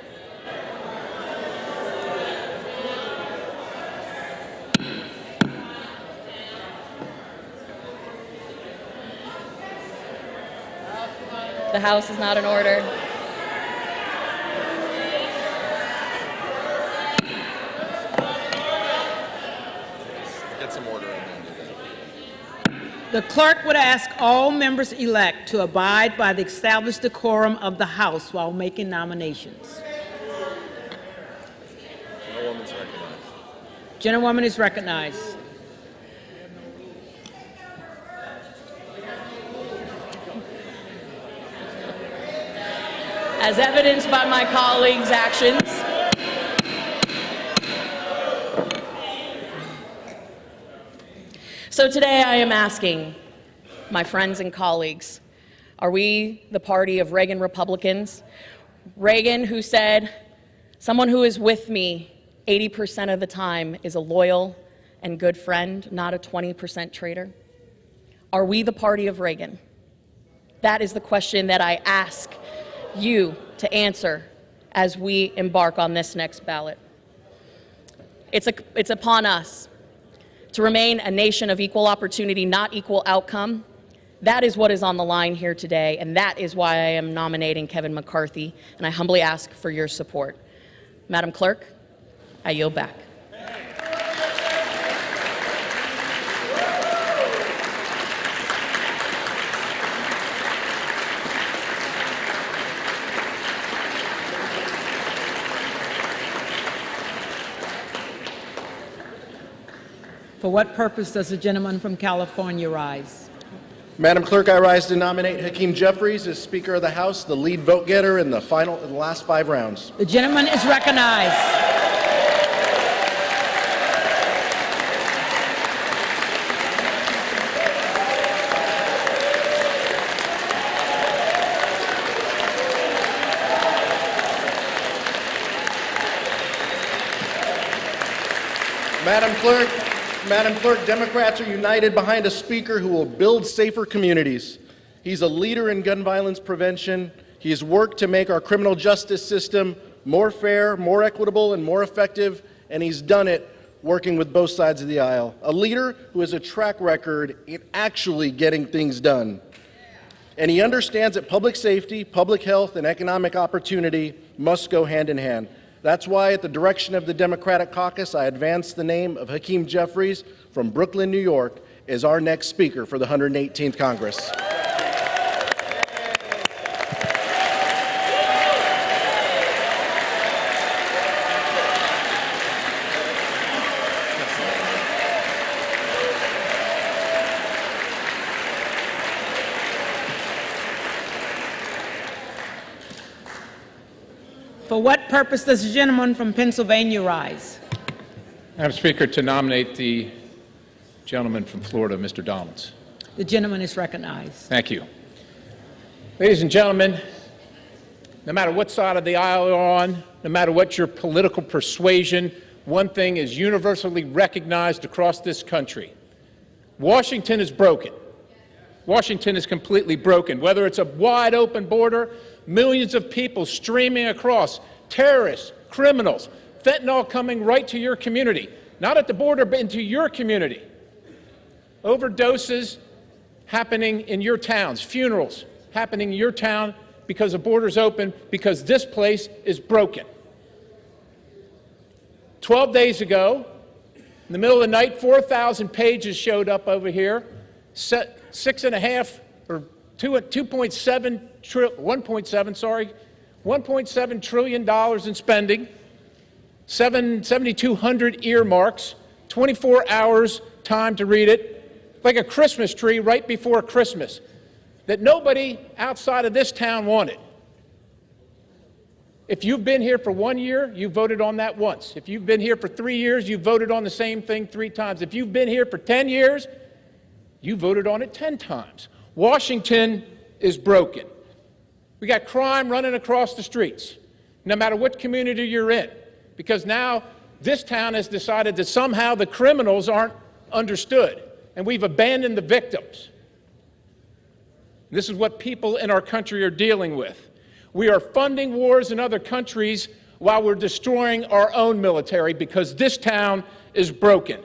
The House is not in order. Get some order in there. The clerk would ask all members-elect to abide by the established decorum of the House while making nominations. Gentlewoman's recognized. Gentlewoman is recognized. As evidenced by my colleagues' actions, so today I am asking my friends and colleagues, are we the party of Reagan Republicans? Reagan, who said, someone who is with me 80% of the time is a loyal and good friend, not a 20% traitor. Are we the party of Reagan? That is the question that I ask you to answer as we embark on this next ballot. It's upon us to remain a nation of equal opportunity, not equal outcome. That is what is on the line here today, and that is why I am nominating Kevin McCarthy, and I humbly ask for your support. Madam Clerk, I yield back. For what purpose does the gentleman from California rise? Madam Clerk, I rise to nominate Hakeem Jeffries as Speaker of the House, the lead vote getter in the last 5 rounds. The gentleman is recognized. Madam Clerk, Democrats are united behind a speaker who will build safer communities. He's a leader in gun violence prevention. He has worked to make our criminal justice system more fair, more equitable, and more effective, and he's done it working with both sides of the aisle. A leader who has a track record in actually getting things done. And he understands that public safety, public health, and economic opportunity must go hand in hand. That's why, at the direction of the Democratic caucus, I advance the name of Hakeem Jeffries from Brooklyn, New York, as our next Speaker for the 118th Congress. For what purpose does the gentleman from Pennsylvania rise? Madam Speaker, to nominate the gentleman from Florida, Mr. Donalds. The gentleman is recognized. Thank you. Ladies and gentlemen, no matter what side of the aisle you're on, no matter what your political persuasion, one thing is universally recognized across this country. Washington is broken. Washington is completely broken. Whether it's a wide open border, millions of people streaming across, terrorists, criminals, fentanyl coming right to your community, not at the border, but into your community. Overdoses happening in your towns, funerals happening in your town because the border's open, because this place is broken. 12 days ago, in the middle of the night, 4,000 pages showed up over here, 1.7 trillion dollars in spending, 7,200 earmarks, 24 hours time to read it, like a Christmas tree right before Christmas, that nobody outside of this town wanted. If you've been here for 1 year, you voted on that once. If you've been here for 3 years, you voted on the same thing 3 times. If you've been here for 10 years, you voted on it 10 times. Washington is broken. We got crime running across the streets, no matter what community you're in, because now this town has decided that somehow the criminals aren't understood, and we've abandoned the victims. This is what people in our country are dealing with. We are funding wars in other countries while we're destroying our own military because this town is broken.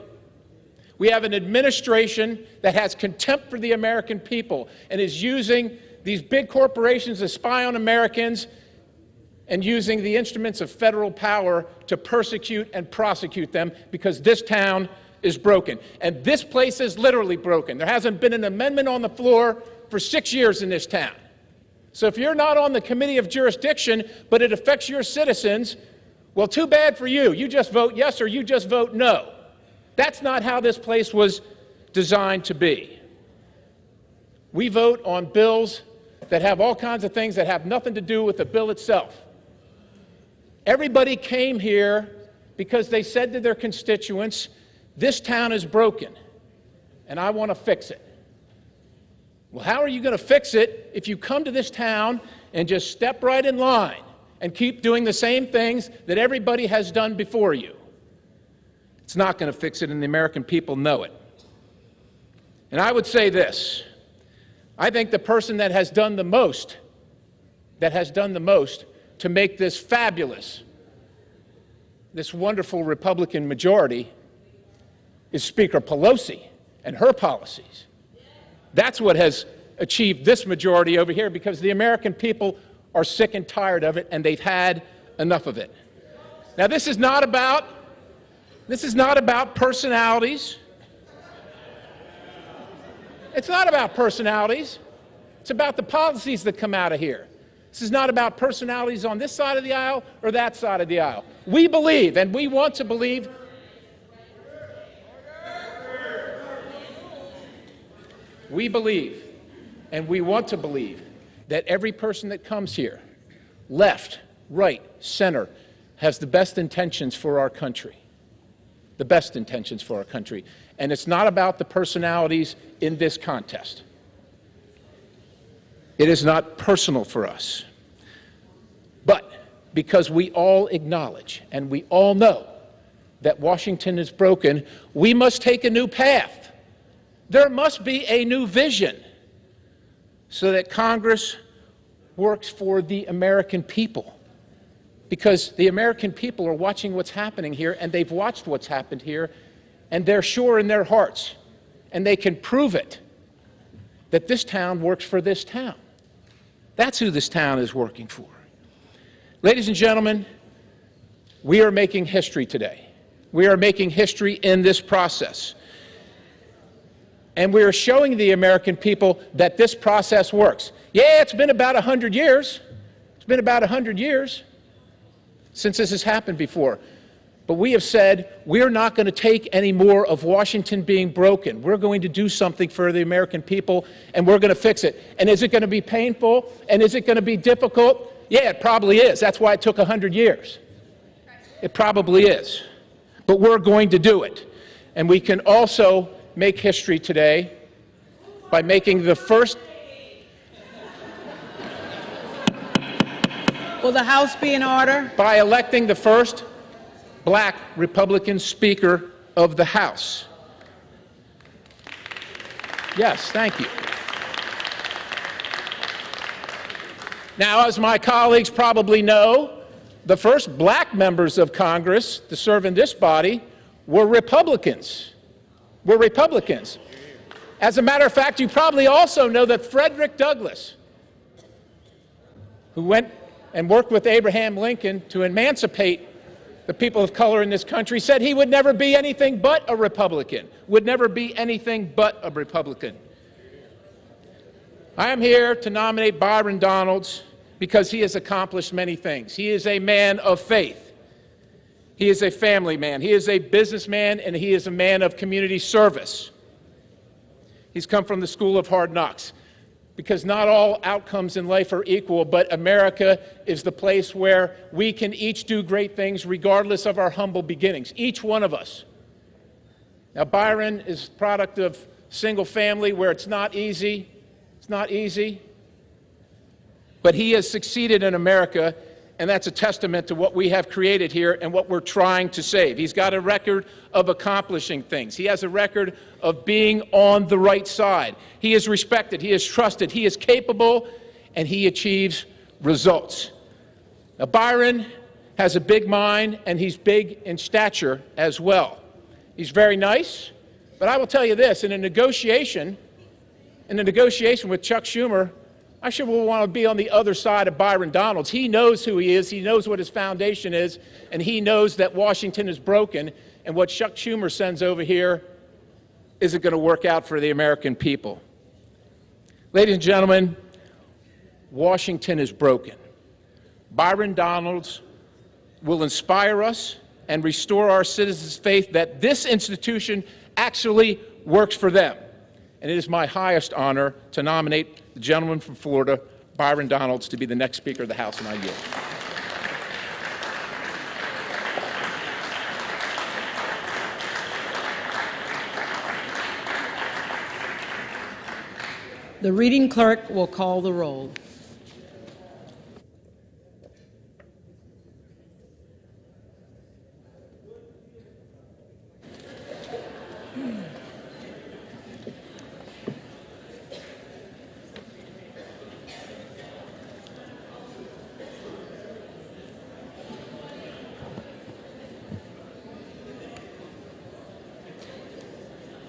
We have an administration that has contempt for the American people and is using these big corporations to spy on Americans and using the instruments of federal power to persecute and prosecute them because this town is broken. And this place is literally broken. There hasn't been an amendment on the floor for 6 years in this town. So if you're not on the committee of jurisdiction, but it affects your citizens, well, too bad for you. You just vote yes or you just vote no. That's not how this place was designed to be. We vote on bills that have all kinds of things that have nothing to do with the bill itself. Everybody came here because they said to their constituents, this town is broken, and I want to fix it. Well, how are you going to fix it if you come to this town and just step right in line and keep doing the same things that everybody has done before you? It's not going to fix it, and the American people know it. And I would say this. I think the person that has done the most to make this fabulous, this wonderful Republican majority is Speaker Pelosi and her policies. That's what has achieved this majority over here because the American people are sick and tired of it and they've had enough of it. Now, this is not about personalities. It's not about personalities. It's about the policies that come out of here. This is not about personalities on this side of the aisle or that side of the aisle. We believe, and we want to believe, and we want to believe that every person that comes here, left, right, center, has the best intentions for our country. The best intentions for our country. And it's not about the personalities in this contest. It is not personal for us. But because we all acknowledge and we all know that Washington is broken, we must take a new path. There must be a new vision so that Congress works for the American people. Because the American people are watching what's happening here, and they've watched what's happened here, and they're sure in their hearts, and they can prove it, that this town works for this town. That's who this town is working for. Ladies and gentlemen, we are making history today. We are making history in this process. And we are showing the American people that this process works. Yeah, it's been about 100 years. It's been about 100 years since this has happened before. But we have said we're not going to take any more of Washington being broken. We're going to do something for the American people, and we're going to fix it. And is it going to be painful? And is it going to be difficult? Yeah, it probably is. That's why it took 100 years. It probably is. But we're going to do it. And we can also make history today by making the first... Will the House be in order? By electing the first black Republican Speaker of the House. Yes, thank you. Now, as my colleagues probably know, the first black members of Congress to serve in this body were Republicans. As a matter of fact, you probably also know that Frederick Douglass, who went and worked with Abraham Lincoln to emancipate the people of color in this country, said he would never be anything but a Republican, I am here to nominate Byron Donalds because he has accomplished many things. He is a man of faith. He is a family man. He is a businessman, and he is a man of community service. He's come from the school of hard knocks, because not all outcomes in life are equal, but America is the place where we can each do great things regardless of our humble beginnings, each one of us. Now, Byron is a product of single family where it's not easy. It's not easy. But he has succeeded in America, and that's a testament to what we have created here and what we're trying to save. He's got a record of accomplishing things. He has a record of being on the right side. He is respected. He is trusted. He is capable, and he achieves results. Now, Byron has a big mind, and he's big in stature as well. He's very nice, but I will tell you this, in a negotiation with Chuck Schumer, I should want to be on the other side of Byron Donalds. He knows who he is, he knows what his foundation is, and he knows that Washington is broken, and what Chuck Schumer sends over here isn't going to work out for the American people. Ladies and gentlemen, Washington is broken. Byron Donalds will inspire us and restore our citizens' faith that this institution actually works for them. And it is my highest honor to nominate the gentleman from Florida, Byron Donalds, to be the next Speaker of the House, and I yield. The reading clerk will call the roll.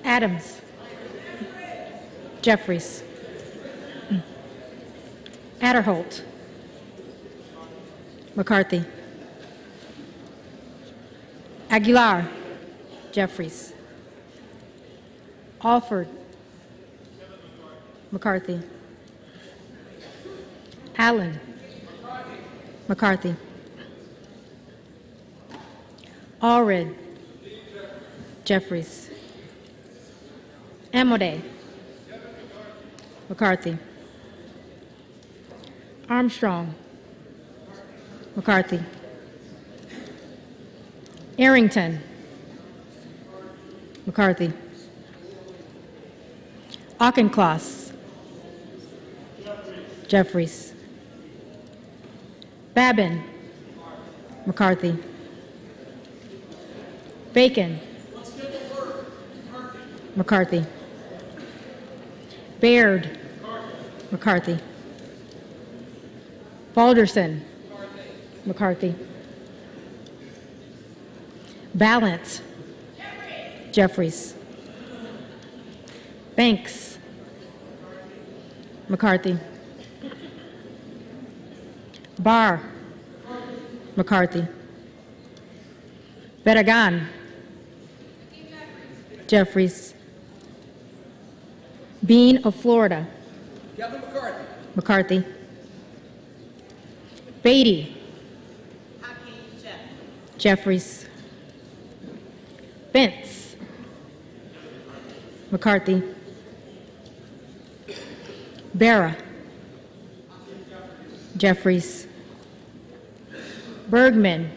Adams. Jeffries. Adderholt. McCarthy. Aguilar. Jeffries. Alford. McCarthy. Allen. McCarthy. Allred. Jeffries. Amodei. McCarthy. Armstrong. McCarthy. Arrington. McCarthy. Auchincloss. Jeffries. Babin. McCarthy. Bacon. McCarthy. Baird. McCarthy. Balderson. McCarthy. Balance. Jeffries. Banks. McCarthy. Barr. McCarthy. Barragan. Jeffries. Bean of Florida. McCarthy. Beatty. Jeffries. Bentz. McCarthy. Barra. Jeffries. Bergman.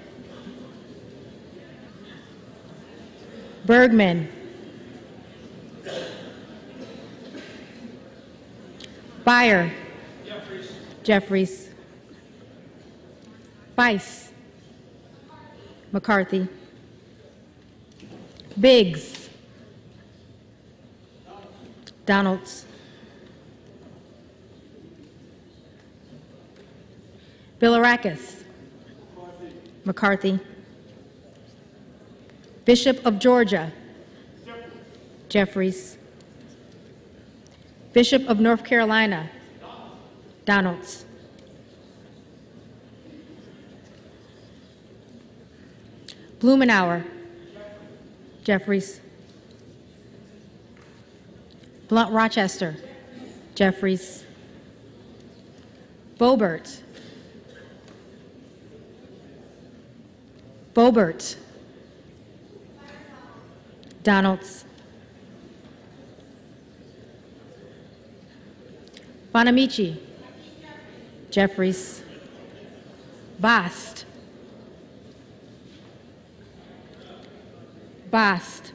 Bergman. Beyer. Jeffries. Bice. McCarthy. Biggs. Donalds. Bilirakis. McCarthy. Bishop of Georgia. Jeffries. Bishop of North Carolina. Donalds. Blumenauer. Jeffries. Blunt Rochester. Jeffries. Boebert. Boebert. Donalds. Bonamici. Jeffries. Bast. Bast.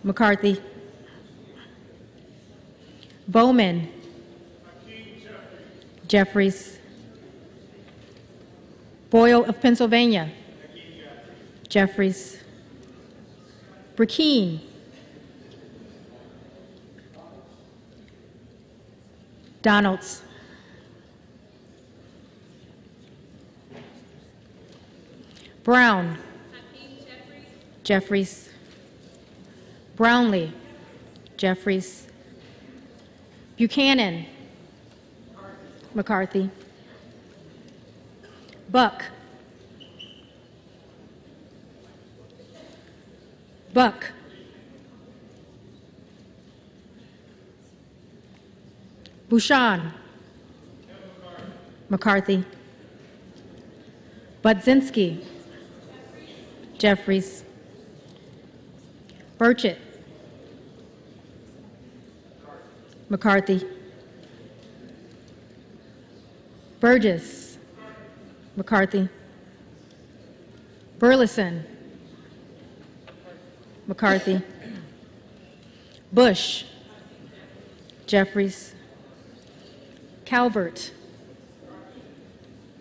McCarthy. Bowman. Jeffries. Boyle of Pennsylvania. Jeffries. Burkeen. Donalds. Brown. Jeffries. Brownlee. Jeffries. Buchanan. McCarthy. Buck. Buck. Bouchon. McCarthy. Budzinski. Jeffries. Burchett. McCarthy. Burgess. McCarthy. Burleson. McCarthy. Bush. Jeffries. Calvert.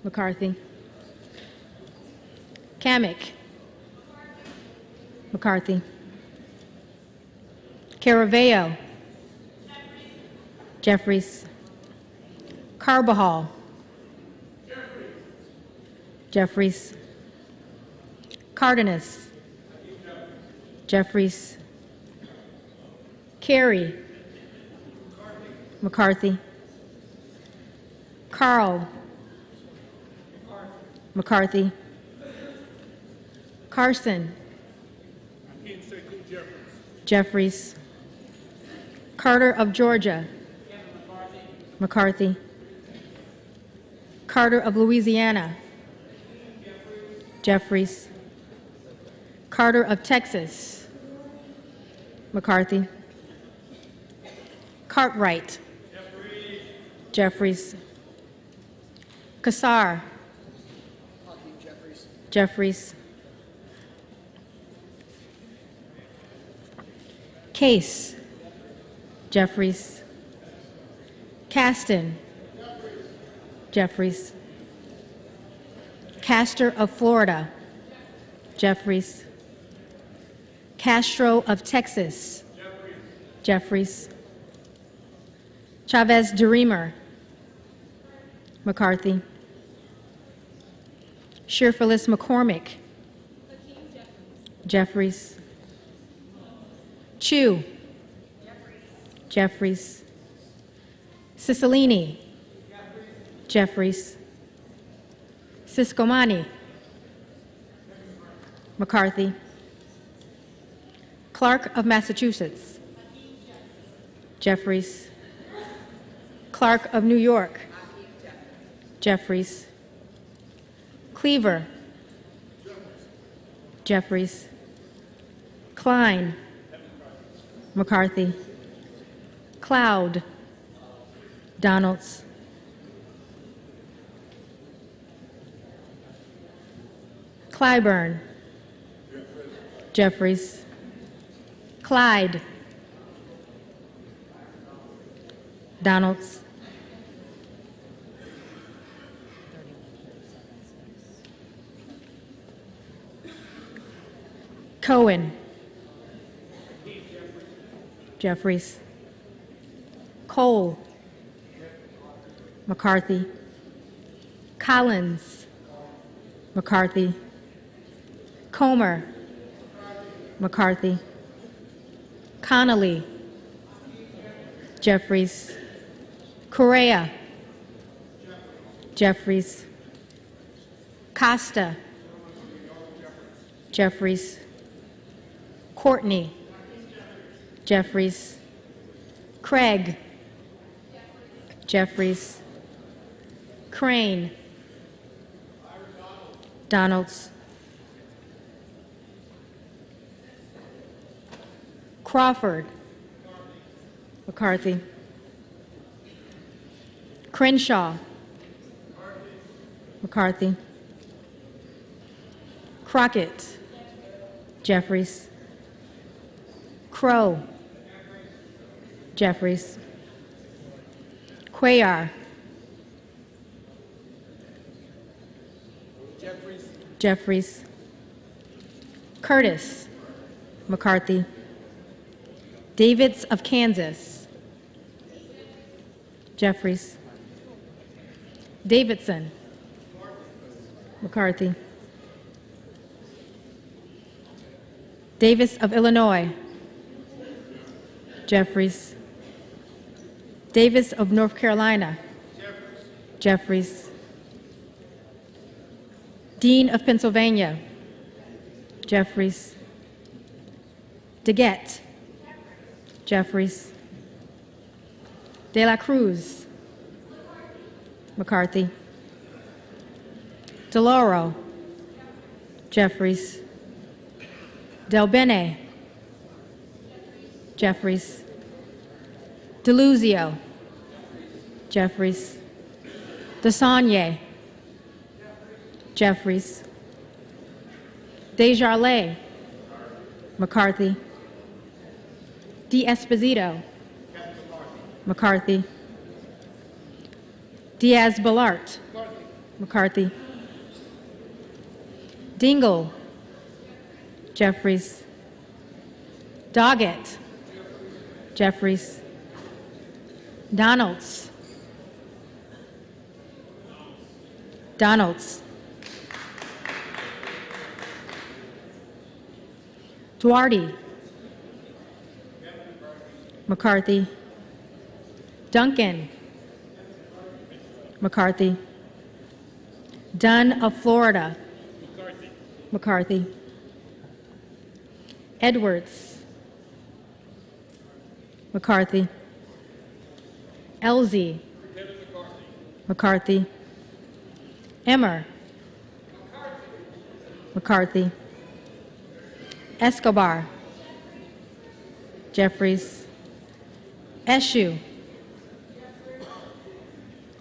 McCarthy. Kamick. McCarthy. Caraveo. Jeffries. Carbajal. Jeffries. Cardenas. Jeffries. Carey. McCarthy. Carl. McCarthy. Carson. Jeffries. Carter of Georgia. McCarthy. Carter of Louisiana. Jeffries. Carter of Texas. McCarthy. Cartwright. Jeffries. Kassar. Jeffries. Case. Jeffries. Caston. Jeffries. Castor of Florida. Jeffries. Castro of Texas. Jeffries. Chavez DeReamer. McCarthy. Shearfillis McCormick. Jeffries. Chu. Jeffries. Cicilline. Jeffries. Siscomani. McCarthy. Clark of Massachusetts. Jeffries. Clark of New York. Jeffries. Cleaver. Jeffries. Klein. McCarthy. Cloud. Donalds. Clyburn. Jeffries. Clyde. Donalds. Cohen. Jeffries. Cole. McCarthy. Collins. McCarthy. Comer. McCarthy. Connolly. Jeffries. Correa. Jeffries. Costa. Jeffries. Courtney. Jeffries. Craig. Jeffries. Crane. Donalds. Crawford. McCarthy. Crenshaw. McCarthy. Crockett. Jeffries. Crow. Jeffries. Cuellar. Jeffries. Curtis. McCarthy. Davids of Kansas. Jeffries. Davidson. McCarthy. Davis of Illinois. Jeffries. Davis of North Carolina. Jeffries. Dean of Pennsylvania. Jeffries. DeGette. Jeffries. De la Cruz. McCarthy. DeLauro. Jeffries. Del Bene. Jeffries. DeLuzio. Jeffries. DeSaulnier. Jeffries. Desjardins. McCarthy. D'Esposito. McCarthy. Diaz-Balart. McCarthy. Dingell. Jeffries. Doggett. Jeffries. Donalds. Donalds. Duarte. McCarthy. Duncan. McCarthy. Dunn of Florida. McCarthy. Edwards. McCarthy. Elzy. McCarthy. Emmer. McCarthy. Escobar. Jeffries. Eshoo.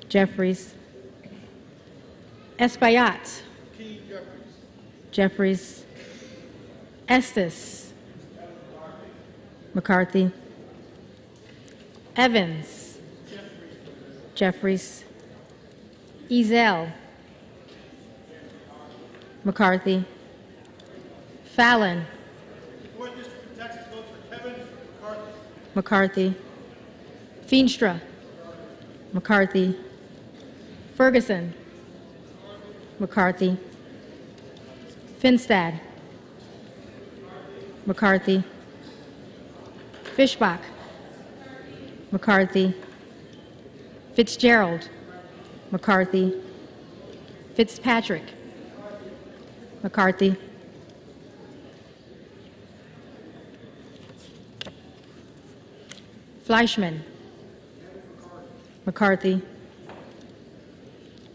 Jeffries. Espaillat. Jeffries. Estes. McCarthy. Evans. Jeffries. Ezell. McCarthy. Fallon. McCarthy. Feenstra. McCarthy. Ferguson. McCarthy. Finstad. McCarthy. Fischbach. McCarthy. Fitzgerald. McCarthy. Fitzpatrick. McCarthy. Fleischman. McCarthy.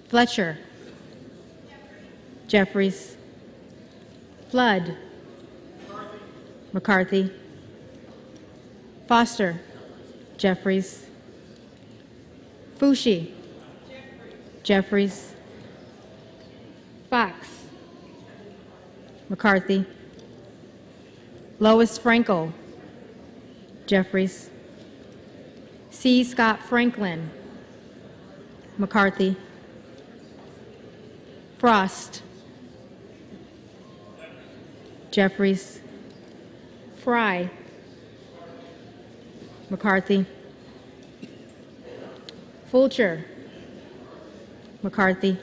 Fletcher. Jeffries. Flood. McCarthy. Foster. Jeffries. Fushi. Jeffries. Fox. McCarthy. Lois Frankel. Jeffries. C. Scott Franklin. McCarthy. Frost. Jeffries. Fry. McCarthy. Fulcher. McCarthy.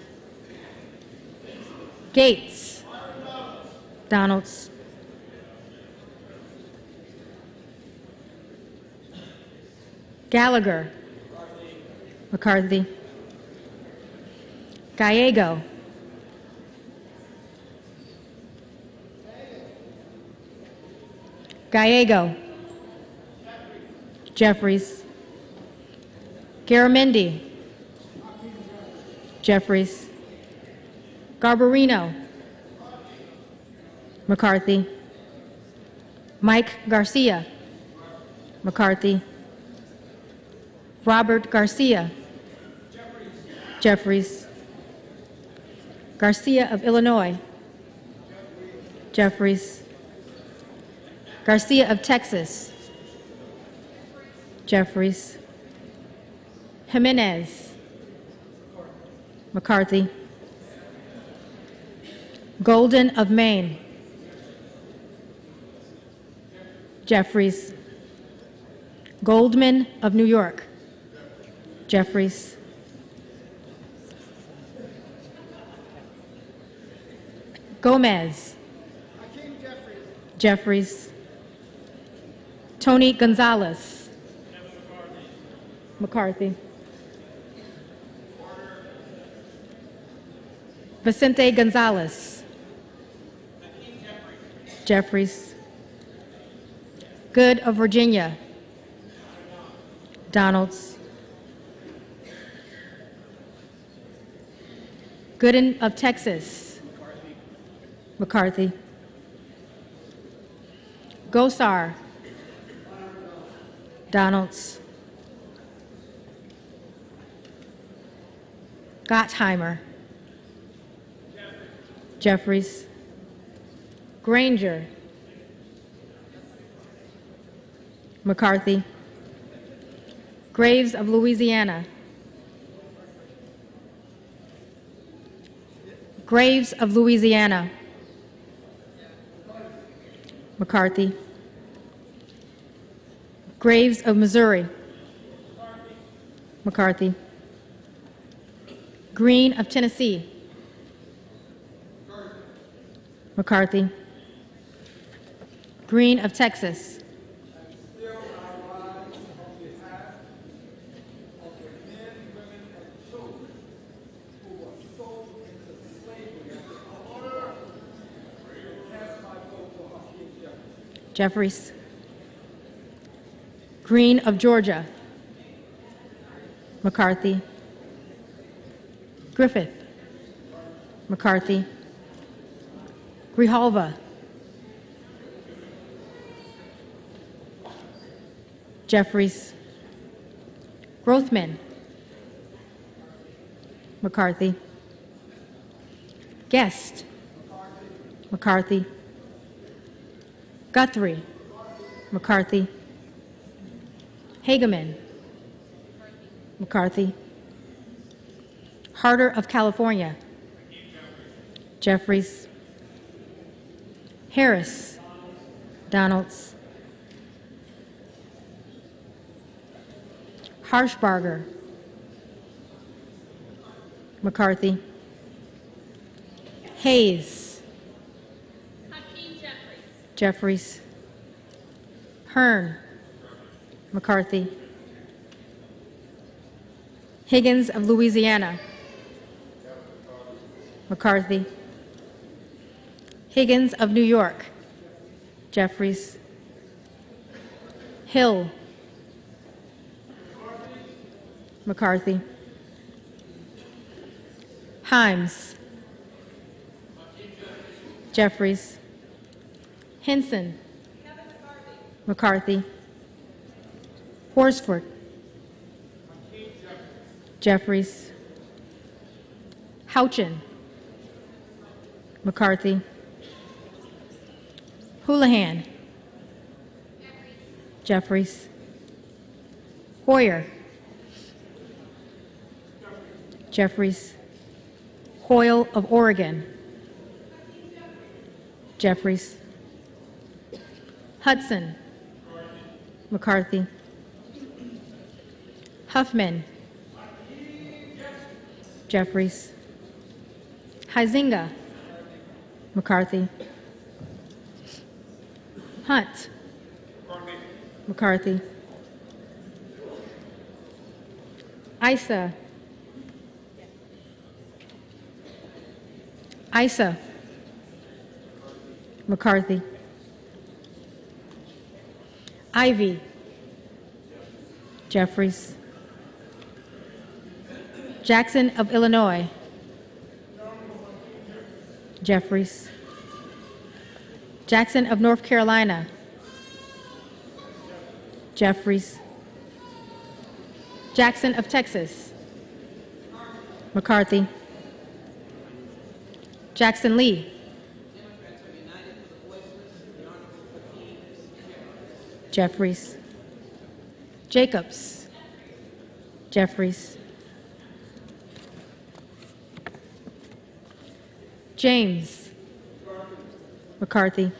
Gates. Donalds. Gallagher. McCarthy. Gallego. Gallego. Jeffries. Garamendi. Jeffries. Garbarino. McCarthy. Mike Garcia. McCarthy. Robert Garcia. Jeffries. Garcia of Illinois. Jeffries. Garcia of Texas. Jeffries. Jimenez. McCarthy. Golden of Maine. Jeffries. Goldman of New York. Jeffries. Gomez. Jeffries. Tony Gonzalez. McCarthy. Vicente Gonzalez. Jeffries. Good of Virginia. Donalds. Gooden of Texas. McCarthy. Gosar. Donalds. Gottheimer. Jeffries. Granger. McCarthy. Graves of Louisiana. Graves of Louisiana. McCarthy. Graves of Missouri. McCarthy. Green of Tennessee. McCarthy. Green of Texas. Jeffries. Green of Georgia. McCarthy. Griffith. McCarthy. Grijalva. Jeffries. Grothman. McCarthy. Guest. McCarthy. Guthrie. McCarthy. Hageman. McCarthy. Harder of California. Jeffries. Harris. Donalds. Harshbarger. McCarthy. Hayes. Jeffries. Hearn. McCarthy. Higgins of Louisiana. McCarthy. Higgins of New York. Jeffries. Hill. McCarthy. Himes. Jeffries. Henson. McCarthy. Horsford. Jeffries. Houchin. McCarthy. Houlihan. Jeffries. Hoyer. Jeffries. Hoyle of Oregon. Jeffries. Hudson. McCarthy. Huffman. Jeffries. Huizinga. McCarthy. Hunt. McCarthy. Issa. McCarthy. Ivy. Jeffries. Jackson of Illinois. Jeffries. Jackson of North Carolina. Jeffries. Jackson of Texas. McCarthy. Jackson Lee. Jeffries. Jacobs. Jeffries. James. McCarthy.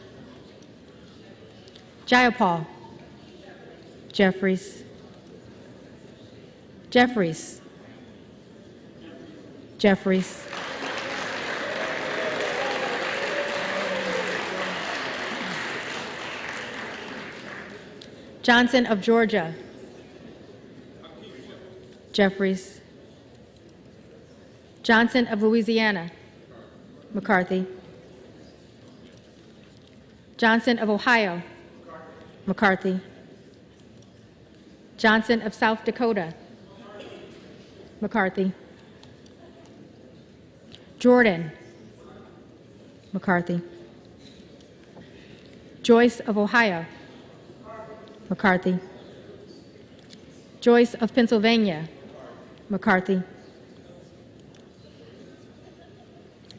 Jayapal. Jeffries. Jeffries. Jeffries. Johnson of Georgia. Jeffries. Johnson of Louisiana. McCarthy. Johnson of Ohio. McCarthy. Johnson of South Dakota. McCarthy. Jordan. McCarthy. Joyce of Ohio. McCarthy. Joyce of Pennsylvania. McCarthy.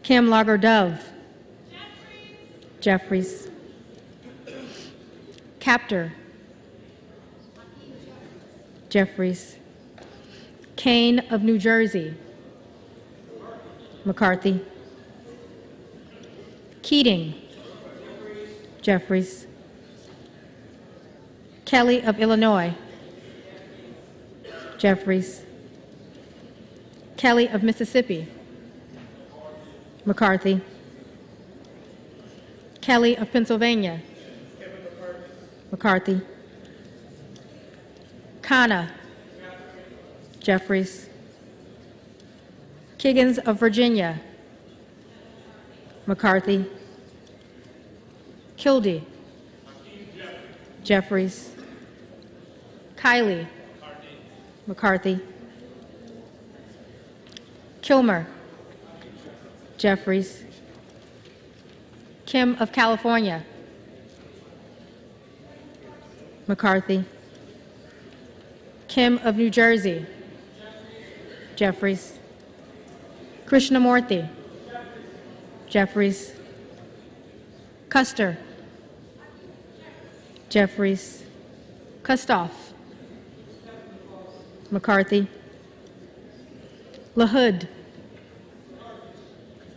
Kim Lager-Dove. Jeffries. Captor. Jeffries. Kane of New Jersey. McCarthy. Keating. Jeffries. Kelly of Illinois. Jeffries. Kelly of Mississippi. McCarthy. Kelly of Pennsylvania. McCarthy. Khanna. Jeffries. Kiggins of Virginia. McCarthy. Kildee. Jeffries. Kiley. McCarthy. Kilmer. Jeffries. Kim of California. McCarthy. Kim of New Jersey. Jeffries. Krishnamurthy. Jeffries. Custer. Jeffries. Kustoff. McCarthy. LaHood.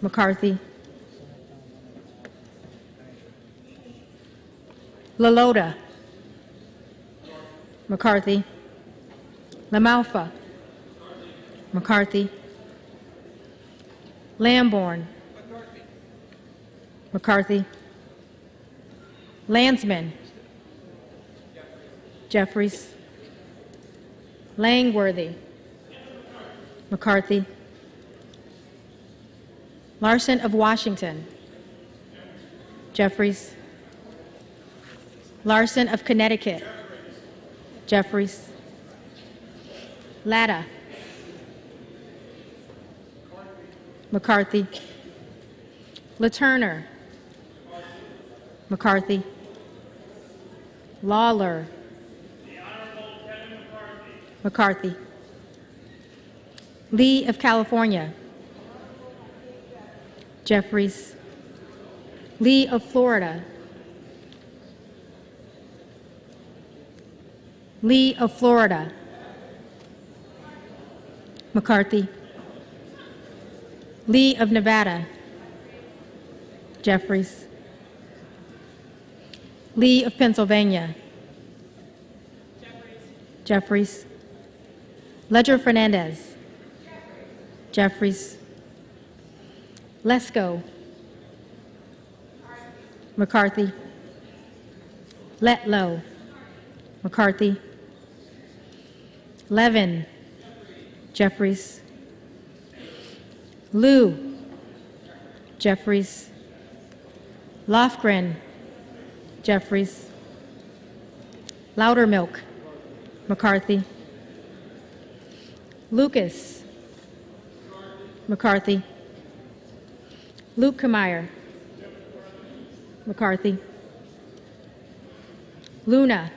McCarthy. LaLota. McCarthy. LaMalfa. McCarthy. Lamborn. McCarthy. Landsman. Jeffries. Langworthy. McCarthy. Larson of Washington. Jeffries. Larson of Connecticut. Jeffries. Latta. McCarthy. LaTurner. McCarthy. Lawler. McCarthy. Lee of California. Jeffries. Lee of Florida. Lee of Florida. McCarthy. Lee of Nevada. Jeffries. Lee of Pennsylvania. Jeffries. Ledger Fernandez. Jeffries. Lesko. McCarthy. Letlow. McCarthy. Levin. Jeffries. Liu. Jeffries. Lofgren. Jeffries. Loudermilk. McCarthy. Lucas. McCarthy. Lukemeyer. McCarthy. Luna.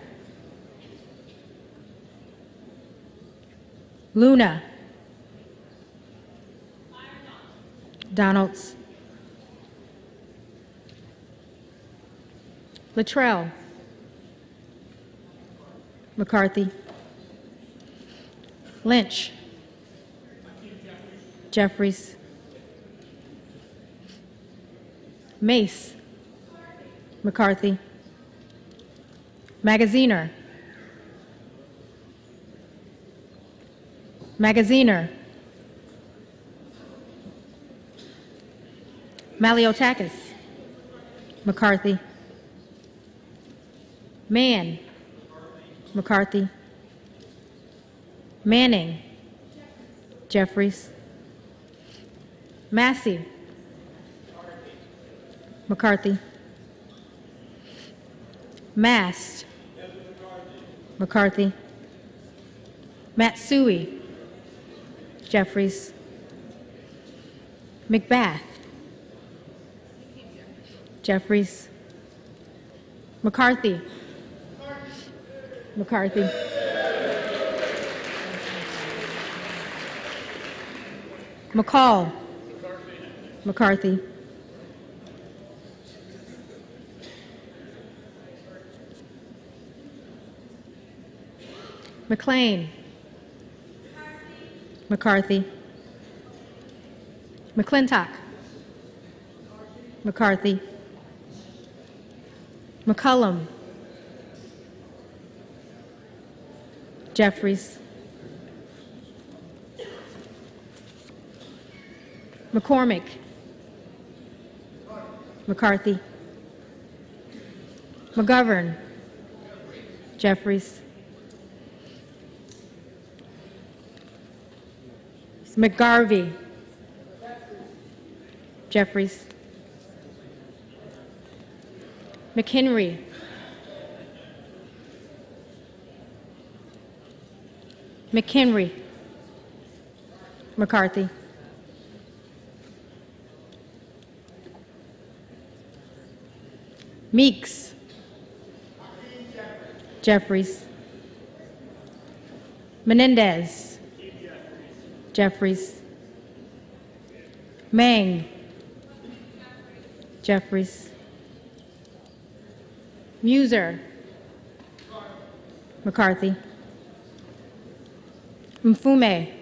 Luna. Donalds. Luttrell. McCarthy. Lynch. Jeffries. Mace. McCarthy. Magaziner. Magaziner. Maliotakis. McCarthy. Mann. McCarthy. Manning. Jeffries. Massey. McCarthy. Mast. McCarthy. Matsui. Jeffries. McBath. Jeffries. McCarthy. McCarthy. McCall. McCarthy. McLean. McCarthy. McClintock. McCarthy. McCullum. Jeffries. McCormick. McCarthy. McGovern. Jeffries. McGarvey. Jeffries. McHenry. McHenry. McCarthy. Meeks. Jeffries. Menendez. Jeffries. Mang. Jeffries. Muser. McCarthy. Mfume.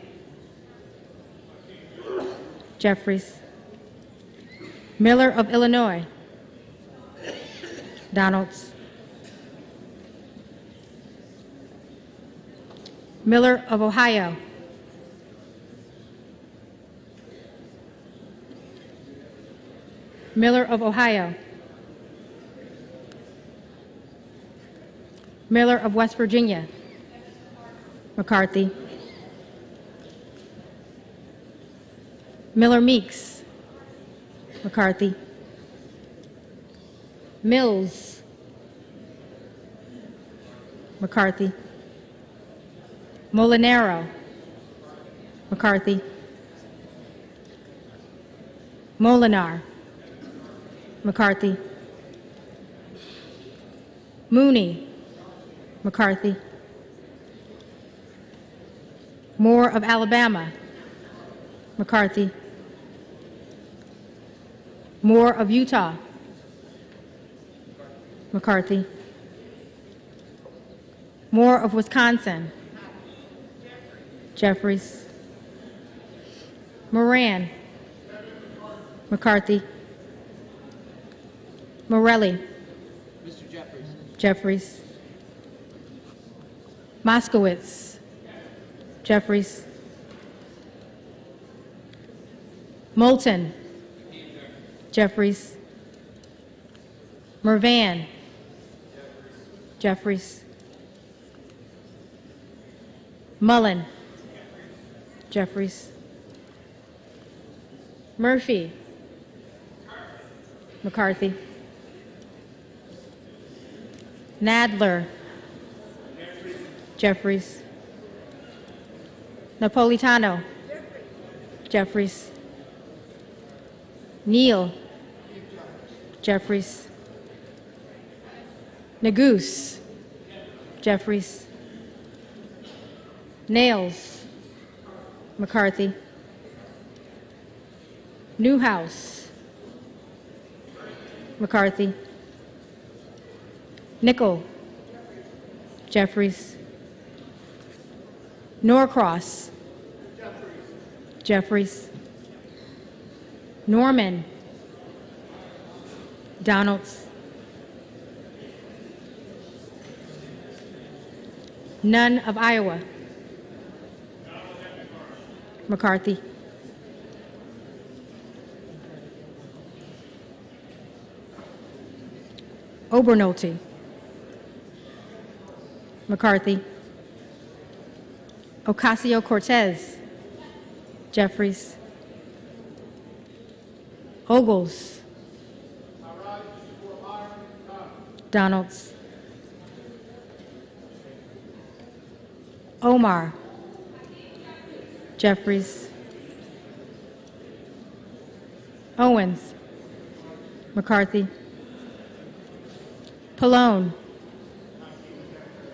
Jeffries. Miller of Illinois. Donalds. Miller of Ohio. Miller of Ohio. Miller of West Virginia. McCarthy. Miller Meeks. McCarthy. Mills. McCarthy. Molinaro. McCarthy. Molinar. McCarthy. Mooney. McCarthy. Moore of Alabama. McCarthy. Moore of Utah. McCarthy. Moore of Wisconsin. Jeffries. Moran. McCarthy. Morelli. Mr. Jeffries. Jeffries. Moskowitz. Jeffries. Moulton. Jeffries. Mervan. Jeffries. Mullen. Jeffries. Murphy. McCarthy. Nadler. Jeffries. Napolitano. Jeffries. Neal. Jeffries. Nagoose. Jeffries. Nails. McCarthy. Newhouse. McCarthy. Nickel. Jeffries. Norcross. Jeffries. Norman. Donalds. None of Iowa. McCarthy. Obernolte. McCarthy. Ocasio-Cortez. Jeffries. Ogles. Donalds. Omar. Jeffries. Owens. McCarthy. Pallone.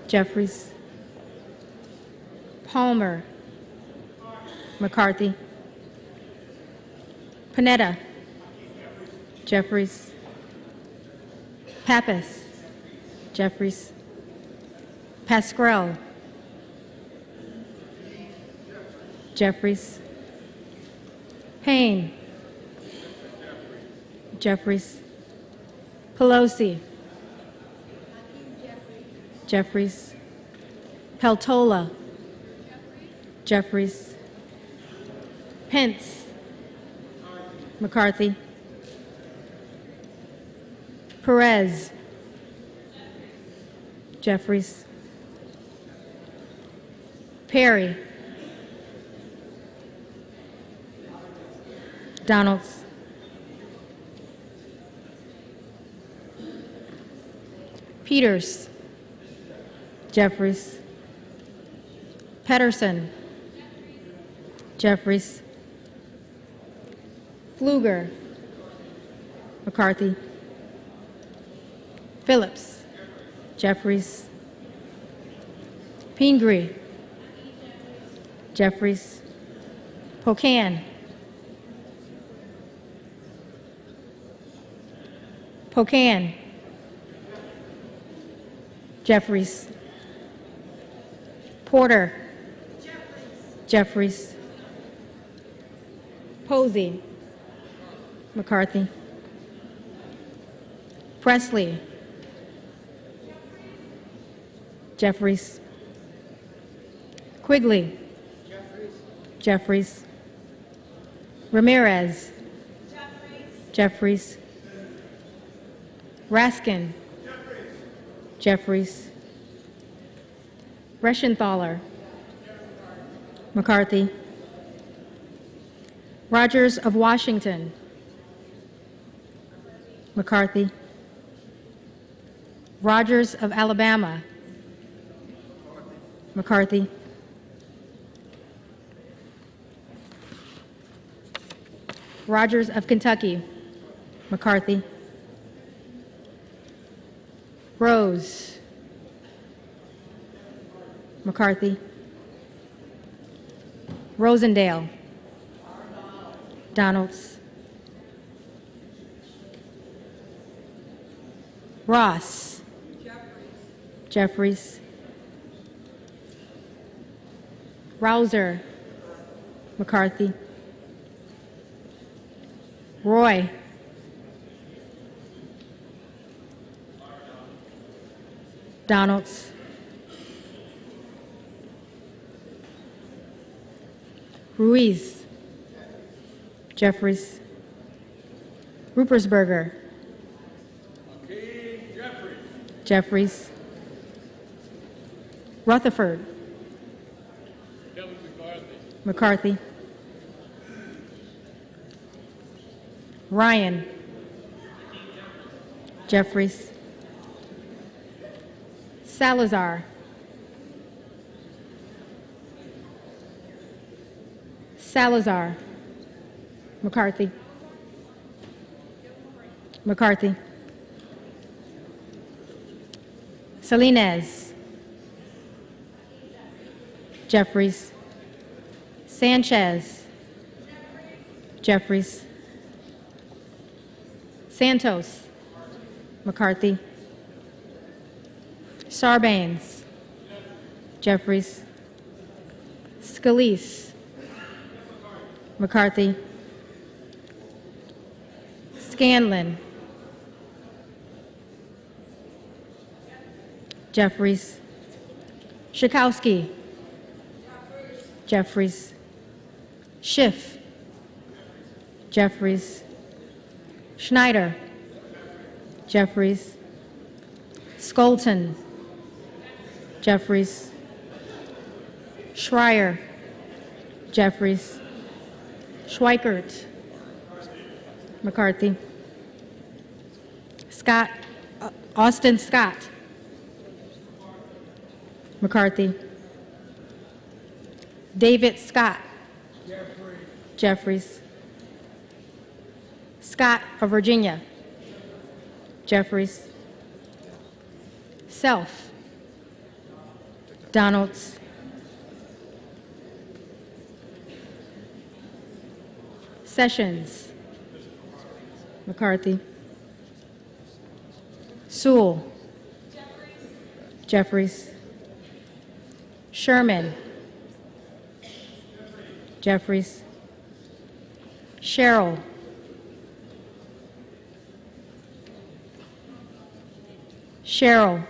Jeffries. Palmer. McCarthy. Panetta. Jeffries. Pappas. Jeffries. Pascrell. Jeffries. Payne. Jeffries. Pelosi. Jeffries. Peltola. Jeffries. Pence. McCarthy. Perez. Jeffries. Perry. Donalds. Peters. Jeffries. Pedersen. Jeffries. Pfluger. McCarthy. Phillips. Jeffries. Pingree. Jeffries. Pocan. Pocan. Jeffries. Porter. Jeffries. Posey. McCarthy. Presley. Jeffries. Quigley. Jeffries. Ramirez. Jeffries. Raskin. Jeffries. Reschenthaler. McCarthy. Rogers of Washington. McCarthy. Rogers of Alabama. McCarthy. Rogers of Kentucky. McCarthy. Rose. McCarthy. Rosendale. Donalds. Ross. Jeffries. Rouser. McCarthy. Roy. Donalds. Ruiz. Jeffries. Ruppersberger. Jeffries. Rutherford. McCarthy. Ryan. Jeffries. Salazar. Salazar. McCarthy. McCarthy. Salinas. Jeffries. Sanchez. Jeffries. Santos. McCarthy. Sarbanes. Jeffries. Scalise. McCarthy. Scanlon. Jeffries. Schakowsky. Jeffries. Schiff, Jeffries, Schneider, Jeffries, Skolton, Jeffries, Schreier, Jeffries, Schweikert, McCarthy, Scott, Austin Scott, McCarthy, David Scott, Jeffries, Scott of Virginia, Jeffries, Self, Donalds, Sessions, McCarthy, Sewell, Jeffries, Sherman, Jeffries, Sherrill, Sherrill,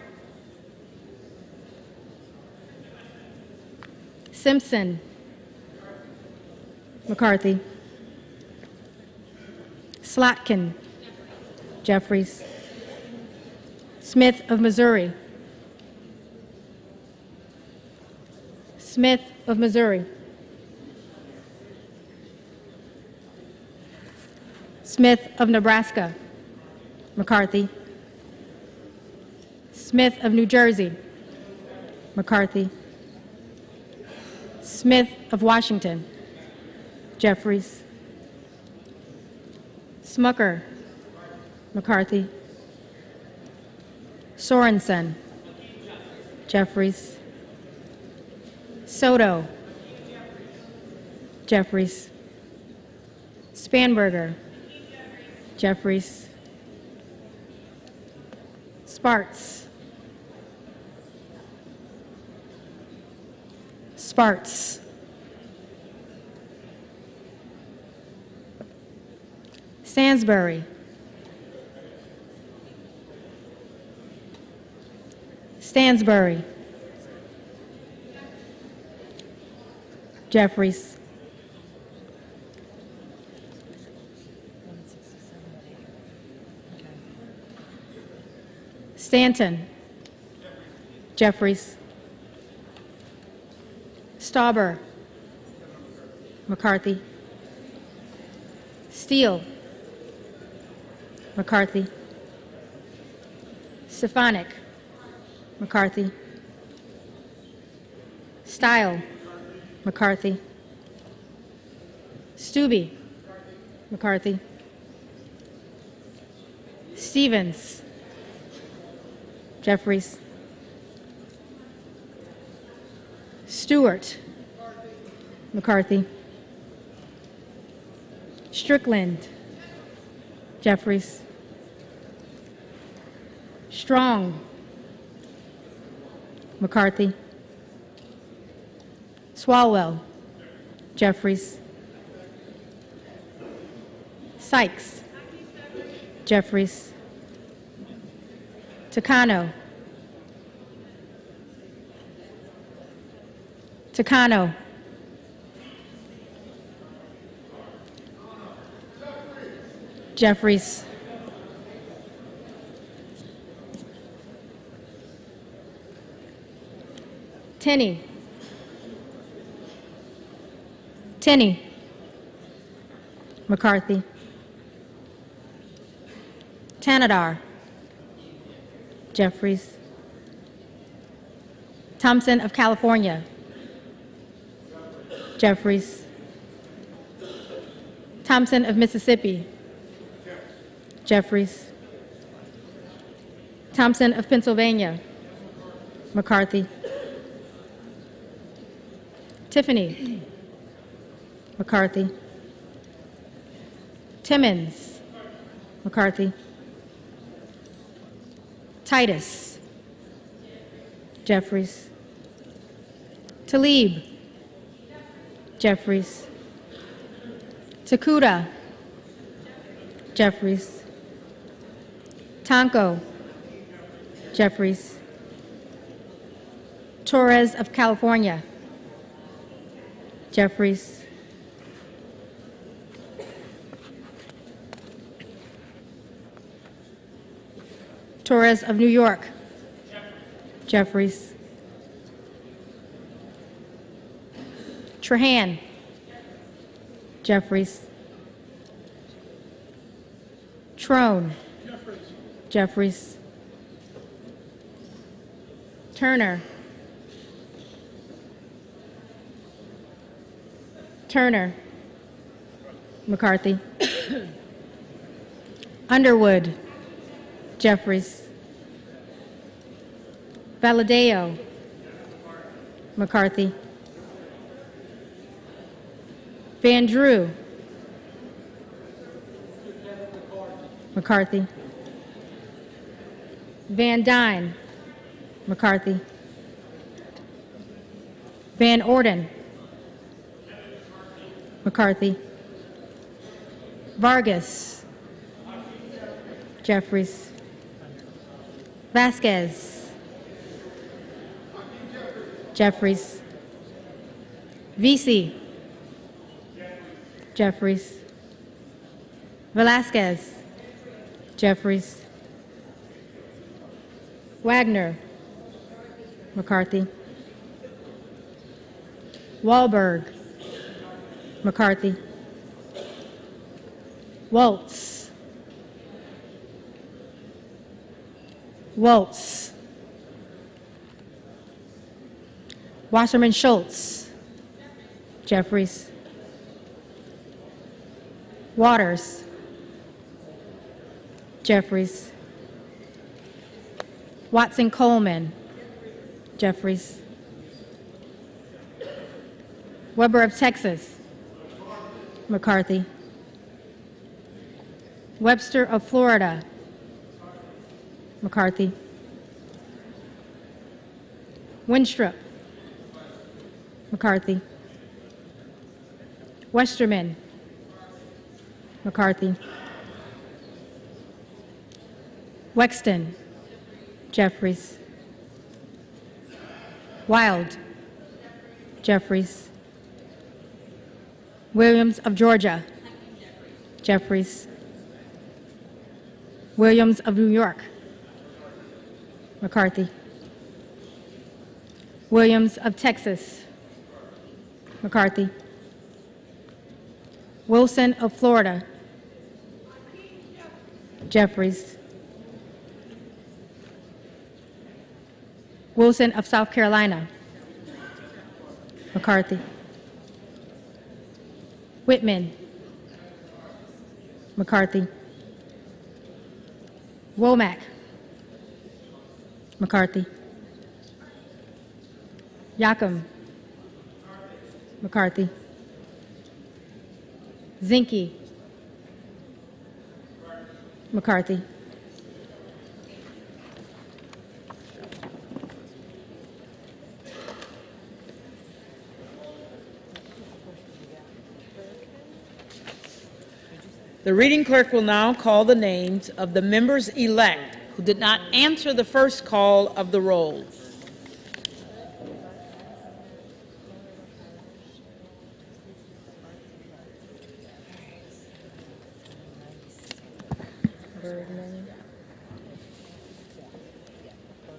Simpson, McCarthy, Slotkin, Jeffries, Smith of Missouri, Smith of Missouri, Smith of Nebraska, McCarthy, Smith of New Jersey, McCarthy, Smith of Washington, Jeffries, Smucker, McCarthy, Sorensen, Jeffries, Soto, Jeffries, Spanberger, Jeffries, Sparts, Sparts, Stansbury, Stansbury, Jeffries, Stanton, Jeffries, Stauber, McCarthy, Steele, McCarthy, Stefanik, McCarthy, Stile, McCarthy, Stubbe, McCarthy, Stevens, Jeffries, Stewart, McCarthy, Strickland, Jeffries, Strong, McCarthy, Swalwell, Jeffries, Sykes, Jeffries, Takano, Takano, Jeffries, Tenney, Tenney, McCarthy, Tanadar, Jeffries, Thompson of California, Jeffries, Thompson of Mississippi, Jeffries, Thompson of Pennsylvania, McCarthy, Tiffany, McCarthy, Timmons, McCarthy, Titus, Jeffries, Talib, Jeffries, Takuda, Jeffries, Tonko, Jeffries, Torres of California, Jeffries, Torres of New York. Jeffries. Trahan. Jeffries. Trone. Jeffries. Turner. Turner. McCarthy. Underwood. Jeffries. Valadeo. McCarthy. Van Drew. McCarthy. Van Dyne. McCarthy. Van Orden. McCarthy. Vargas. Jeffries. Vasquez. Jeffries. Vesey. Jeffries. Velasquez. Jeffries. Wagner. McCarthy. Wahlberg. McCarthy. Waltz. Waltz. Wasserman Schultz. Jeffries. Waters. Jeffries. Watson Coleman. Jeffries. Weber of Texas. McCarthy. Webster of Florida. McCarthy. Winstrup. McCarthy. Westerman. McCarthy. Wexton. Jeffries. Wild. Jeffries. Williams of Georgia. Jeffries. Williams of New York. McCarthy. Williams of Texas. McCarthy. Wilson of Florida. Jeffries. Wilson of South Carolina. McCarthy. Whitman. McCarthy. Womack. McCarthy. Yacom. McCarthy. Zinke. McCarthy. The reading clerk will now call the names of the members-elect who did not answer the first call of the roll.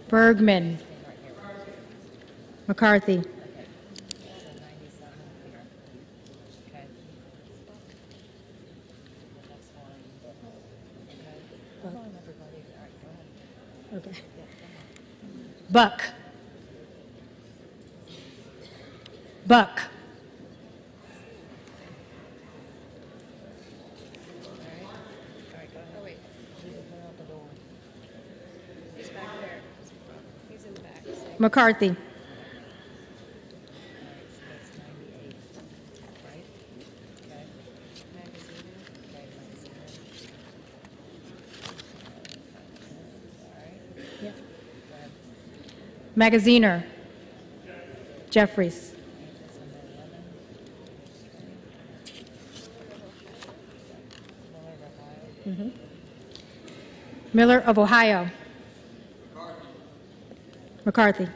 Bergman. McCarthy. Okay. Buck. Buck. McCarthy. Magaziner. Jeffries. Miller of Ohio. McCarthy.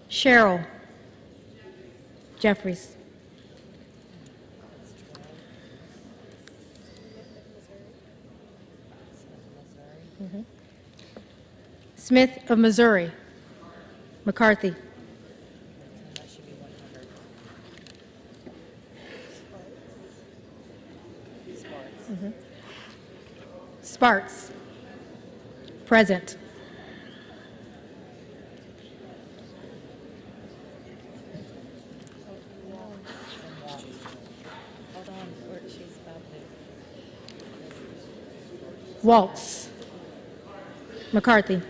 Cheryl. Jeffries. Smith of Missouri. McCarthy. Sparks. Present. Waltz. McCarthy.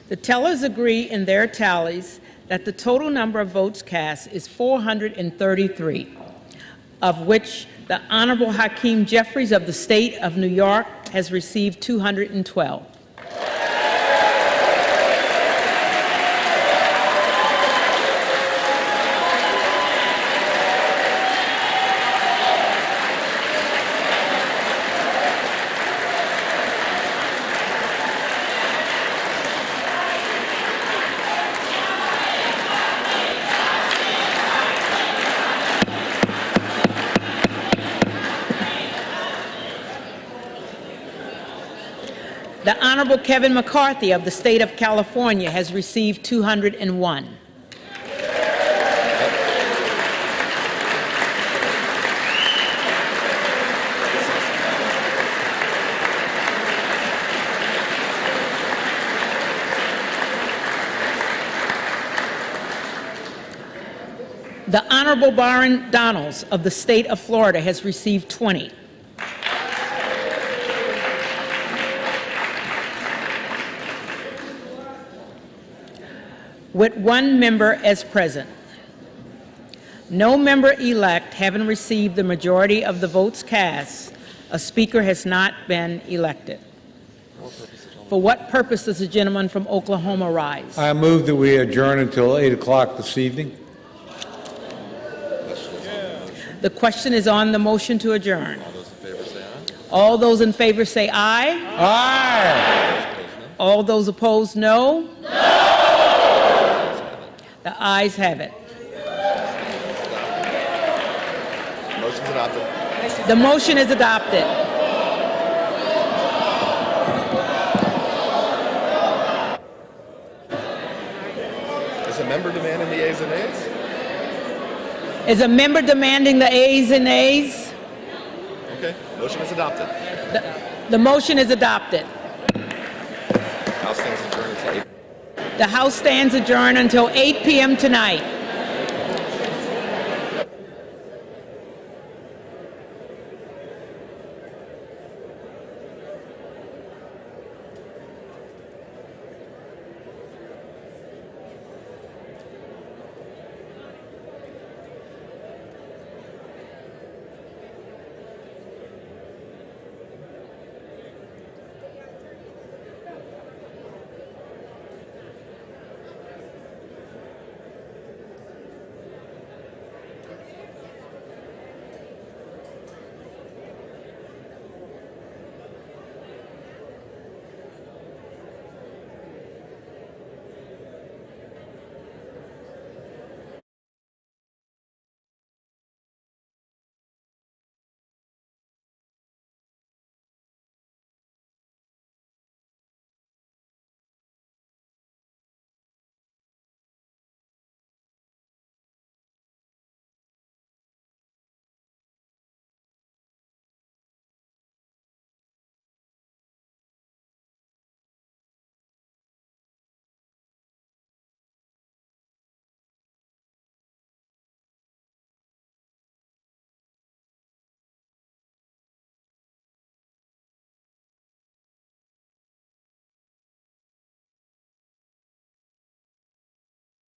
The tellers agree in their tallies that the total number of votes cast is 433, of which the Honorable Hakeem Jeffries of the State of New York has received 212. The Honorable Kevin McCarthy of the State of California has received 201. The Honorable Byron Donalds of the State of Florida has received 20. With one member as present. No member-elect having received the majority of the votes cast, a speaker has not been elected. For what purpose does the gentleman from Oklahoma rise? I move that we adjourn until 8 o'clock this evening. The question is on the motion to adjourn. All those in favor say aye. All those in favor say aye. Aye. All those opposed, no. No. The ayes have it. Motion's adopted. The motion is adopted. Is a member demanding the ayes and nays? Is a member demanding the ayes and nays? Okay, motion is adopted. The motion is adopted. House stands adjourned until 8. The House stands adjourned until 8 p.m. tonight.